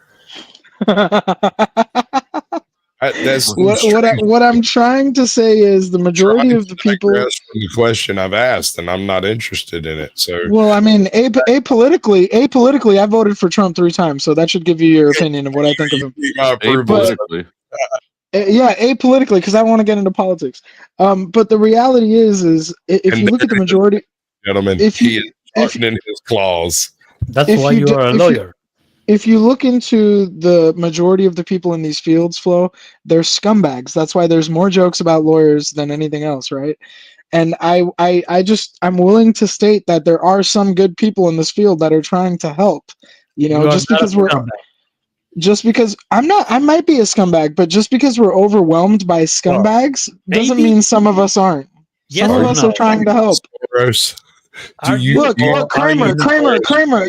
That's what I'm trying to say is the majority of the people. the question I've asked, and I'm not interested in it. So, Well, I mean, apolitically, I voted for Trump 3 times, so that should give you your opinion of what I think of him. Apolitically. Yeah, apolitically, because I want to get into politics. But the reality is if you look at the majority, gentlemen, he is sharpening his claws. That's why you are a lawyer. If you look into the majority of the people in these fields, Flo, they're scumbags. That's why there's more jokes about lawyers than anything else, right? And I'm willing to state that there are some good people in this field that are trying to help. You know, just because I might be a scumbag, but just because we're overwhelmed by scumbags doesn't mean some of us aren't. Some of us are trying to help. Look, Kramer,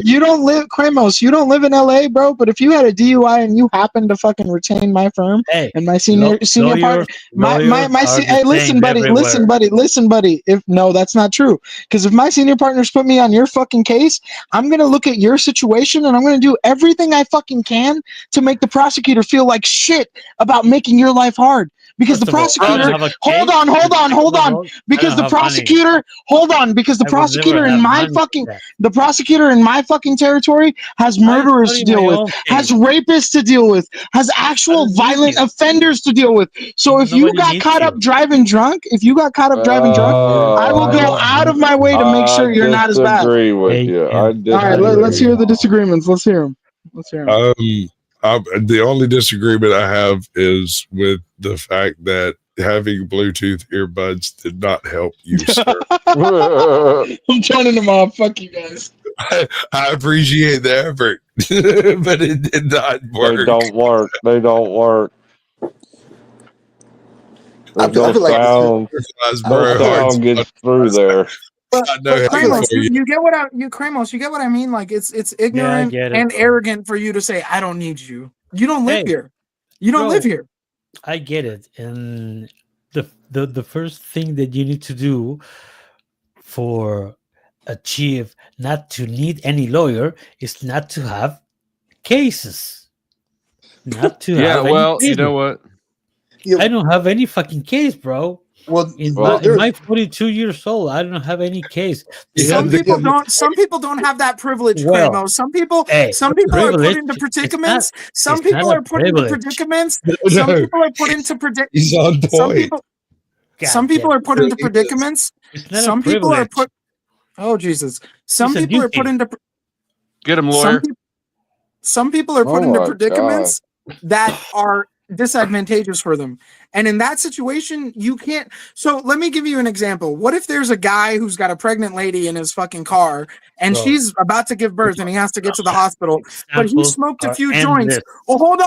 you don't live, Kramos, you don't live in LA, bro. But if you had a DUI and you happen to fucking retain my firm and my senior partner, hey, listen, buddy. If no, that's not true. Because if my senior partners put me on your fucking case, I'm gonna look at your situation and I'm gonna do everything I fucking can to make the prosecutor feel like shit about making your life hard. Because the prosecutor, hold on, because the prosecutor, the prosecutor in my fucking territory has murderers to deal with, has rapists to deal with, has actual violent offenders to deal with. So if you got caught up driving drunk, I will go out of my way to make sure you're not as bad. I disagree with you. All right, let's hear the disagreements. Let's hear them. The only disagreement I have is with the fact that having Bluetooth earbuds did not help you, sir. I'm turning them off. Fuck you guys. I appreciate the effort, but it did not work. They don't work. I feel like sound gets through there. But Kramos, you get what Kramos, you get what I mean? Like it's ignorant and arrogant for you to say I don't need you. You don't live here. You don't live here. I get it. And the first thing that you need to do for achieve not to need any lawyer is not to have cases. Not to have any you know what? I don't have any fucking case, bro. Well, in my 42 years old, I don't have any case. Some people don't have that privilege, Cremo. Some people are put into predicaments. Some people are put into predicaments. Some people are put into predicaments. He's on point. Some people are put into predicaments. Some people are put. Oh Jesus! Some people are put into. Get him, lawyer. Some people are put into predicaments that are disadvantageous for them. And in that situation, you can't. So let me give you an example. What if there's a guy who's got a pregnant lady in his fucking car and she's about to give birth and he has to get to the hospital, but he smoked a few joints. Well, hold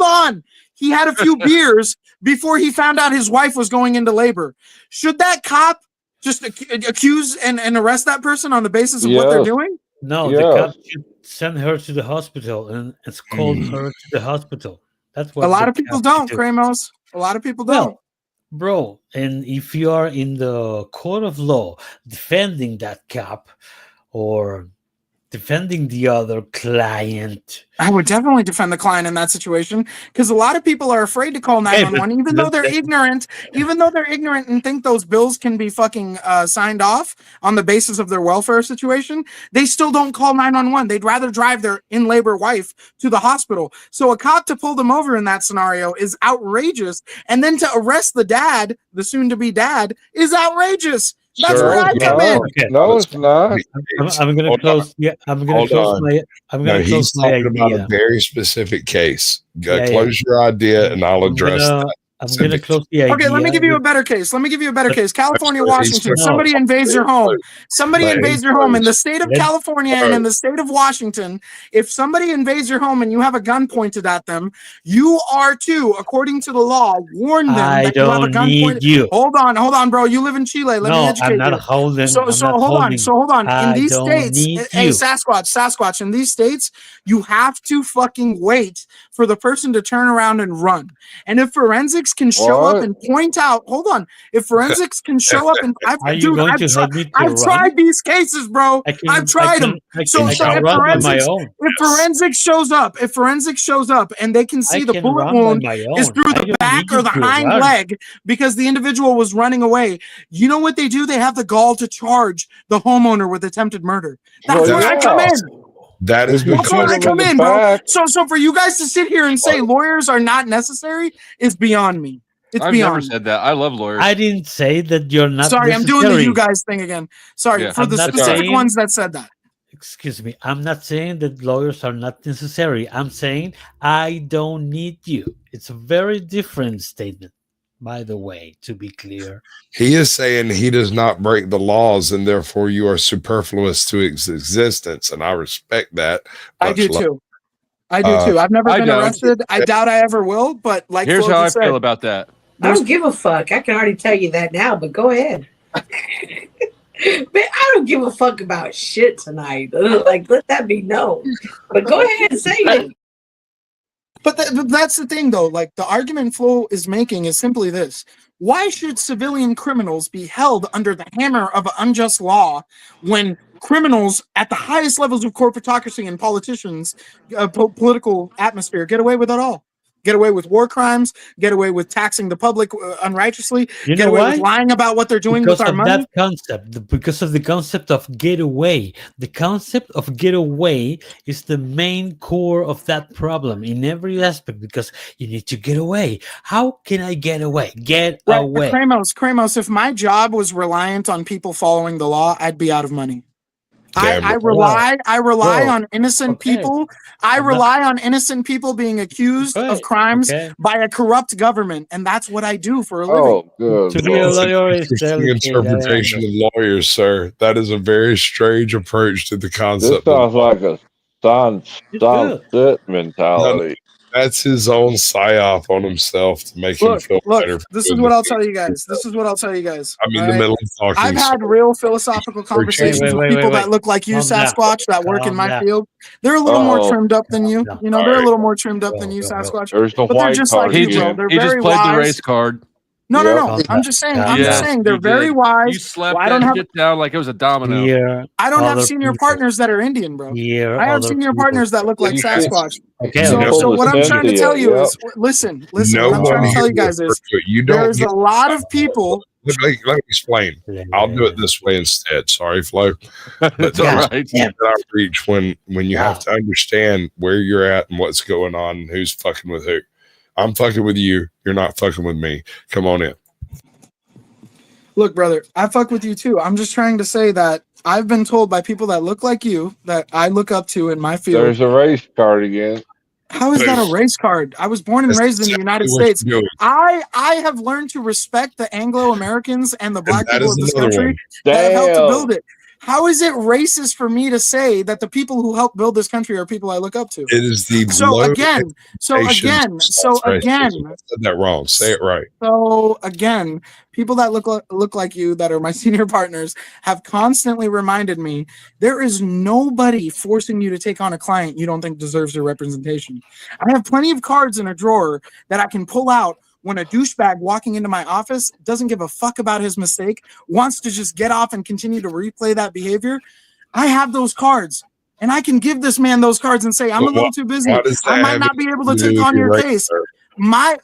on. He had a few beers before he found out his wife was going into labor. Should that cop just accuse and arrest that person on the basis of what they're doing? No, the cop should send her to the hospital and escort her to the hospital. That's what a lot of people don't, Kramos. A lot of people don't. Bro, and if you are in the court of law defending that cop or defending the other client, I would definitely defend the client in that situation because a lot of people are afraid to call 911, even though they're ignorant. Even though they're ignorant and think those bills can be fucking signed off on the basis of their welfare situation, they still don't call 911. They'd rather drive their in labor wife to the hospital. So a cop to pull them over in that scenario is outrageous, and then to arrest the dad, the soon-to-be dad, is outrageous. That's where I come in. Okay. No, it's not. I'm going to close. Yeah, I'm going to close my. I'm going to close my idea. About a very specific case. Close your idea, and I'll address that. I'm gonna close the idea. Okay, let me give you a better case. California, Washington. Somebody invades your home. Somebody invades your home in the state of California and in the state of Washington. If somebody invades your home and you have a gun pointed at them, you are to, according to the law, warn them that you have a gun pointed. Hold on, bro. You live in Chile. Let me educate you. I'm not holding. So hold on. In these states, hey, Sasquatch. In these states, you have to fucking wait for the person to turn around and run. And if forensics can show up and point out, if forensics can show up and I've tried these cases, bro. I've tried them. So if forensics shows up and they can see the bullet wound is through the back or the hind leg because the individual was running away, you know what they do? They have the gall to charge the homeowner with attempted murder. That's where I come in. That's where I come in, bro. So for you guys to sit here and say lawyers are not necessary is beyond me. I've never said that. I love lawyers. I didn't say that you're not. Sorry, necessary. I'm doing the you guys thing again. Sorry for the specific ones that said that. Excuse me. I'm not saying that lawyers are not necessary. I'm saying I don't need you. It's a very different statement, by the way, to be clear. He is saying he does not break the laws and therefore you are superfluous to his existence. And I respect that. I do too. I've never been arrested. I doubt I ever will, but like here's how I feel about that. I don't give a fuck. I can already tell you that now, but go ahead. Man, I don't give a fuck about shit tonight. Like, let that be known. But go ahead and say it. But that's the thing, though. Like, the argument Flo is making is simply this. Why should civilian criminals be held under the hammer of an unjust law when criminals at the highest levels of corporatocracy and politicians, political atmosphere, get away with it all? Get away with war crimes, get away with taxing the public unrighteously, get away with lying about what they're doing with our money. Because of the concept of getaway. The concept of getaway is the main core of that problem in every aspect because you need to get away. How can I get away? Get away. Kramos, if my job was reliant on people following the law, I'd be out of money. I rely on innocent people. I rely on innocent people being accused of crimes by a corrupt government, and that's what I do for a living. Oh, good. To be a lawyer is interesting interpretation of lawyers, sir. That is a very strange approach to the concept. This sounds like a sunset mentality. That's his own psyop on himself to make him feel better. This is what I'll tell you guys. I'm in the middle of talking. I've had real philosophical conversations with people that look like you, Sasquatch, that work in my field. They're a little more trimmed up than you. You know, they're a little more trimmed up than you, Sasquatch. But they're just like you, bro. They're very wise. He just played the race card. No. I'm just saying they're very wise. You slapped that shit down like it was a domino. I don't have senior partners that are Indian, bro. I have senior partners that look like Sasquatch. So what I'm trying to tell you is, listen. What I'm trying to tell you guys is, there's a lot of people. Let me explain. I'll do it this way instead. Sorry, Flo. But that's all right. Outreach when you have to understand where you're at and what's going on and who's fucking with who. I'm fucking with you. You're not fucking with me. Come on in. Look, brother, I fuck with you too. I'm just trying to say that I've been told by people that look like you that I look up to in my field. There's a race card again. How is that a race card? I was born and raised in the United States. I have learned to respect the Anglo-Americans and the black people of this country that have helped to build it. How is it racist for me to say that the people who helped build this country are people I look up to? It is the so again. I said that wrong. Say it right. So again, people that look like you that are my senior partners have constantly reminded me there is nobody forcing you to take on a client you don't think deserves your representation. I have plenty of cards in a drawer that I can pull out when a douchebag walking into my office doesn't give a fuck about his mistake, wants to just get off and continue to replay that behavior. I have those cards, and I can give this man those cards and say, I'm a little too busy. I might not be able to take on your case.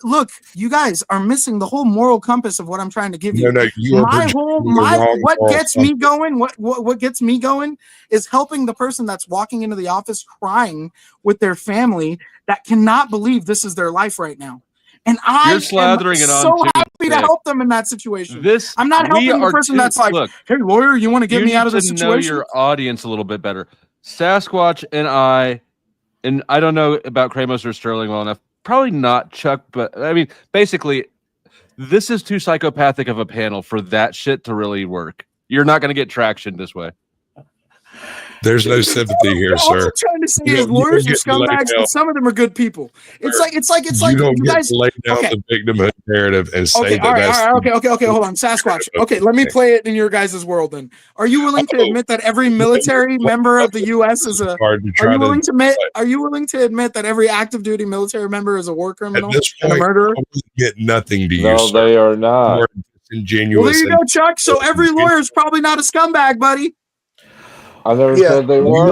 Look, you guys are missing the whole moral compass of what I'm trying to give you. What gets me going, what gets me going is helping the person that's walking into the office crying with their family that cannot believe this is their life right now. And I am so happy to help them in that situation. I'm not helping the person that's like, hey, lawyer, you want to get me out of this situation? You need to know your audience a little bit better. Sasquatch and I don't know about Kramos or Sterling well enough. Probably not Chuck, but I mean, basically, This is too psychopathic of a panel for that shit to really work. You're not going to get traction this way. There's no sympathy here, All I'm sir. trying to say You is don't- you lawyers don't are get to lay scumbags, down- but some of them are good people. It's like You don't you get guys. to lay down Okay. the victimhood narrative and say Okay, that all right, that's all right, okay. Hold on, Sasquatch. Okay, let me play it in your guys' world. Then, are you willing to admit that every military member of the U.S. is a? hard to Are try you willing to admit? but Are you willing to admit that every active duty military member is a war at criminal this and a point, murderer? I wouldn't get nothing to you, No, sir. they are not. More Well, disingenuous. there you go, Chuck. So every lawyer is probably not a scumbag, buddy. I never Yeah. said they Where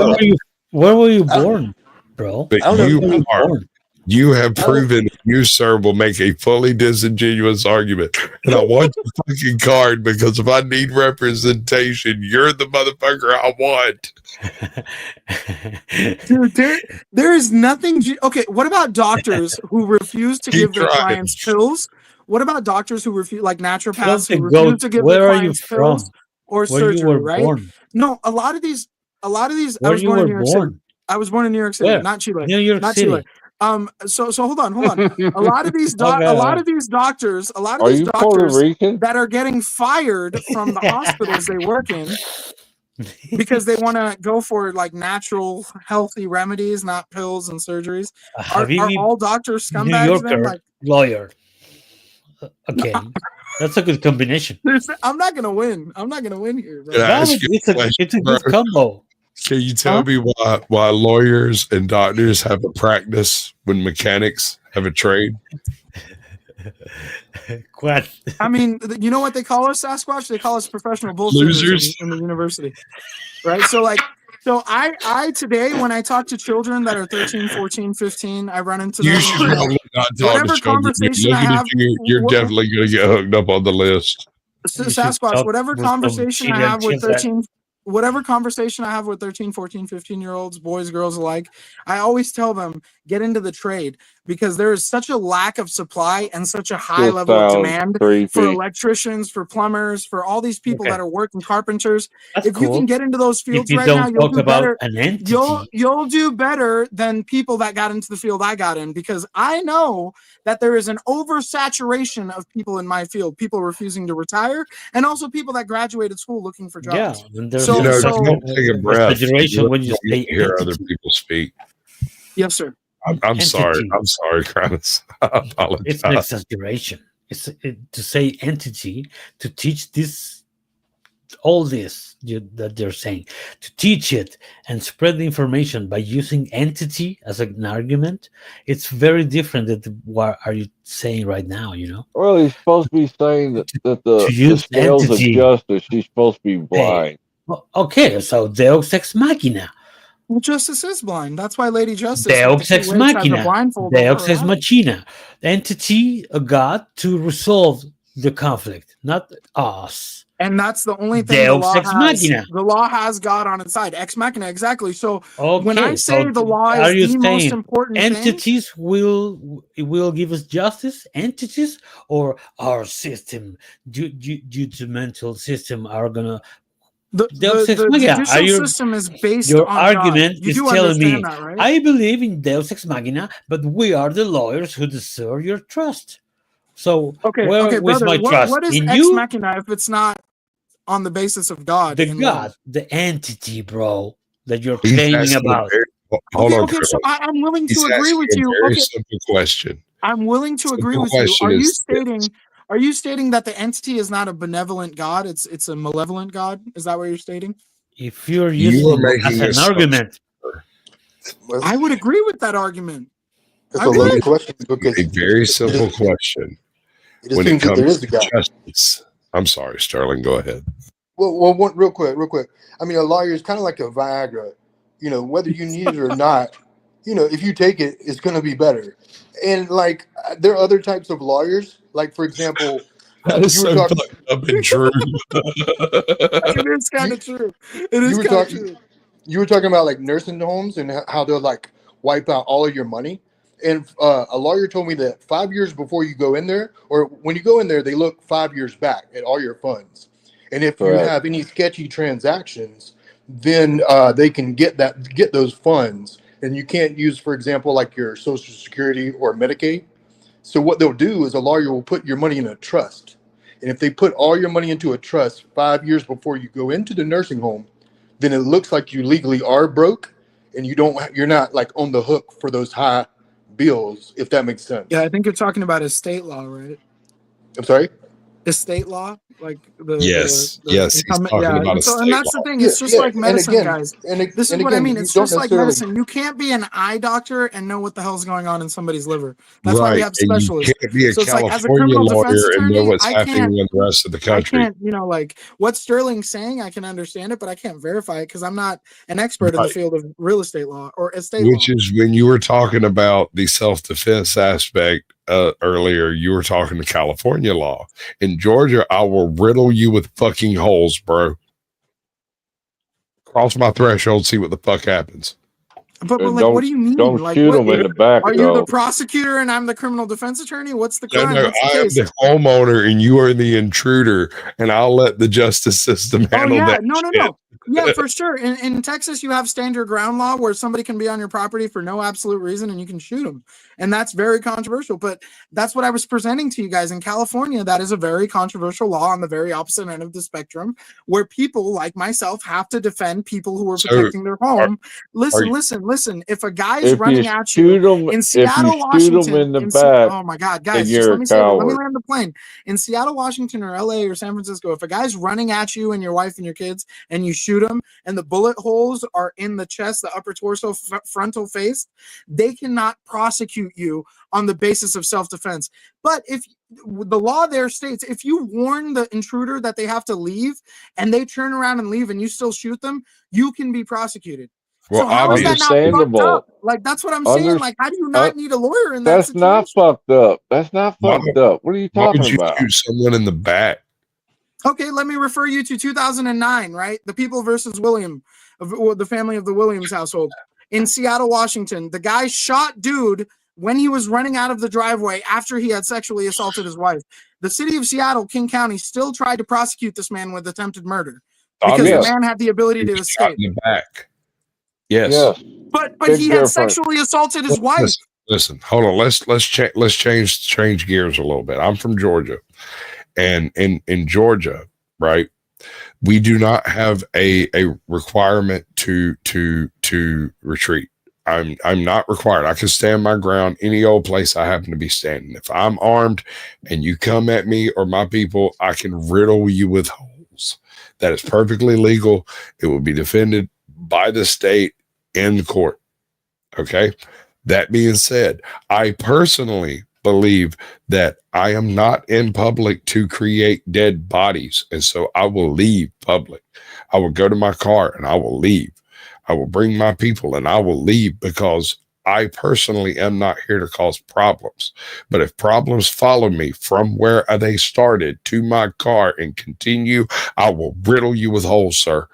were. were you born, bro? But I don't know. you Where were you are. born? You have proven you, sir, will make a fully disingenuous argument. And I want your fucking card because if I need representation, you're the motherfucker I want. Dude, there is nothing. Okay, what about doctors who refuse to Keep give their trying. clients pills? What about doctors who refuse, like naturopaths Fucking who goat, refuse to give where their are you clients pills from? or Where you surgery? were Right? born? No, a lot of these. I Where was you born in were New York City. born? I was born in New York City, Where? not Chile. New York Not City. Chile. So hold on. A lot of these Okay, a lot of these doctors, Are you Puerto doctors Rican? that are getting fired from the hospitals they work in because they want to go for like natural, healthy remedies, not pills and surgeries. Are Habibi, all doctors New scumbags then? Yorker Like, lawyer. Okay, that's a good combination. I'm not gonna win. I'm not gonna win here, bro. Can I No, ask you it's a a question, good bro? combo. Can you tell me why lawyers and doctors have a practice when mechanics have a trade? Quite. I mean, you know what they call us, Sasquatch? They call us professional bullshitters Losers. in the university, right? So I today, when I talk to children that are 13, 14, 15, I run into them. You should probably not talk Whatever to children. conversation I Looking have, at you, you're wh- definitely going to get hooked up on the list. Sasquatch, whatever with some conversation I Chilean have with chicks that- 13, whatever conversation I have with 13, 14, 15-year-olds, boys, girls alike, I always tell them, get into the trade because there is such a lack of supply and such a high This level of sounds demand creepy. for electricians, for plumbers, for all these people Okay. that are working carpenters. That's If you cool. can get into those fields If you right now, don't you'll talk do about better. an entity, You'll do better than people that got into the field I got in because I know that there is an oversaturation of people in my field, people refusing to retire, and also people that graduated school looking for yeah, jobs. and there's So- You know, so- don't take a breath. exaggeration when you Don't say hear other entity. people speak. Yes, sir. I'm sorry. Entity. I'm sorry, Kratos. I apologize. It's an exaggeration. To say entity, to teach this, all this that they're saying, to teach it and spread the information by using entity as an argument. It's very different than what are you saying right now. You know, Well, he's supposed to be saying that to the use scales entity. of justice, she's supposed to be blind. Well, okay, so Deus ex machina. Well, justice is blind. That's why Lady Justice Deus ex has the machina. blindfold over Deus her ex eyes. machina. Entity, a God to resolve the conflict, not us. And that's the only thing the Deus law ex has. machina. The law has God on its side. Ex machina, exactly. So Okay, when I say so the law are is you the most saying important thing, entities will give us justice? Entities or our system, due to mental system, are gonna the Deus ex machina? Are judicial you, system is based your on argument God. You is do telling me understand that, right? I believe in Deus ex machina, but we are the lawyers who deserve your trust. So Okay, where okay, was brother. my trust? What is In ex you? machina if it's not on the basis of God? The in law? God, the entity, bro, that you're He's claiming asking a about. very- hold Okay, on, okay. So Kratos. I'm willing He's to agree asking with a you. very Okay, simple question. I'm willing to agree Simple with you. question Are you is this. stating? Are you stating that the entity is not a benevolent God? It's a malevolent God. Is that what you're stating? If you're You using are it as making an this argument, I would agree with that argument. That's I a loaded would. question because a very simple question. it When it assumes that there comes is a to God. justice, I'm sorry, Sterling. Go ahead. Well, real quick. I mean, a lawyer is kind of like a Viagra. You know, whether you need it or not, you know, if you take it, it's going to be better. And like, there are other types of lawyers. Like, for example, That is you were so talking. fucked up and true. It is kind of true. It is You were kind of talking. true. You were talking about like nursing homes and how they'll like wipe out all of your money. And a lawyer told me that 5 years before you go in there, or when you go in there, they look 5 years back at all your funds. And if you Correct. have any sketchy transactions, then they can get those funds, and you can't use, for example, like your Social Security or Medicaid. So what they'll do is a lawyer will put your money in a trust. And if they put all your money into a trust 5 years before you go into the nursing home, then it looks like you legally are broke and you're not like on the hook for those high bills, if that makes sense. Yeah, I think you're talking about estate law, right? I'm sorry? Estate law, like Yes, yes, he's income- talking about and estate that's the law. thing. It's just Yeah, like and medicine, again- guys. and ag- This is and what I again, mean. you It's don't just like necessarily- medicine. You can't be an eye doctor and know what the hell's going on in somebody's liver. That's why we Right, have and you specialists. can't be a So it's like, as a California criminal defense lawyer and know attorney, what's I happening can't. in the rest of the I country. can't, like what Sterling's saying, I can understand it, but I can't verify it because I'm not an expert in the Right. field of real estate law or estate law. Which is when you were talking about the self-defense aspect earlier, you were talking to California law. In Georgia, I will riddle you with fucking holes, bro. Cross my threshold, see what the fuck happens. But And like, what do you mean? Don't Like, shoot what, them in the back, are you though. the prosecutor and I'm the criminal defense attorney? What's the No, crime? no, What's the I am case? the homeowner and you are the intruder, and I'll let the justice system Oh handle yeah, that. no. shit. Yeah, for sure. In Texas, you have stand your ground law where somebody can be on your property for no absolute reason and you can shoot them. And that's very controversial. But that's what I was presenting to you guys. In California, that is a very controversial law on the very opposite end of the spectrum, where people like myself have to defend people who are So, protecting their home. Listen, you- listen. If a guy's If you running at shoot you 'em- in if Seattle, you shoot 'em Washington, in the in Se- back, oh my God, then guys, just you're let a me say, let me coward. land the plane. In Seattle, Washington, or LA, or San Francisco, if a guy's running at you and your wife and your kids, and you shoot him, and the bullet holes are in the chest, the upper torso, frontal face, they cannot prosecute you on the basis of self-defense. But if the law there states, if you warn the intruder that they have to leave and they turn around and leave and you still shoot them, you can be prosecuted. Well, So how is that not fucked Understandable. up? Like, that's what I'm saying. Under- Like, how do you not need a lawyer in that That's situation? not fucked up. That's not Why- fucked up. What are you Why would talking you about? shoot someone in the back? Okay, let me refer you to 2009, right? The People versus William, of the family of the Williams household in Seattle, Washington. The guy shot dude when he was running out of the driveway after he had sexually assaulted his wife. The city of Seattle, King County, still tried to prosecute this man with attempted murder because Obvious. the man had the ability to He was shot escape. in the back. Yes. Yes. But Big he had difference. sexually assaulted his wife. Listen, hold on. Let's change gears a little bit. I'm from Georgia, and in Georgia, right, we do not have a requirement to retreat. I'm not required. I can stand my ground any old place I happen to be standing. If I'm armed and you come at me or my people, I can riddle you with holes. That is perfectly legal. It will be defended by the state in court. Okay. That being said, I personally believe that I am not in public to create dead bodies. And so I will leave public. I will go to my car and I will leave. I will bring my people and I will leave because I personally am not here to cause problems. But if problems follow me from where they started to my car and continue, I will riddle you with holes, sir.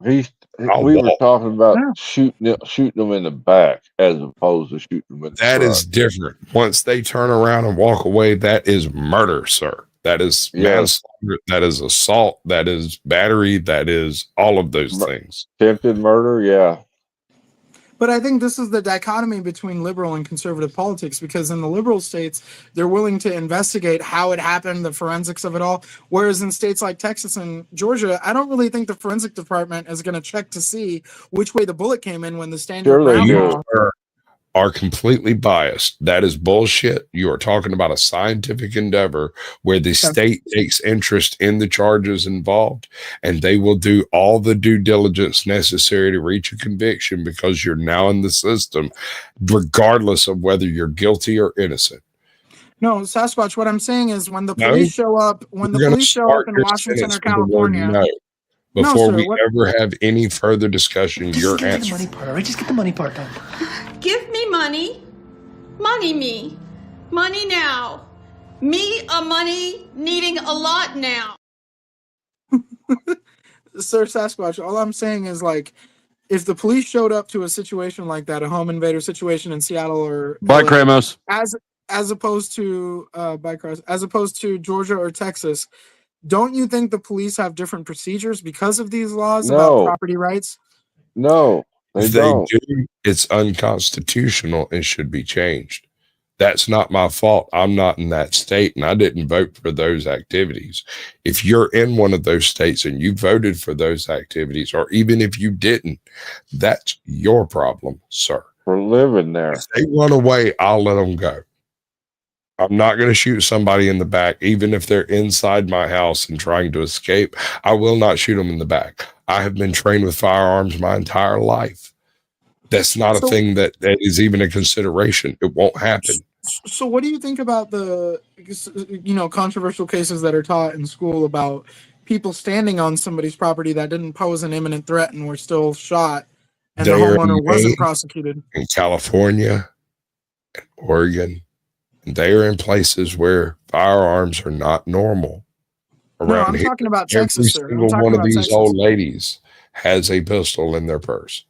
We I'll were walk. talking about shooting them in the back as opposed to shooting them in the That front. is different. Once they turn around and walk away, that is murder, sir. That is Yes. manslaughter. That is assault. That is battery. That is all of those things. Attempted murder, yeah. But I think this is the dichotomy between liberal and conservative politics, because in the liberal states, they're willing to investigate how it happened, the forensics of it all. Whereas in states like Texas and Georgia, I don't really think the forensic department is going to check to see which way the bullet came in when the standard Sure they ground do. law. Are completely biased. That is bullshit. You are talking about a scientific endeavor where the state takes interest in the charges involved, and they will do all the due diligence necessary to reach a conviction because you're now in the system, regardless of whether you're guilty or innocent. No, Sasquatch, what I'm saying is when the No, police show up, when the We're gonna police show up start in your Washington or sentence with the word California. no. No, Before sir, we what- ever have any further discussion, your Get the answer. money part, all right? Just get the money part done. Give me money. Money me. Money now. Me a money needing a lot now. Sir Sasquatch, all I'm saying is, like, if the police showed up to a situation like that, a home invader situation in Seattle or Bye, LA, Kramos. as opposed to as opposed to Georgia or Texas, don't you think the police have different procedures because of these laws about No. property rights? No, If they do, it's unconstitutional and should be changed. That's not my fault. I'm not in that state and I didn't vote for those activities. If you're in one of those states and you voted for those activities, or even if you didn't, that's your problem, sir. For living there. If they run away, I'll let them go. I'm not going to shoot somebody in the back, even if they're inside my house and trying to escape. I will not shoot them in the back. I have been trained with firearms my entire life. That's not a thing that is even a consideration. It won't happen. So what do you think about the, controversial cases that are taught in school about people standing on somebody's property that didn't pose an imminent threat and were still shot, and the homeowner wasn't prosecuted? In California, and Oregon, they are in places where firearms are not normal. No, Around I'm here, talking about every Texas, sir. I'm single talking one of about these Texas. old ladies has a pistol in their purse.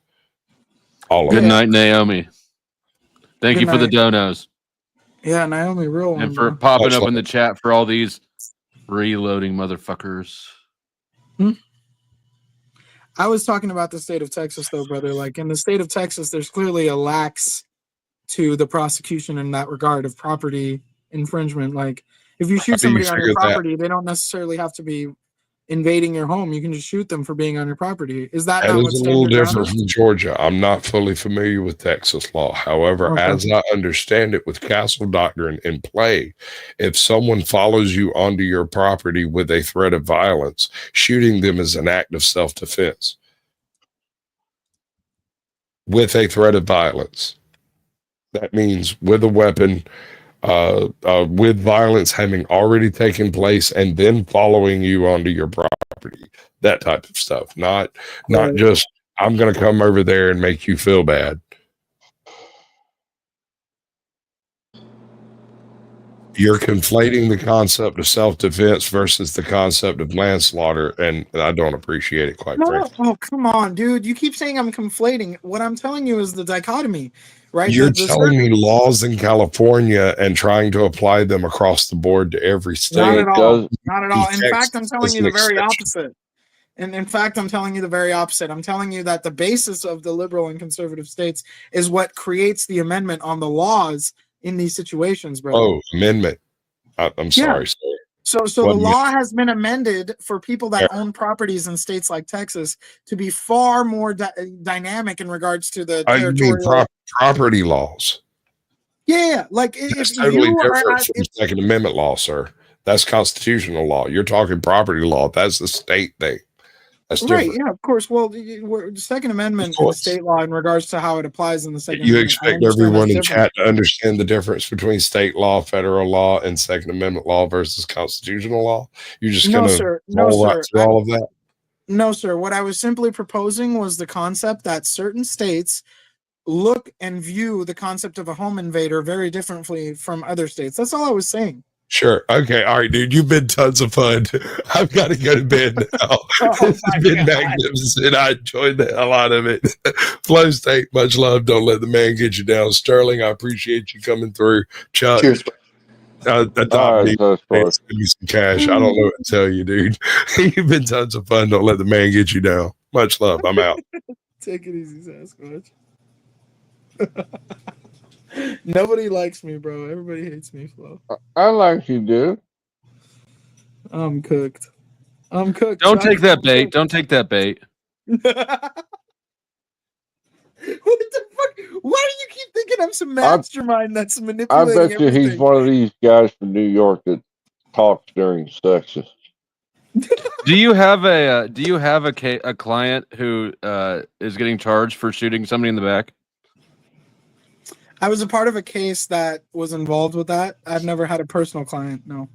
All of Good them. night, Naomi. Thank Good you for the night. donos Yeah, Naomi, real one. and for bro. popping up in the chat for all these reloading motherfuckers. I was talking about the state of Texas, though, brother. Like in the state of Texas, there's clearly a lax to the prosecution in that regard of property infringement. Like if you How shoot do you somebody on your figure that? property, they don't necessarily have to be invading your home. You can just shoot them for being on your property. Is that That not what is a stand little your ground different is? from Georgia. I'm not fully familiar with Texas law. However, Okay. as I understand it, with Castle Doctrine in play, if someone follows you onto your property with a threat of violence, shooting them is an act of self-defense. With a threat of violence. That means with a weapon, with violence having already taken place and then following you onto your property. That type of stuff. Not just, I'm going to come over there and make you feel bad. You're conflating the concept of self-defense versus the concept of manslaughter, and I don't appreciate it, quite No, frankly. oh come on, dude. You keep saying I'm conflating. What I'm telling you is the dichotomy, right? You're The telling me laws in California and trying to apply them across the board to every state. Not at all. Not at all. In Texas fact, I'm telling is you an the very exception. opposite. And in fact, I'm telling you the very opposite. I'm telling you that the basis of the liberal and conservative states is what creates the amendment on the laws in these situations, brother. Oh, amendment. I'm Yeah. sorry, sir. So What the amendment? law has been amended for people that Yeah. own properties in states like Texas to be far more dynamic in regards to the You mean territorial. property laws? Yeah, like That's if totally you are different at, from Second Amendment law, sir. That's constitutional law. You're talking property law. That's the state thing. That's right, different. yeah, of course. Well, the Second Amendment Of and course. state law in regards to how it applies in the Second You Amendment. I expect understand everyone that's in different. chat to understand the difference between state law, federal law, and Second Amendment law versus constitutional law? You're just No, going to sir. No, roll right sir. through all of that? No, sir. What I was simply proposing was the concept that certain states look and view the concept of a home invader very differently from other states. That's all I was saying. Sure. Okay. All right, dude. You've been tons of fun. I've got to go to bed now. This has been magnificent. I enjoyed the hell out of it. Flow State, much love. Don't let the man get you down. Sterling, I appreciate you coming through. Chuck, Cheers. Adopt All me. right, Man, send me some cash. I don't know what to tell you, dude. You've been tons of fun. Don't let the man get you down. Much love. I'm out. Take it easy, Sasquatch. Nobody likes me, bro. Everybody hates me, Flo. I like you, dude. I'm cooked. I'm cooked. Don't Chuck. take that bait. Don't take that bait. What the fuck? Why do you keep thinking I'm some mastermind that's I manipulating bet you he's everything? one of these guys from New York that talks during sexes. Do you have a client who is getting charged for shooting somebody in the back? I was a part of a case that was involved with that. I've never had a personal client, no.